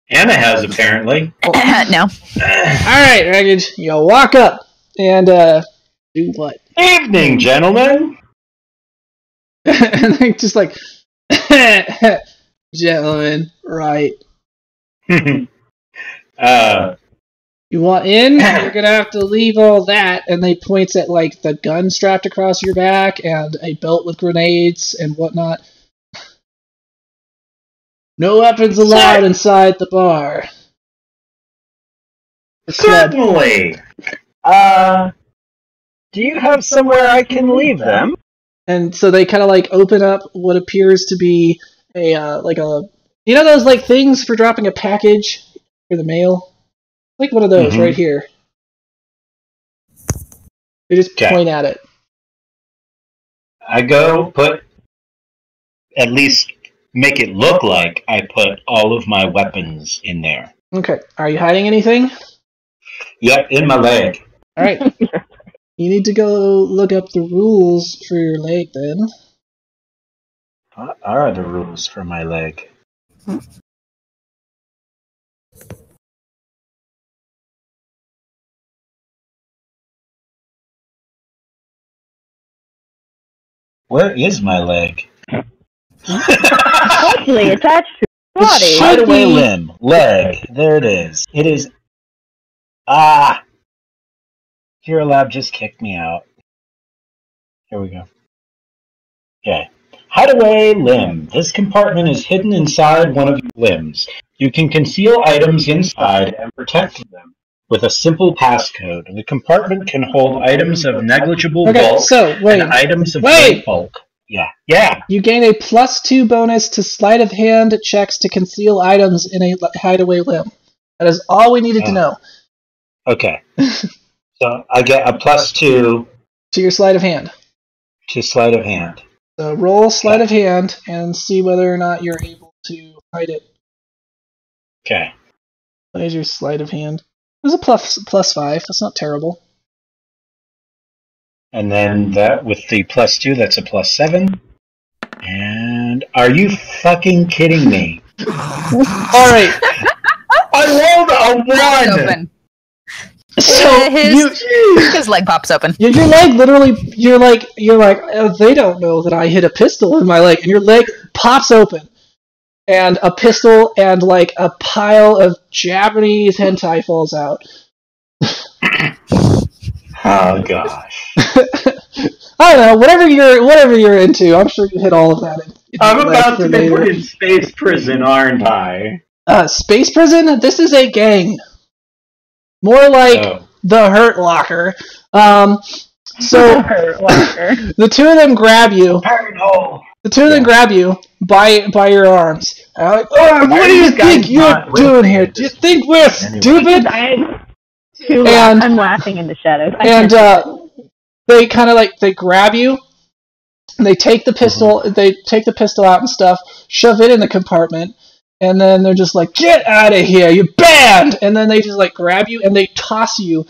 Anna has, apparently.
No.
Alright, Ragged, you walk up and do what?
Evening, gentlemen.
And they just like, gentlemen, right. You want in? You're gonna have to leave all that. And they points at like the gun strapped across your back and a belt with grenades and whatnot. No weapons allowed inside the bar. The club.
Certainly. Do you have somewhere I can leave them?
And so they kind of like open up what appears to be a like a, you know those like things for dropping a package for the mail, like one of those right here. They just point at it.
I go at least make it look like I put all of my weapons in there.
Okay. Are you hiding anything?
Yep, in my leg.
All right. You need to go look up the rules for your leg then.
What are the rules for my leg? Where is my leg?
Hopefully attached to the body.
Hideaway limb. Leg. There it is. It is... Hero Lab just kicked me out. Here we go. Okay. Hideaway limb. This compartment is hidden inside one of your limbs. You can conceal items inside and protect them with a simple passcode. The compartment can hold items of negligible bulk and items of great bulk. Yeah.
You gain a +2 bonus to sleight of hand checks to conceal items in a hideaway limb. That is all we needed to know.
Okay. So I get a +2
to your sleight of hand.
To sleight of hand.
So roll sleight of hand and see whether or not you're able to hide it.
Okay.
What is your sleight of hand? It was a +5. That's not terrible.
And then that with the +2, that's a +7. And are you fucking kidding me?
All right.
I rolled a 1.
Open.
So
his leg pops open.
Your leg literally, you're like, oh, they don't know that I hit a pistol in my leg, and your leg pops open, and a pistol and like a pile of Japanese hentai falls out.
Oh gosh.
I don't know, whatever you're into. I'm sure you hit all of that.
I'm about to be put in space prison, aren't I?
Space prison? This is a gang. More like the Hurt Locker. So the two of them grab you. The two of them grab you by your arms. Like, what do you think you're doing here? Do you think we're stupid?
I'm laughing in the shadows.
And they kind of like they grab you. And they take the pistol. They take the pistol out and stuff. Shove it in the compartment. And then they're just like, get out of here, you're banned! And then they just like grab you and they toss you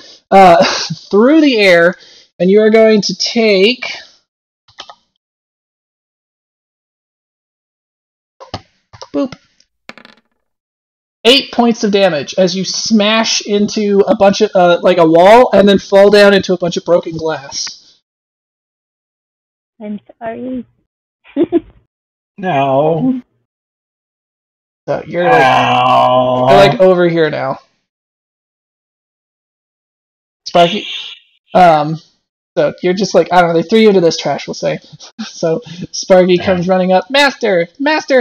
through the air, and you are going to take... Boop. 8 points of damage as you smash into a bunch of, like a wall, and then fall down into a bunch of broken glass.
I'm sorry.
No.
So you're like over here now. Sparky, so you're just like, I don't know, they threw you into this trash, we'll say. So Sparky comes running up. Master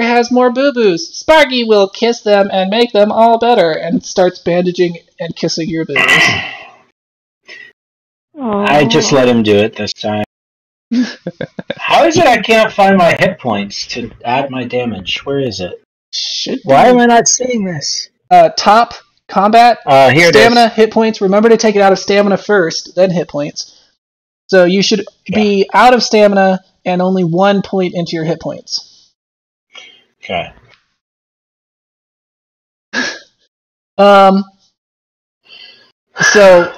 has more boo-boos. Sparky will kiss them and make them all better, and starts bandaging and kissing your boo-boos.
I just let him do it this time. How is it I can't find my hit points to add my damage? Where is it? Why am I not seeing this?
Top, combat,
here
stamina, hit points. Remember to take it out of stamina first, then hit points. So you should be out of stamina and only 1 point into your hit points.
Okay.
So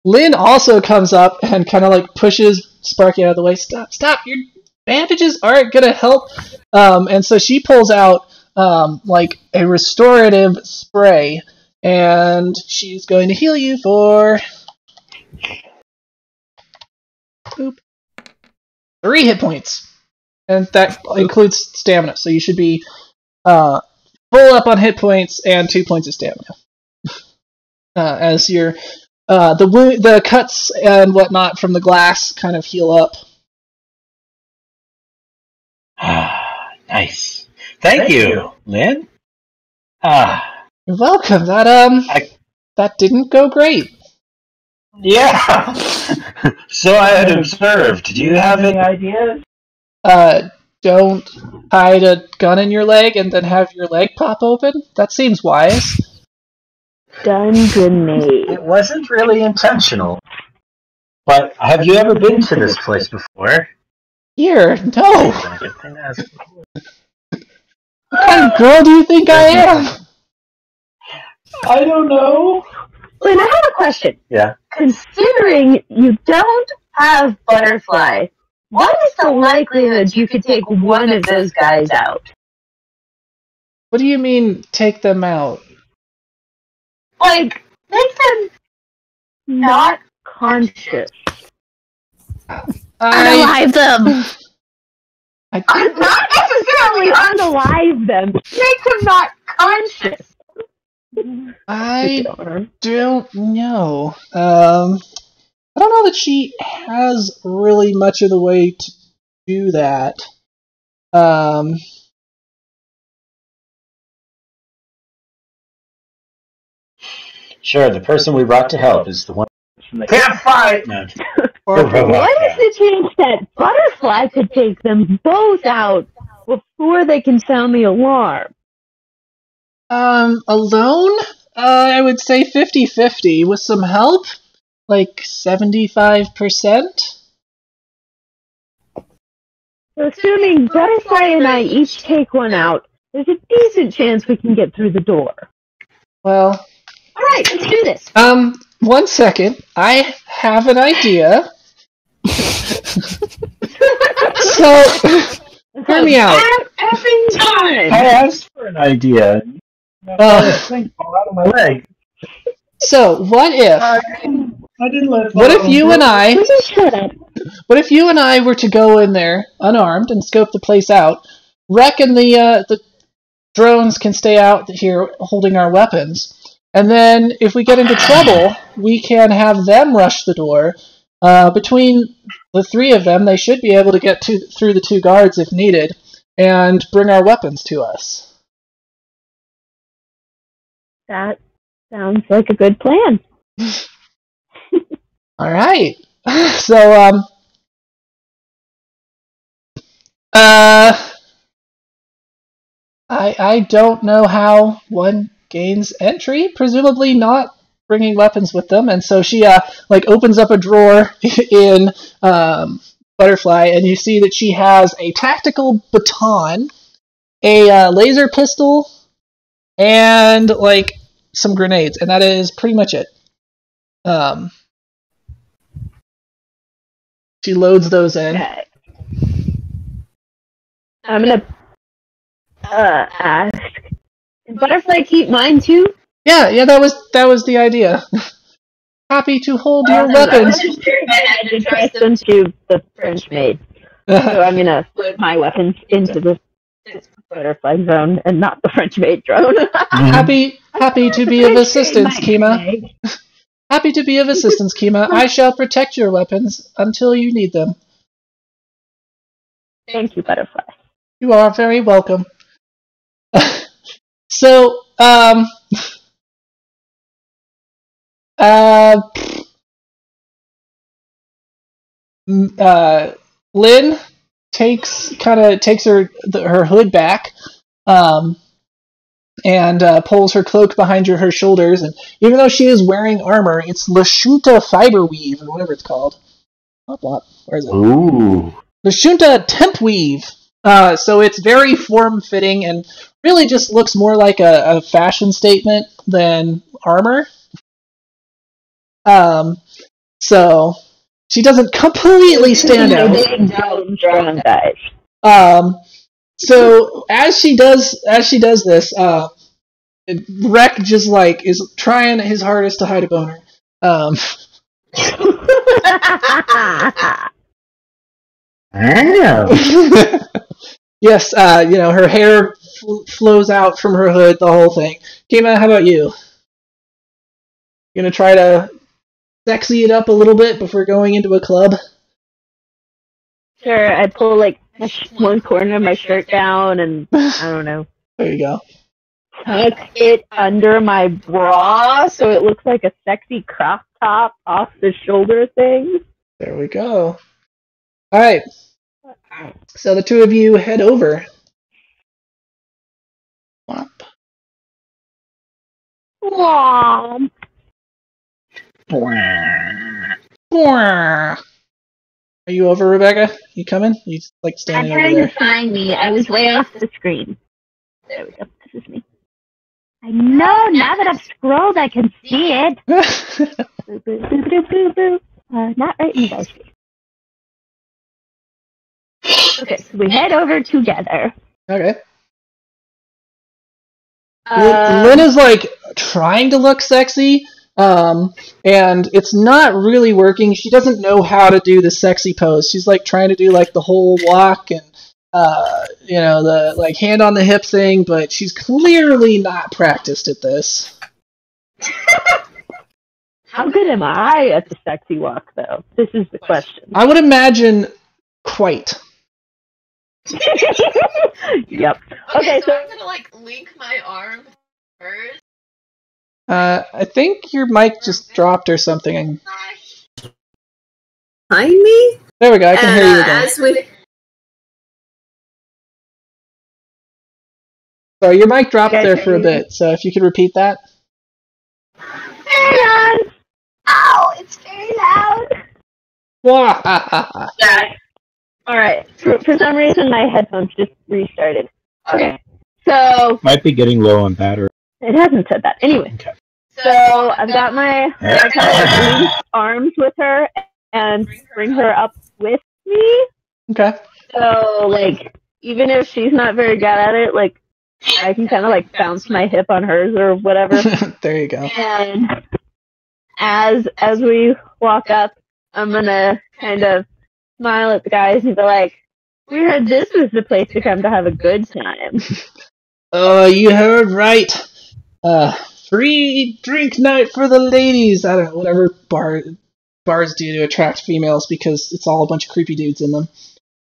Lynn also comes up and kind of like pushes Sparky out of the way. Stop! Your bandages aren't gonna help. And so she pulls out like a restorative spray, and she's going to heal you for 3 hit points, and that includes stamina. So you should be full up on hit points and 2 points of stamina. As your the cuts and whatnot from the glass kind of heal up.
Nice. Thank you, Lynn.
You're welcome. That didn't go great.
Yeah. So I had observed. Do you have any ideas?
Don't hide a gun in your leg and then have your leg pop open. That seems wise.
Stun grenade.
It wasn't really intentional. But have you ever been to this place before?
Here, no. What kind of girl do you think I am?
I don't know.
Lynn, I have a question.
Yeah.
Considering you don't have Butterfly, what is the likelihood you could take one of those guys out?
What do you mean, take them out?
Like, make them not conscious.
Unalive them!
Not necessarily unalive them. Make them not conscious.
I don't know. I don't know that she has really much of the way to do that.
Sure, the person we brought to help is the one that can't fight. No.
What is the chance that Butterfly could take them both out before they can sound the alarm?
Alone? I would say 50-50. With some help, like 75%.
Assuming Butterfly and I each take one out, there's a decent chance we can get through the door.
Well...
Alright, let's do this.
1 second. I have an idea. So, hear me out.
I asked for an idea. Thing fall out of my leg.
So, what if...
I didn't let it
What if
fall.
you and I...
Shut up.
What if you and I were to go in there, unarmed, and scope the place out? Reckon the drones can stay out here holding our weapons. And then, if we get into trouble, we can have them rush the door. Between the 3 of them, they should be able to get through the 2 guards if needed, and bring our weapons to us.
That sounds like a good plan.
Alright. So, I don't know how one gains entry, presumably not bringing weapons with them, and so she opens up a drawer in Butterfly, and you see that she has a tactical baton, a laser pistol, and some grenades, and that is pretty much it. She loads those in.
Okay. I'm gonna ask. Did Butterfly keep mine too?
Yeah, that was the idea. Happy to hold your weapons.
I had to trust them to the French maid. So I'm gonna put my weapons into the Butterfly zone and not the French maid drone.
Happy to be of assistance, Kima. Happy to be of assistance, Kima. I shall protect your weapons until you need them.
Thank you, Butterfly.
You are very welcome. So, Lynn takes her hood back, and pulls her cloak behind her shoulders, and even though she is wearing armor, it's Lashunta fiber weave, or whatever it's called. Where is it?
Ooh.
Lashunta temp weave. So it's very form-fitting and really just looks more like a fashion statement than armor. So she doesn't completely stand out. So as she does this, Rek just like is trying his hardest to hide a boner. Yes, her hair flows out from her hood, the whole thing. Kima, how about you? You gonna try to sexy it up a little bit before going into a club?
Sure, I pull like one corner of my shirt down and I don't know.
There you go.
Tuck it under my bra so it looks like a sexy crop top off the shoulder thing.
There we go. Alright. So the two of you head over. Womp.
Womp.
Are you over, Rebecca? You coming? You just like standing
I'm
over
trying
there.
to find me. I was way off the screen. There we go. This is me. I know. Now that I've scrolled, I can see it. Boo, boo, boo, boo, boo, boo. Not right in the dice. Okay, so we head over together.
Okay. Lynn is like trying to look sexy, and it's not really working. She doesn't know how to do the sexy pose. She's like trying to do like the whole walk and the like hand on the hip thing, but she's clearly not practiced at this.
How good am I at the sexy walk, though? This is the question.
I would imagine quite.
Yep. Okay, so
I'm gonna like link my arm first.
I think your mic just dropped or something.
Behind me?
There we go, I can hear you again. Sorry, your mic dropped there for a bit, so if you could repeat that.
hang on. Ow, it's very loud.
Yeah.
Alright, for some reason my headphones just restarted. Okay, so...
Might be getting low on battery.
It hasn't said that. Anyway,
Okay.
so I've got I kind of link arms with her and bring her up with me.
Okay.
So, like, even if she's not very good at it, like, I can kind of, like, bounce my hip on hers or whatever.
There you go.
And as we walk up, I'm gonna kind of smile at the guys and be like, we heard this was the place to come to have a good time.
Oh, you heard right. Free drink night for the ladies. I don't know, whatever bars do to attract females because it's all a bunch of creepy dudes in them.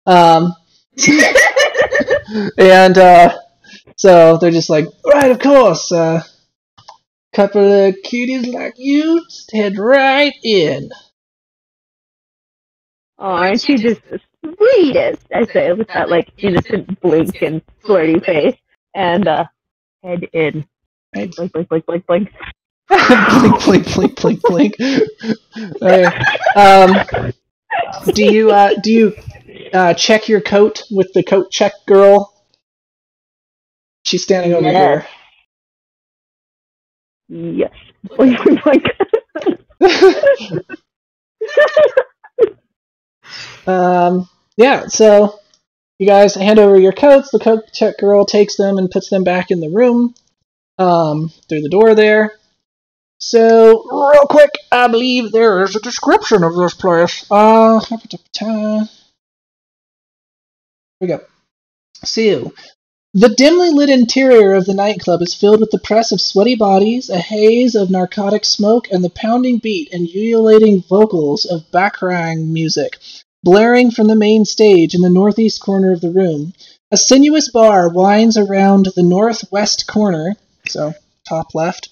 And so they're just like, right, of course. Couple of cuties like you, just head right in.
Oh, aren't you just the sweetest? I say with that, like, innocent blink and flirty face. And, head in.
Right.
Blink, blink, blink, blink, blink.
Blink, blink, blink, blink, blink. Do you check your coat with the coat check girl? She's standing over here.
Yes. Blink, blink, blink.
Yeah, so you guys hand over your coats, the coat check girl takes them and puts them back in the room, through the door there. So, real quick, I believe there is a description of this place. Here we go. So, the dimly lit interior of the nightclub is filled with the press of sweaty bodies, a haze of narcotic smoke, and the pounding beat and ululating vocals of background music, blaring from the main stage in the northeast corner of the room. A sinuous bar winds around the northwest corner, so top left,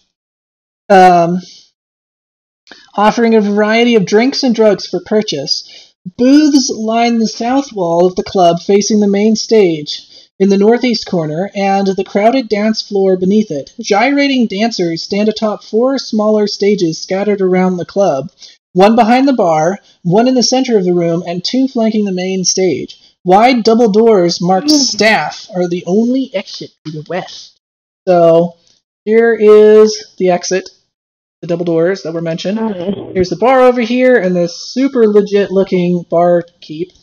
offering a variety of drinks and drugs for purchase. Booths line the south wall of the club facing the main stage in the northeast corner and the crowded dance floor beneath it. Gyrating dancers stand atop 4 smaller stages scattered around the club, one behind the bar, one in the center of the room, and 2 flanking the main stage. Wide double doors marked staff are the only exit to the west. So, here is the exit, the double doors that were mentioned. Here's the bar over here, and the super legit looking barkeep.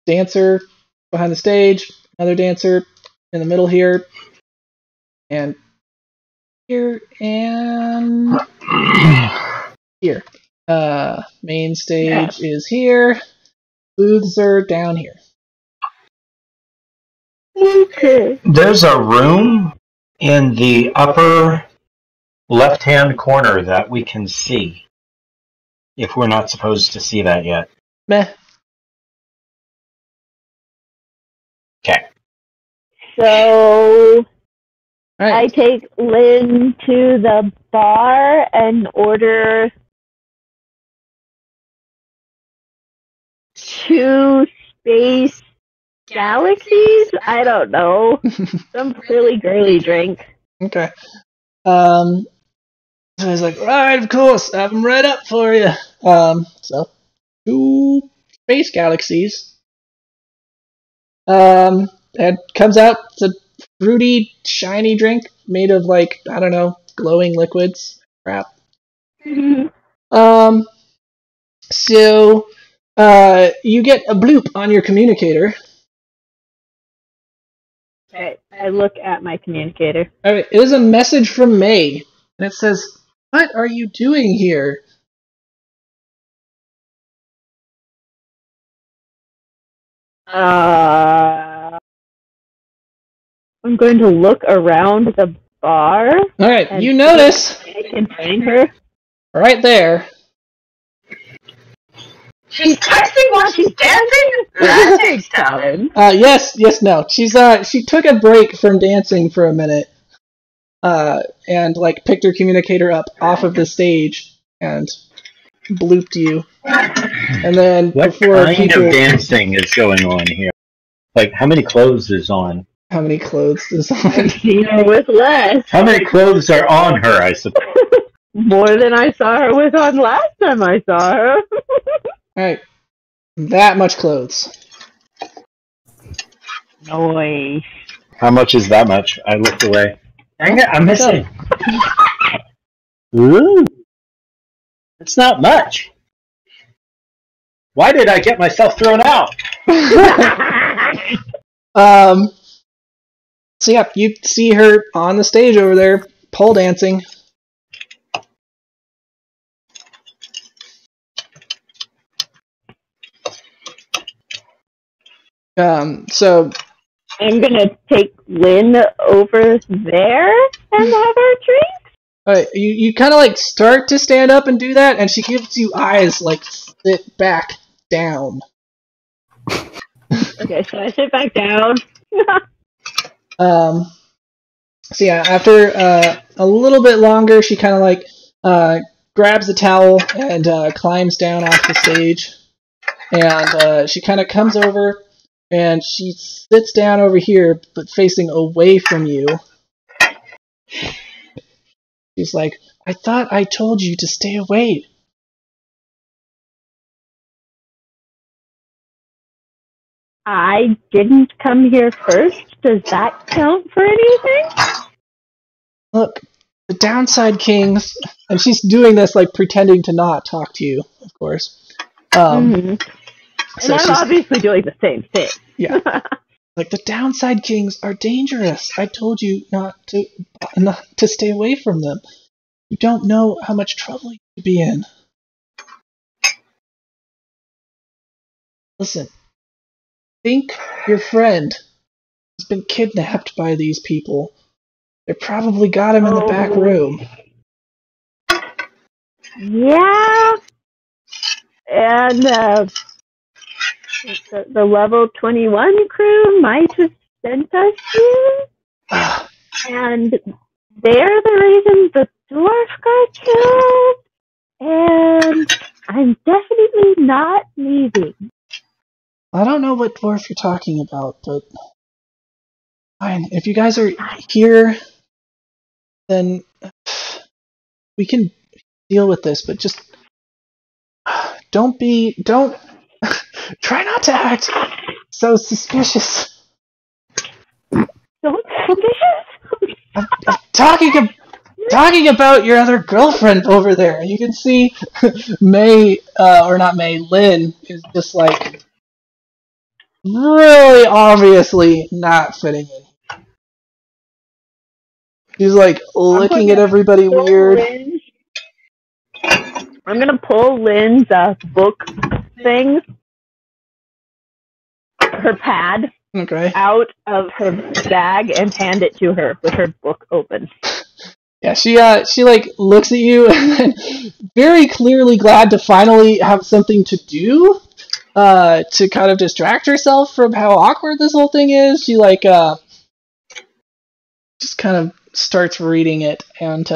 dancer behind the stage, another dancer in the middle here, and here, and here. Main stage is here. Booths are down here.
Okay.
There's a room in the upper left-hand corner that we can see, if we're not supposed to see that yet.
Meh.
Okay.
So
All
I
right.
take Lynn to the bar and order 2 space galaxies? I don't know. Some really girly drink.
Okay. So he's like, right, of course, have them right up for you. So 2 space galaxies. And comes out. It's a fruity, shiny drink made of like, I don't know, glowing liquids. Crap. So you get a bloop on your communicator.
Alright, I look at my communicator.
Alright, it is a message from May, and it says, "What are you doing here?"
I'm going to look around the bar.
Alright,
and
you
see
notice,
if I can find her.
right there,
She's texting while she's dancing? That takes talent.
yes, no. She took a break from dancing for a minute, and, like, picked her communicator up off of the stage, and blooped you. And then
What
before
kind
people...
of dancing is going on here? Like, how many clothes is on?
How many clothes is on?
I've seen her with less.
How many clothes are on her, I suppose?
More than I saw her with on last time I saw her.
Alright. That much clothes.
Noise.
How much is that much? I looked away. Dang it, I'm missing. Ooh. It's not much. Why did I get myself thrown out?
So yeah, you see her on the stage over there, pole dancing. So
I'm gonna take Lynn over there and have her drink.
you kind of like start to stand up and do that, and she gives you eyes like sit back down.
Okay, so I sit back down.
So yeah, after a little bit longer, she kind of like grabs a towel and climbs down off the stage, and she kind of comes over and she sits down over here, but facing away from you. She's like, "I thought I told you to stay away."
I didn't come here first. Does that count for anything?
Look, the Downside Kings, and she's doing this like pretending to not talk to you, of course.
And
So
I'm
she's,
obviously doing the same thing.
yeah, like the Downside Kings are dangerous. I told you not to stay away from them. You don't know how much trouble you could be in. Listen, think your friend has been kidnapped by these people. They probably got him in the back room.
Yeah. And the level 21 crew might have sent us here. And they're the reason the dwarf got killed. And I'm definitely not leaving.
I don't know what dwarf you're talking about, but fine. If you guys are here, then we can deal with this, but just don't try not to act so suspicious.
So suspicious?
I'm talking about your other girlfriend over there. You can see Lynn is just like really obviously not fitting in. She's like looking at everybody weird.
I'm gonna pull Lynn's book thing, her pad, out of her bag and hand it to her with her book open.
Yeah, she like looks at you and very clearly glad to finally have something to do, to kind of distract herself from how awkward this whole thing is. She like just kind of starts reading it and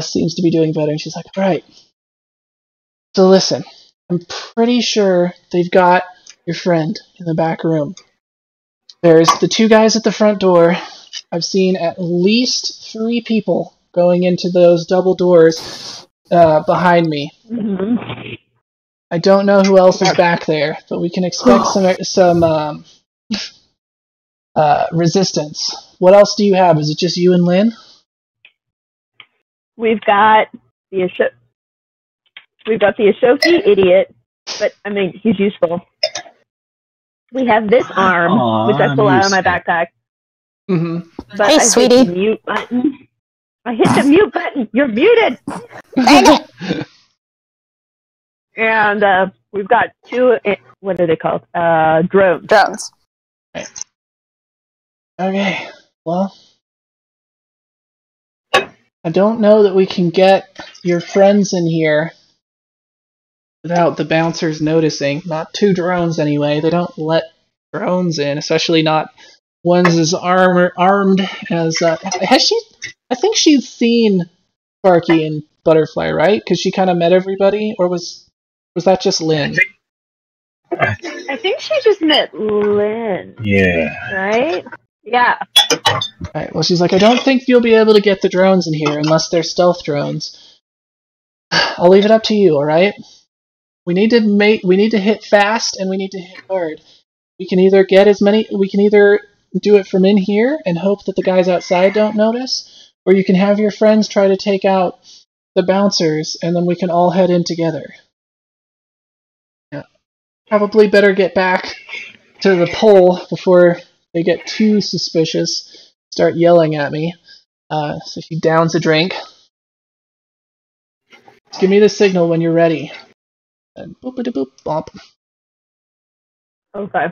seems to be doing better. And she's like, all right. So listen, I'm pretty sure they've got your friend in the back room. There's the two guys at the front door. I've seen at least 3 people going into those double doors behind me.
Mm-hmm.
I don't know who else is back there, but we can expect some resistance. What else do you have? Is it just you and Lynn?
We've got the Ashoki idiot, but I mean he's useful. We have this arm, which I pull out of my backpack.
Mm-hmm.
But
hey,
I
sweetie.
hit the mute button. I hit the mute button. You're muted. And we've got 2. What are they called? Drones.
Drones.
Right. Okay. Well, I don't know that we can get your friends in here without the bouncers noticing. Not 2 drones anyway. They don't let drones in, especially not ones as armed as. Has she? I think she's seen Sparky and Butterfly, right? Because she kind of met everybody, or was that just Lynn?
I think she just met Lynn.
Yeah.
Right? Yeah.
Alright, well, she's like, I don't think you'll be able to get the drones in here unless they're stealth drones. I'll leave it up to you, alright? We need to hit fast and we need to hit hard. We can either do it from in here and hope that the guys outside don't notice, or you can have your friends try to take out the bouncers and then we can all head in together. Yeah. Probably better get back to the pole before they get too suspicious, start yelling at me. So she downs a drink. Just give me the signal when you're ready. And boop-a-da-boop, bump.
Okay.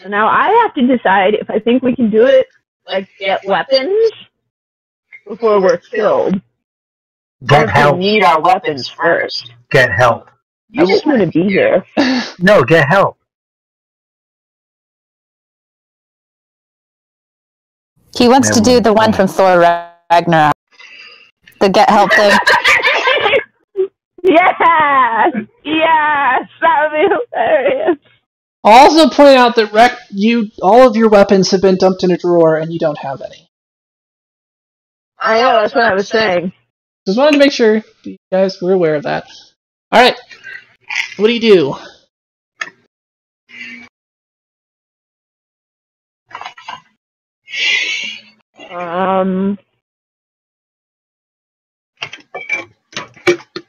So now I have to decide if I think we can do it, like get weapons before we're killed.
Get help.
We need our weapons first.
Get help.
You just want to be here.
No, get help.
He wants to do the one from Thor Ragnarok. The get help thing.
Yes! Yes! That would be hilarious.
I'll also point out that all of your weapons have been dumped in a drawer and you don't have any.
I know, that's what I was saying.
Just wanted to make sure you guys were aware of that. Alright. What do you do?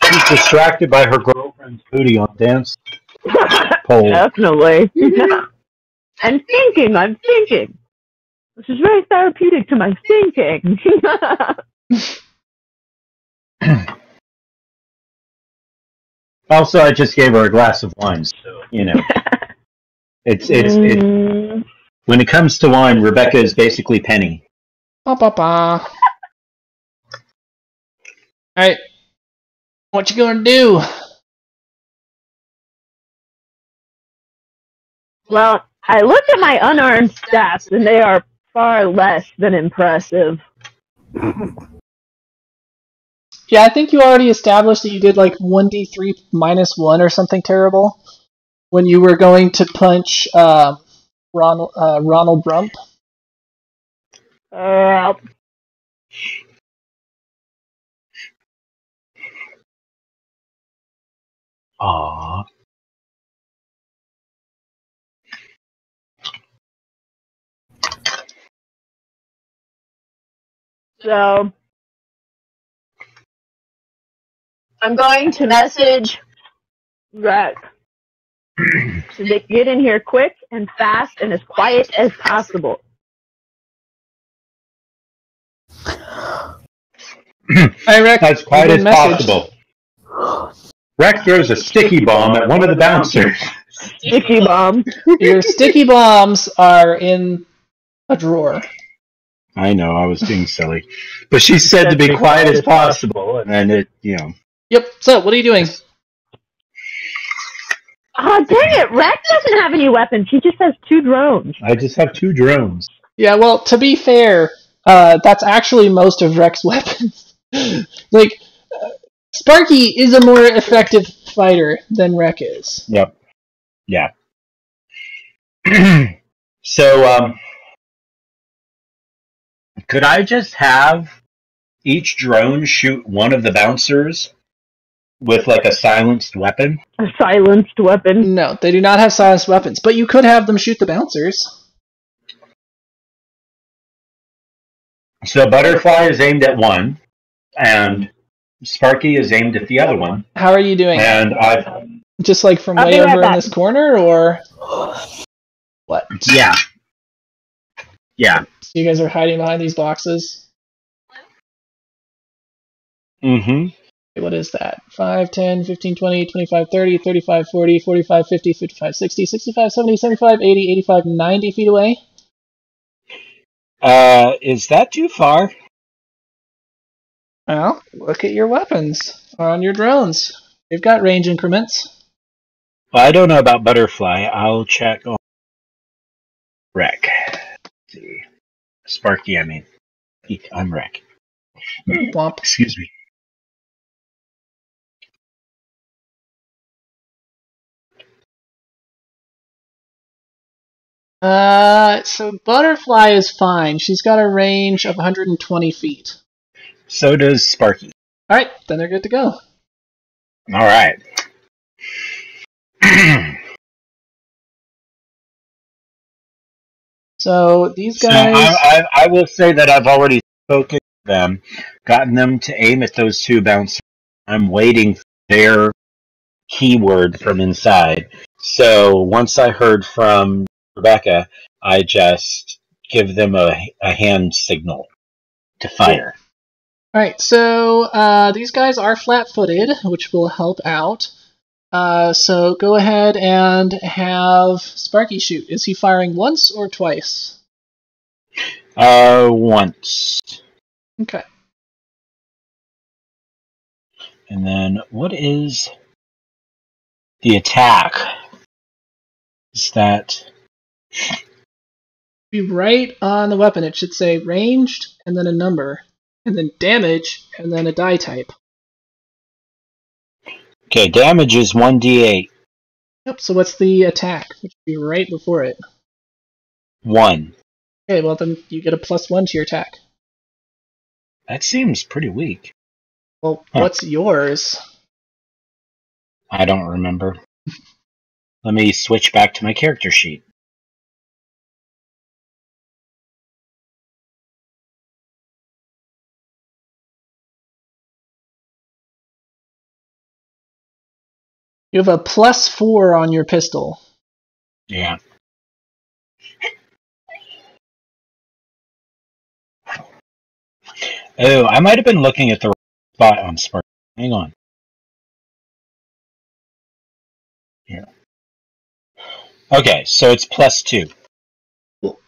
She's distracted by her girlfriend's booty on dance pole.
Definitely. I'm thinking. This is very therapeutic to my thinking.
Also, I just gave her a glass of wine, so, you know. It's when it comes to wine, Rebecca is basically Penny.
Ba-ba-ba. Alright. What you gonna do?
Well, I looked at my unarmed stats, and they are far less than impressive.
Yeah, I think you already established that you did like 1d3 minus 1 or something terrible when you were going to punch Ronald Rump.
Aww.
So, I'm going to message Rec So they get in here quick and fast and as quiet as possible.
Hi, Rick.
As quiet
You've
as
been messaged.
possible. Rex throws a sticky bomb at one of the bouncers.
Sticky bomb.
Your sticky bombs are in a drawer.
I know, I was being silly. But she said to be quiet as possible, and then it,
Yep. So, what are you doing?
Oh, dang it. Rex doesn't have any weapons. He just has 2 drones.
I just have 2 drones.
Yeah, well, to be fair, that's actually most of Rex's weapons. Like, Sparky is a more effective fighter than Rex is.
Yep. Yeah. So, could I just have each drone shoot one of the bouncers with, like, a silenced weapon?
A silenced weapon.
No, they do not have silenced weapons, but you could have them shoot the bouncers.
So Butterfly is aimed at one, and Sparky is aimed at the other one.
How are you doing?
And I've...
Just like from
I'll
way
be right
over in
back.
this corner, or what?
Yeah. Yeah.
So you guys are hiding behind these boxes?
Mm-hmm.
What is that? 5, 10, 15, 20, 25, 30, 35, 40, 45, 50, 55, 60, 65, 70, 75, 80, 85, 90 feet away?
Is that too far?
Well, look at your weapons on your drones. They've got range increments.
Well, I don't know about Butterfly. I'll check on Wreck. Let's see. Sparky, I mean. I'm Wreck.
Womp.
Excuse me.
So Butterfly is fine. She's got a range of 120 feet.
So does Sparky.
Alright, then they're good to go.
Alright.
So these
So
guys...
I will say that I've already spoken to them, gotten them to aim at those 2 bouncers. I'm waiting for their keyword from inside. So once I heard from Rebecca, I just give them a hand signal to fire.
Alright, so these guys are flat-footed, which will help out. So go ahead and have Sparky shoot. Is he firing once or twice?
Once.
Okay.
And then what is the attack? Is that...
Be right on the weapon. It should say ranged, and then a number, and then damage, and then a die type.
Okay, damage is 1d8.
Yep, so what's the attack? Which would be right before it.
1.
Okay, well then you get a +1 to your attack.
That seems pretty weak.
Well,
Huh.
what's yours?
I don't remember. Let me switch back to my character sheet.
You have a +4 on your pistol.
Yeah. Oh, I might have been looking at the right spot on Spark. Hang on. Here. Okay, so it's +2.
Cool.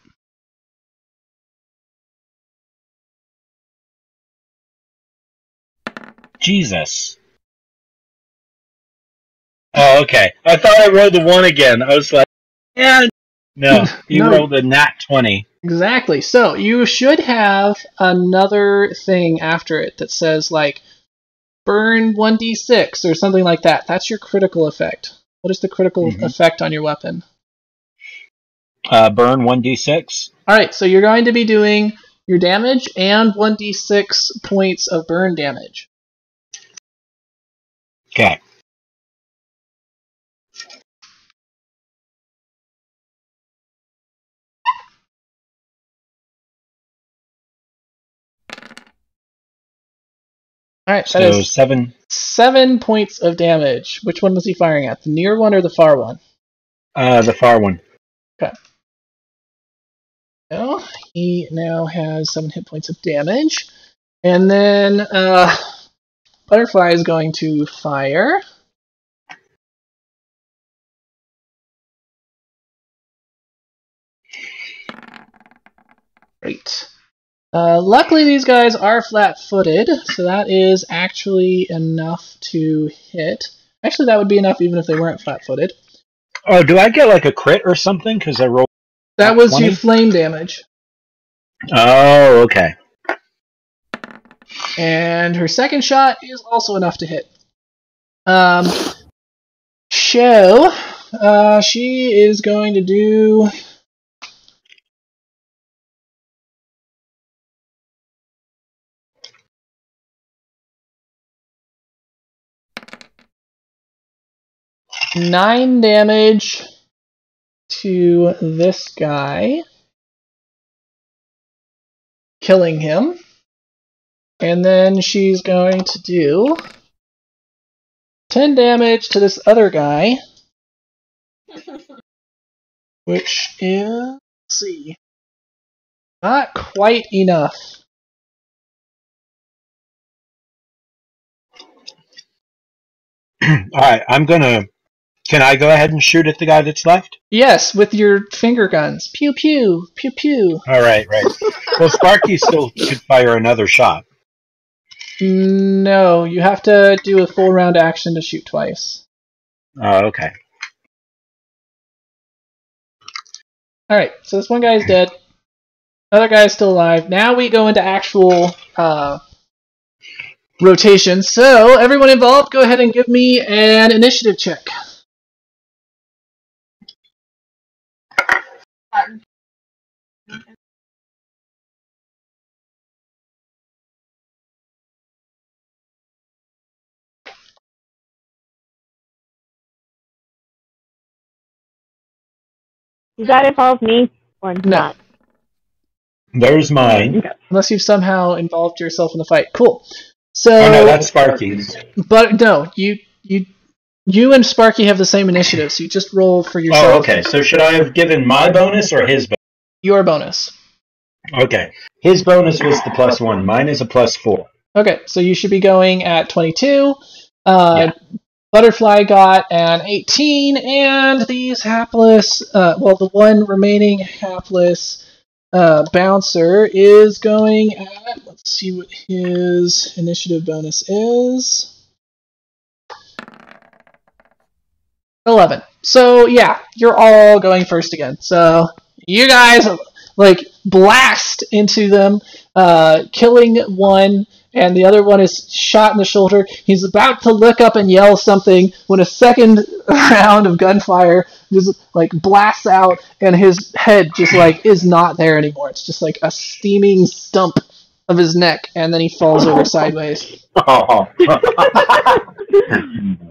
Jesus. Oh, okay. I thought I rolled the 1 again. I was like, yeah. No, you
No.
rolled a nat 20.
Exactly. So you should have another thing after it that says, like, burn 1d6 or something like that. That's your critical effect. What is the critical effect on your weapon?
Burn 1d6.
Alright, so you're going to be doing your damage and 1d6 points of burn damage.
Okay.
Alright, that
So
is
7.
7 points of damage. Which one was he firing at? The near one or the far one?
The far one.
Okay. So he now has 7 hit points of damage. And then Butterfly is going to fire. Great. Luckily, these guys are flat-footed, so that is actually enough to hit. Actually, that would be enough even if they weren't flat-footed.
Oh, do I get like a crit or something? Because I rolled.
That was
20?
your flame damage.
Oh, okay.
And her second shot is also enough to hit. She is going to do... nine damage to this guy, killing him. And then she's going to do 10 damage to this other guy, which is, let's see, not quite enough.
Alright, I'm gonna... Can I go ahead and shoot at the guy that's left?
Yes, with your finger guns. Pew pew, pew pew.
Alright, right. Well, Sparky still could fire another shot.
No, you have to do a full round action to shoot twice.
Oh, okay.
Alright, so this one guy is dead. Other guy is still alive. Now we go into actual rotation. So, everyone involved, go ahead and give me an initiative check.
Does that involve me or not?
There's mine.
Okay.
Unless you've somehow involved yourself in the fight. Cool. So,
Oh no, that's Sparky's.
But no, you and Sparky have the same initiative, so you just roll for yourself.
Oh, okay. So should I have given my bonus or his bonus?
Your bonus.
Okay. His bonus was the +1. Mine is a +4.
Okay, so you should be going at 22.
Yeah.
Butterfly got an 18, and these hapless, the one remaining hapless bouncer is going at, let's see what his initiative bonus is. 11. So, yeah, you're all going first again. So, you guys, blast into them, killing one, and the other one is shot in the shoulder. He's about to look up and yell something when a second round of gunfire just, blasts out, and his head just, is not there anymore. It's just, a steaming stump of his neck, and then he falls over sideways.
Oh.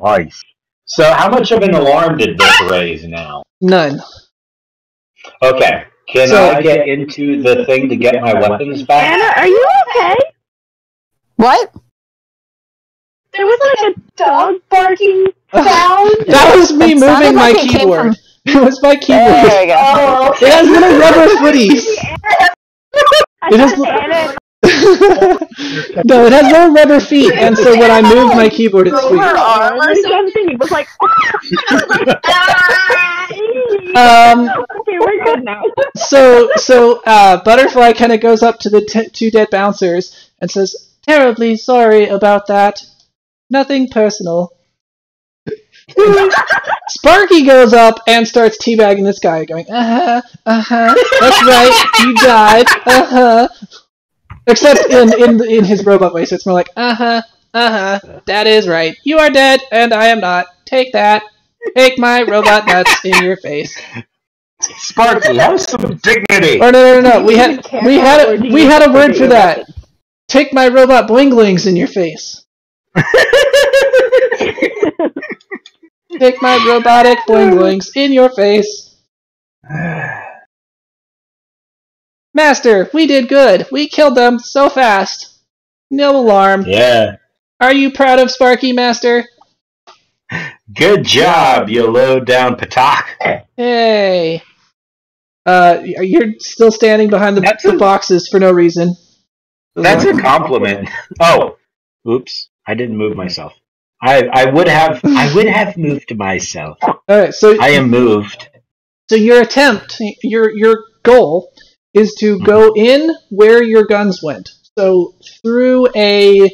Nice. So how much of an alarm did this raise now?
None.
Okay. Can I get into the thing to get my weapons back?
Anna, are you okay?
What?
There was a dog barking sound.
That was me
It sounded
moving my
like it came
keyboard. It was my keyboard.
There we go.
Oh,
It has little rubber footies. It has
Anna,
no, it has little rubber feet, and so when I move my keyboard, it squeaks.
arm or something. It was like, okay, we're good now.
So Butterfly kind of goes up to the two dead bouncers and says, "Terribly sorry about that. Nothing personal." Sparky goes up and starts teabagging this guy, going, that's right, you died, Except in his robot voice, it's more like, that is right. You are dead, and I am not. Take that. Take my robot nuts in your face.
Sparky, have some dignity.
Or no. We had a word for that. Take my robot blinglings in your face. Take my robotic blinglings in your face. Master, we did good. We killed them so fast. No alarm.
Yeah.
Are you proud of Sparky, Master?
Good job, you low-down patak.
Hey. You're still standing behind the boxes for no reason.
That's a compliment. Oh, oops! I didn't move myself. I would have moved myself.
All right, so
I am moved.
So your goal is to go in where your guns went. So through a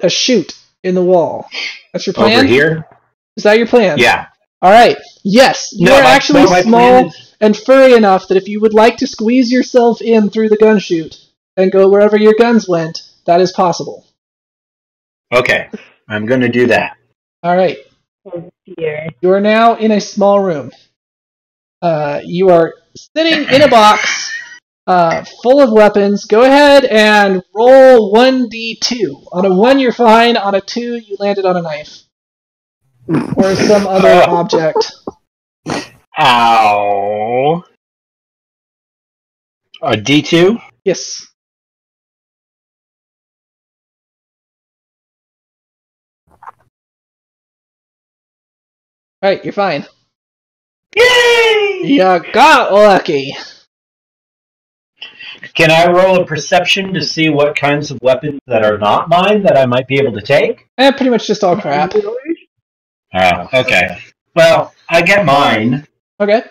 chute in the wall. That's your plan?
Over here?
Is that your plan?
Yeah.
All right. Yes, you are actually small and furry enough that if you would like to squeeze yourself in through the gun chute and go wherever your guns went, that is possible.
Okay, I'm going to do that.
All right.
Oh, dear.
You are now in a small room. You are sitting in a box full of weapons. Go ahead and roll 1d2. On a 1, you're fine. On a 2, you landed on a knife. Or some other object.
Ow. A D2?
Yes. Alright, you're fine.
Yay!
You got lucky.
Can I roll a perception to see what kinds of weapons that are not mine that I might be able to take?
Pretty much just all crap.
Oh, okay. Well, I get mine.
Okay.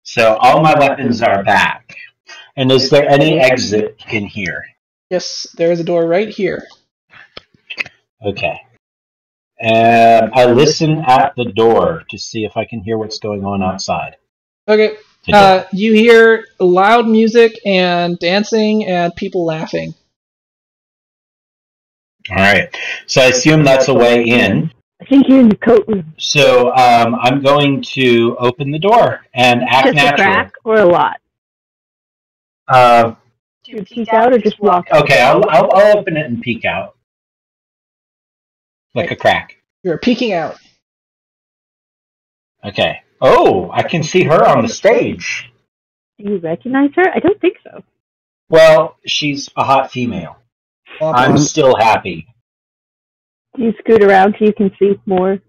So all my weapons are back. And is there any exit in here?
Yes, there is a door right here.
Okay. And I listen at the door to see if I can hear what's going on outside.
Okay. You hear loud music and dancing and people laughing.
Alright. So I assume that's a way in.
I think you're in the coat room.
So I'm going to open the door and act
Just
natural.
a crack or a lot? Do you peek out or just walk out?
Okay, I'll open it and peek out. Like a crack.
You're peeking out.
Okay. Oh, I can see her on the stage.
Do you recognize her? I don't think so.
Well, she's a hot female. I'm still happy.
Do you scoot around so you can see more?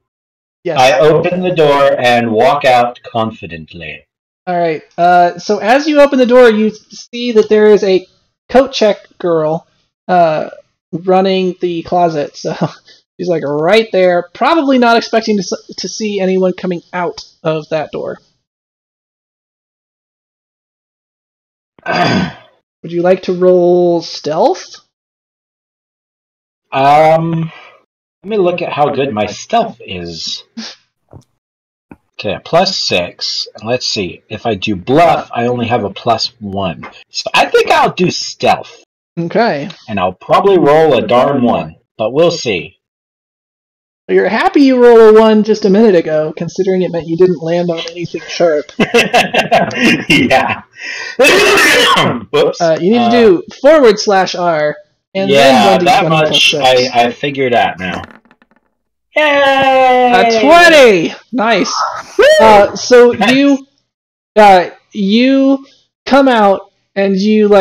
Yes.
I open the door and walk out confidently.
Alright, so as you open the door, you see that there is a coat check girl running the closet. So she's like right there, probably not expecting to see anyone coming out of that door. Would you like to roll stealth?
Let me look at how good my stealth is. Okay, +6. And let's see. If I do bluff, I only have a +1. So I think I'll do stealth.
Okay.
And I'll probably roll a darn 1. But we'll see.
You're happy you rolled a 1 just a minute ago, considering it meant you didn't land on anything sharp.
Yeah. Whoops.
You need to do /R. And
yeah,
then
that much I figured out now. Yay!
A 20! Nice. So you come out and you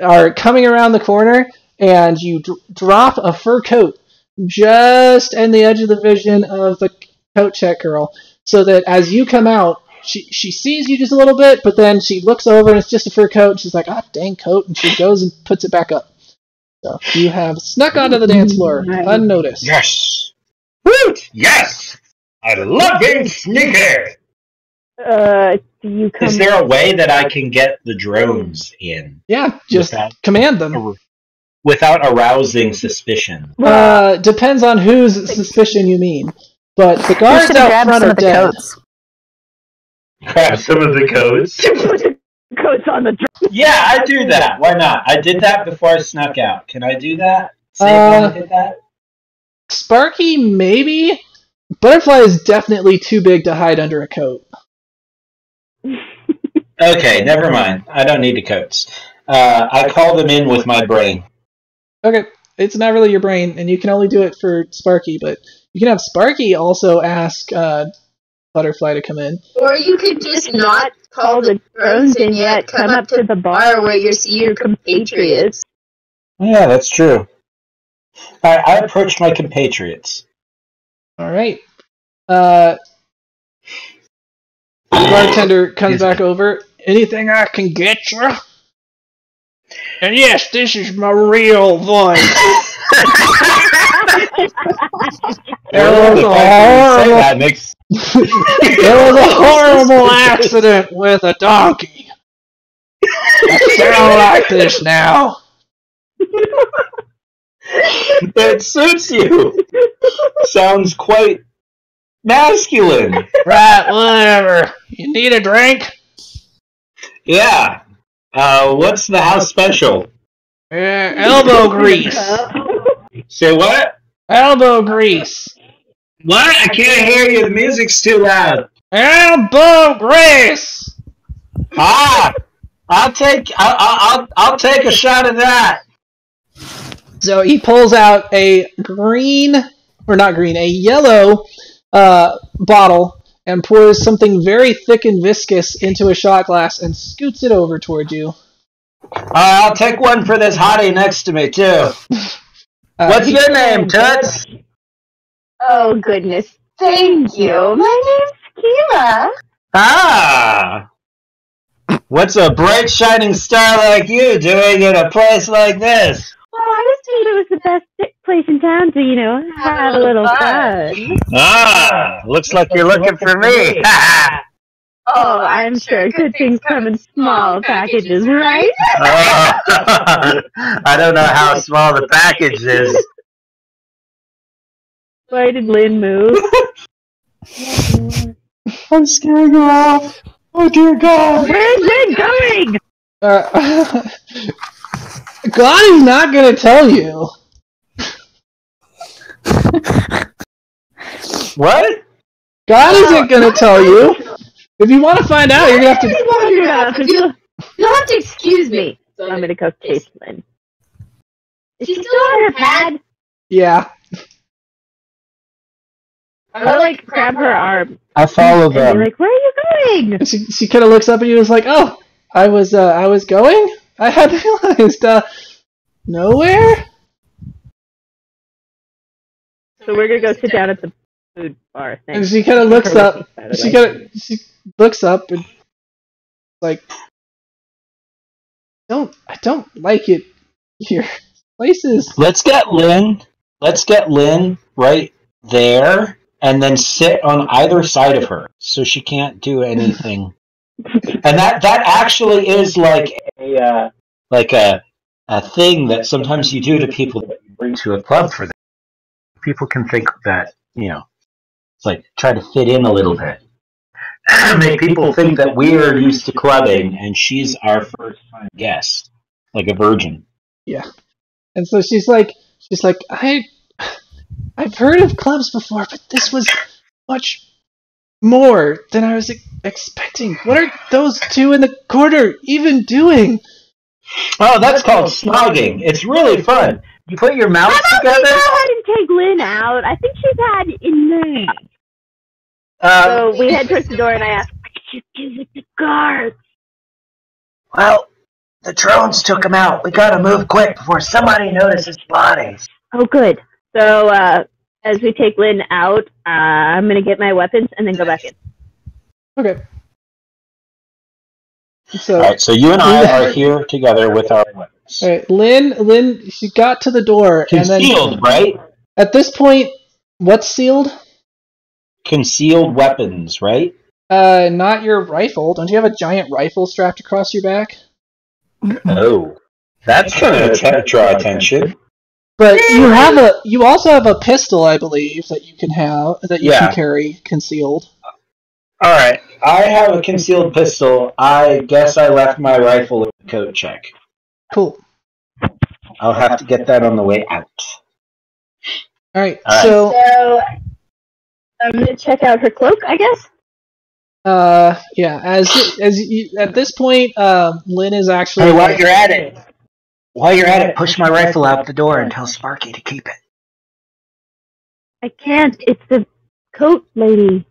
are coming around the corner and you drop a fur coat just in the edge of the vision of the coat check girl, so that as you come out, she sees you just a little bit, but then she looks over and it's just a fur coat. And she's like, "Ah, dang coat," and she goes and puts it back up. So you have snuck onto the dance floor unnoticed.
Yes! Woot! Yes! I love being sneaky!
Do you come...
Is there a way that I can get the drones in?
Yeah, just command them.
Without arousing suspicion.
Depends on whose suspicion you mean. But the guards out front are dead.
Grab some of the coats?
Coats on the drum.
Yeah, I do that. Why not? I did that before I snuck out. Can I do that? Say when I did that?
Sparky, maybe. Butterfly is definitely too big to hide under a coat.
Okay, never mind. I don't need the coats. I call them in with my brain.
Okay, it's not really your brain, and you can only do it for Sparky, but you can have Sparky also ask Butterfly to come in.
Or you could just not call the drones and yet come up to the bar where you see your compatriots.
Yeah, that's true. I approach my compatriots.
All right. Bartender comes back over. Anything I can get you? And yes, this is my real voice. It was a horrible accident with a donkey. I sound like this now.
That suits you. Sounds quite masculine.
Right, whatever. You need a drink?
Yeah. What's the house special?
Elbow grease.
Say what?
Elbow grease.
What? I can't hear you. The music's too loud.
Elbow grease.
I'll take a shot of that.
So he pulls out a yellow bottle and pours something very thick and viscous into a shot glass and scoots it over toward you.
I'll take one for this hottie next to me, too. What's your name, Toots?
Oh, goodness. Thank you. My name's Keela.
Ah! What's a bright, shining star like you doing in a place like this?
Well, I just figured it was the best place in town to, have a little fun.
Ah! Looks like you're looking for me.
Oh, I'm sure good things come in small packages, right?
I don't know how small the package is.
Why did Lynn move?
I'm scaring her off. Oh dear God.
Where's Lynn going?
God is not going to tell you.
What?
God isn't going to tell you. If you want to find out, you're going to have to...
You'll have to excuse me. So I'm going to go chase Lynn. Is she still on her pad?
Yeah.
I'll, grab her arm.
I follow them.
And be like, where are you going?
She kind of looks up at you and is like, oh, I was going? I hadn't realized, nowhere?
So we're going to go sit down at the food bar thing.
And she kind of looks up. She looks up and like, I don't like it here. Places.
Let's get Lynn right there, and then sit on either side of her, so she can't do anything. And that actually is like a thing that sometimes you do to people that you bring to a club for them. People can think that, it's like try to fit in a little bit. Make people think that we're used to clubbing and she's our first time guest, like a virgin.
Yeah. And so she's like, I've heard of clubs before, but this was much more than I was expecting. What are those two in the corner even doing?
Oh, that's called snogging. It's really fun. You put your mouths together.
Go ahead and take Lynn out. I think she's had enough. So we head towards the door, and I ask, what did you do with the guards?
Well, the drones took him out. We gotta move quick before somebody notices bodies.
Oh, good. So as we take Lynn out, I'm going to get my weapons and then go back in.
Okay.
All right, so you and I are here together with our weapons.
All right, Lynn, she got to the door.
Concealed,
and then,
right?
At this point, what's sealed?
Concealed weapons, right?
Not your rifle. Don't you have a giant rifle strapped across your back?
Oh, that's going to draw attention.
But you also have a pistol, I believe, that you can can carry concealed.
All right, I have a concealed pistol. I guess I left my rifle in the coat check.
Cool.
I'll have to get that on the way out.
All right.
So I'm gonna check out her cloak, I guess.
Yeah. As you, at this point, Lynn is actually.
Hey, while you're at it, push my rifle out the door and tell Sparky to keep it.
I can't. It's the coat lady.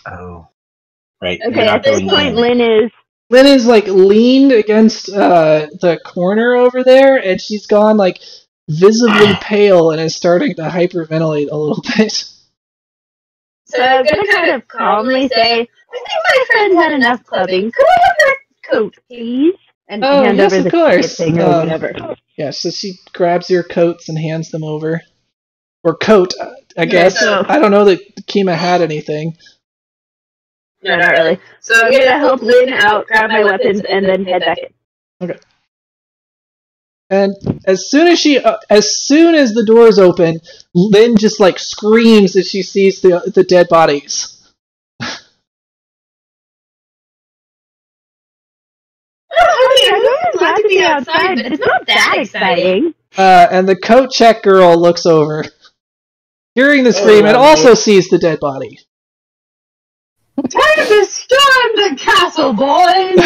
Oh. Right.
Okay, at this point, Lynn is
like leaned against the corner over there, and she's gone like visibly pale and is starting to hyperventilate a little bit.
So I'm going to kind of calmly say, I think my friend had enough clubbing. Could I have that coat, please? And hand
yes,
over
of
the
course.
thing or whatever.
Yeah, so she grabs your coats and hands them over. Or coat, I guess.
So,
I don't know that Kima had anything.
No, not really. So I'm going to help Lynn out, grab my weapons, and then head back in.
Okay. And as soon as the doors open, Lynn just like screams as she sees the dead bodies.
I'm glad to be outside, but it's not that exciting.
And the coat check girl looks over, hearing the scream, and also sees the dead body.
Time to storm the castle, boys!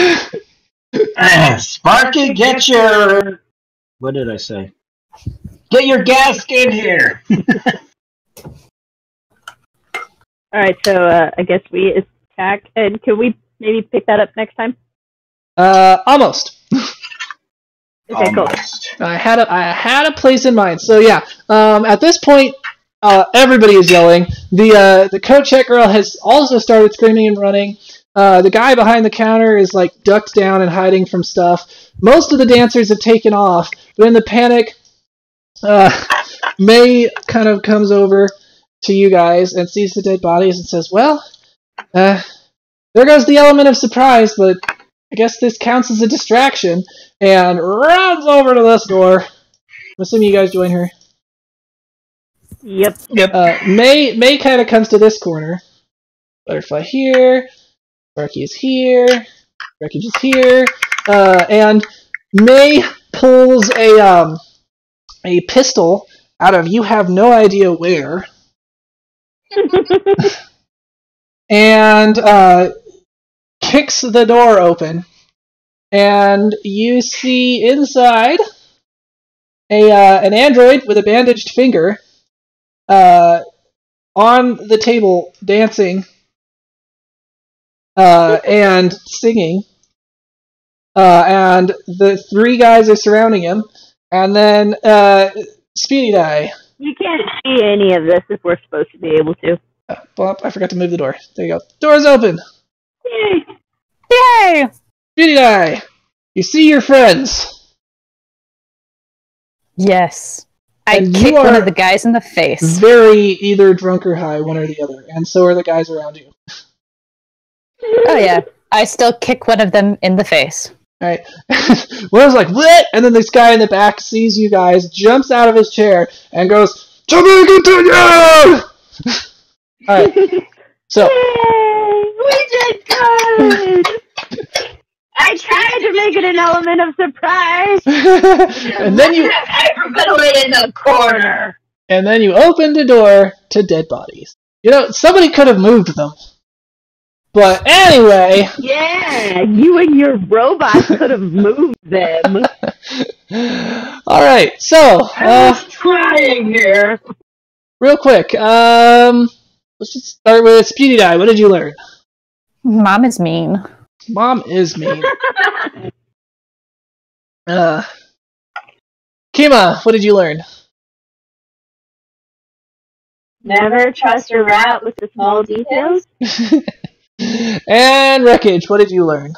Sparky, get your... What did I say? Get your gask in here!
Alright, so I guess we attack, and can we maybe pick that up next time?
Almost.
Okay, cool.
I had a place in mind. So yeah, at this point, everybody is yelling. The coat check girl has also started screaming and running. The guy behind the counter is like ducked down and hiding from stuff. Most of the dancers have taken off, but in the panic, May kind of comes over to you guys and sees the dead bodies and says, "Well, there goes the element of surprise, but I guess this counts as a distraction," and runs over to this door. I'm assuming you guys join her.
Yep.
May kind of comes to this corner. Butterfly here. Sparky is here. Wreckage is here. And May pulls a pistol out of you have no idea where. And kicks the door open. And you see inside an android with a bandaged finger on the table dancing and singing. And the three guys are surrounding him. And then Speedy Die.
You can't see any of this if we're supposed to be able to.
Well, I forgot to move the door. There you go. Door's open.
Yay!
Yay!
Speedy Die. You see your friends.
Yes. I
And
kicked
you
one
are
of the guys in the face.
very either drunk or high, one or the other. And so are the guys around you.
Oh yeah. I still kick one of them in the face.
Alright. Will's like, what? And then this guy in the back sees you guys, jumps out of his chair, and goes, "To be continued!" Alright. So.
Yay! We did good! I tried to make it an element of surprise!
And then you
hyperventilate in the corner!
And then you opened a door to dead bodies. You know, somebody could have moved them. But anyway.
Yeah, you and your robot could have moved them.
Alright, so
I was trying here!
real quick, let's just start with Speedy Die. What did you learn?
Mom is mean.
Mom is mean. Kima, what did you learn?
Never trust a rat with the small details.
And Wreckage, what did you learn?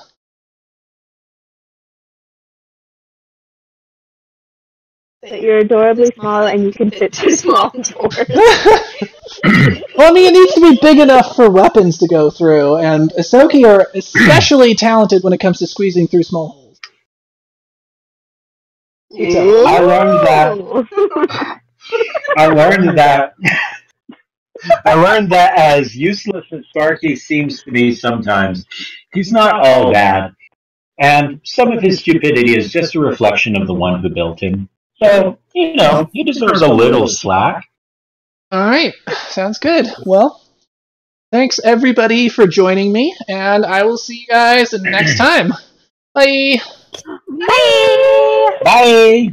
That you're adorably small and you can fit through small doors.
Well, I mean, it needs to be big enough for weapons to go through, and Ahsoki are especially talented when it comes to squeezing through small holes. So,
I learned that. I learned that as useless as Sparky seems to be sometimes, he's not all bad. And some of his stupidity is just a reflection of the one who built him. So, you know, he deserves a little slack.
Alright, sounds good. Well, thanks everybody for joining me, and I will see you guys next time. Bye!
Bye!
Bye!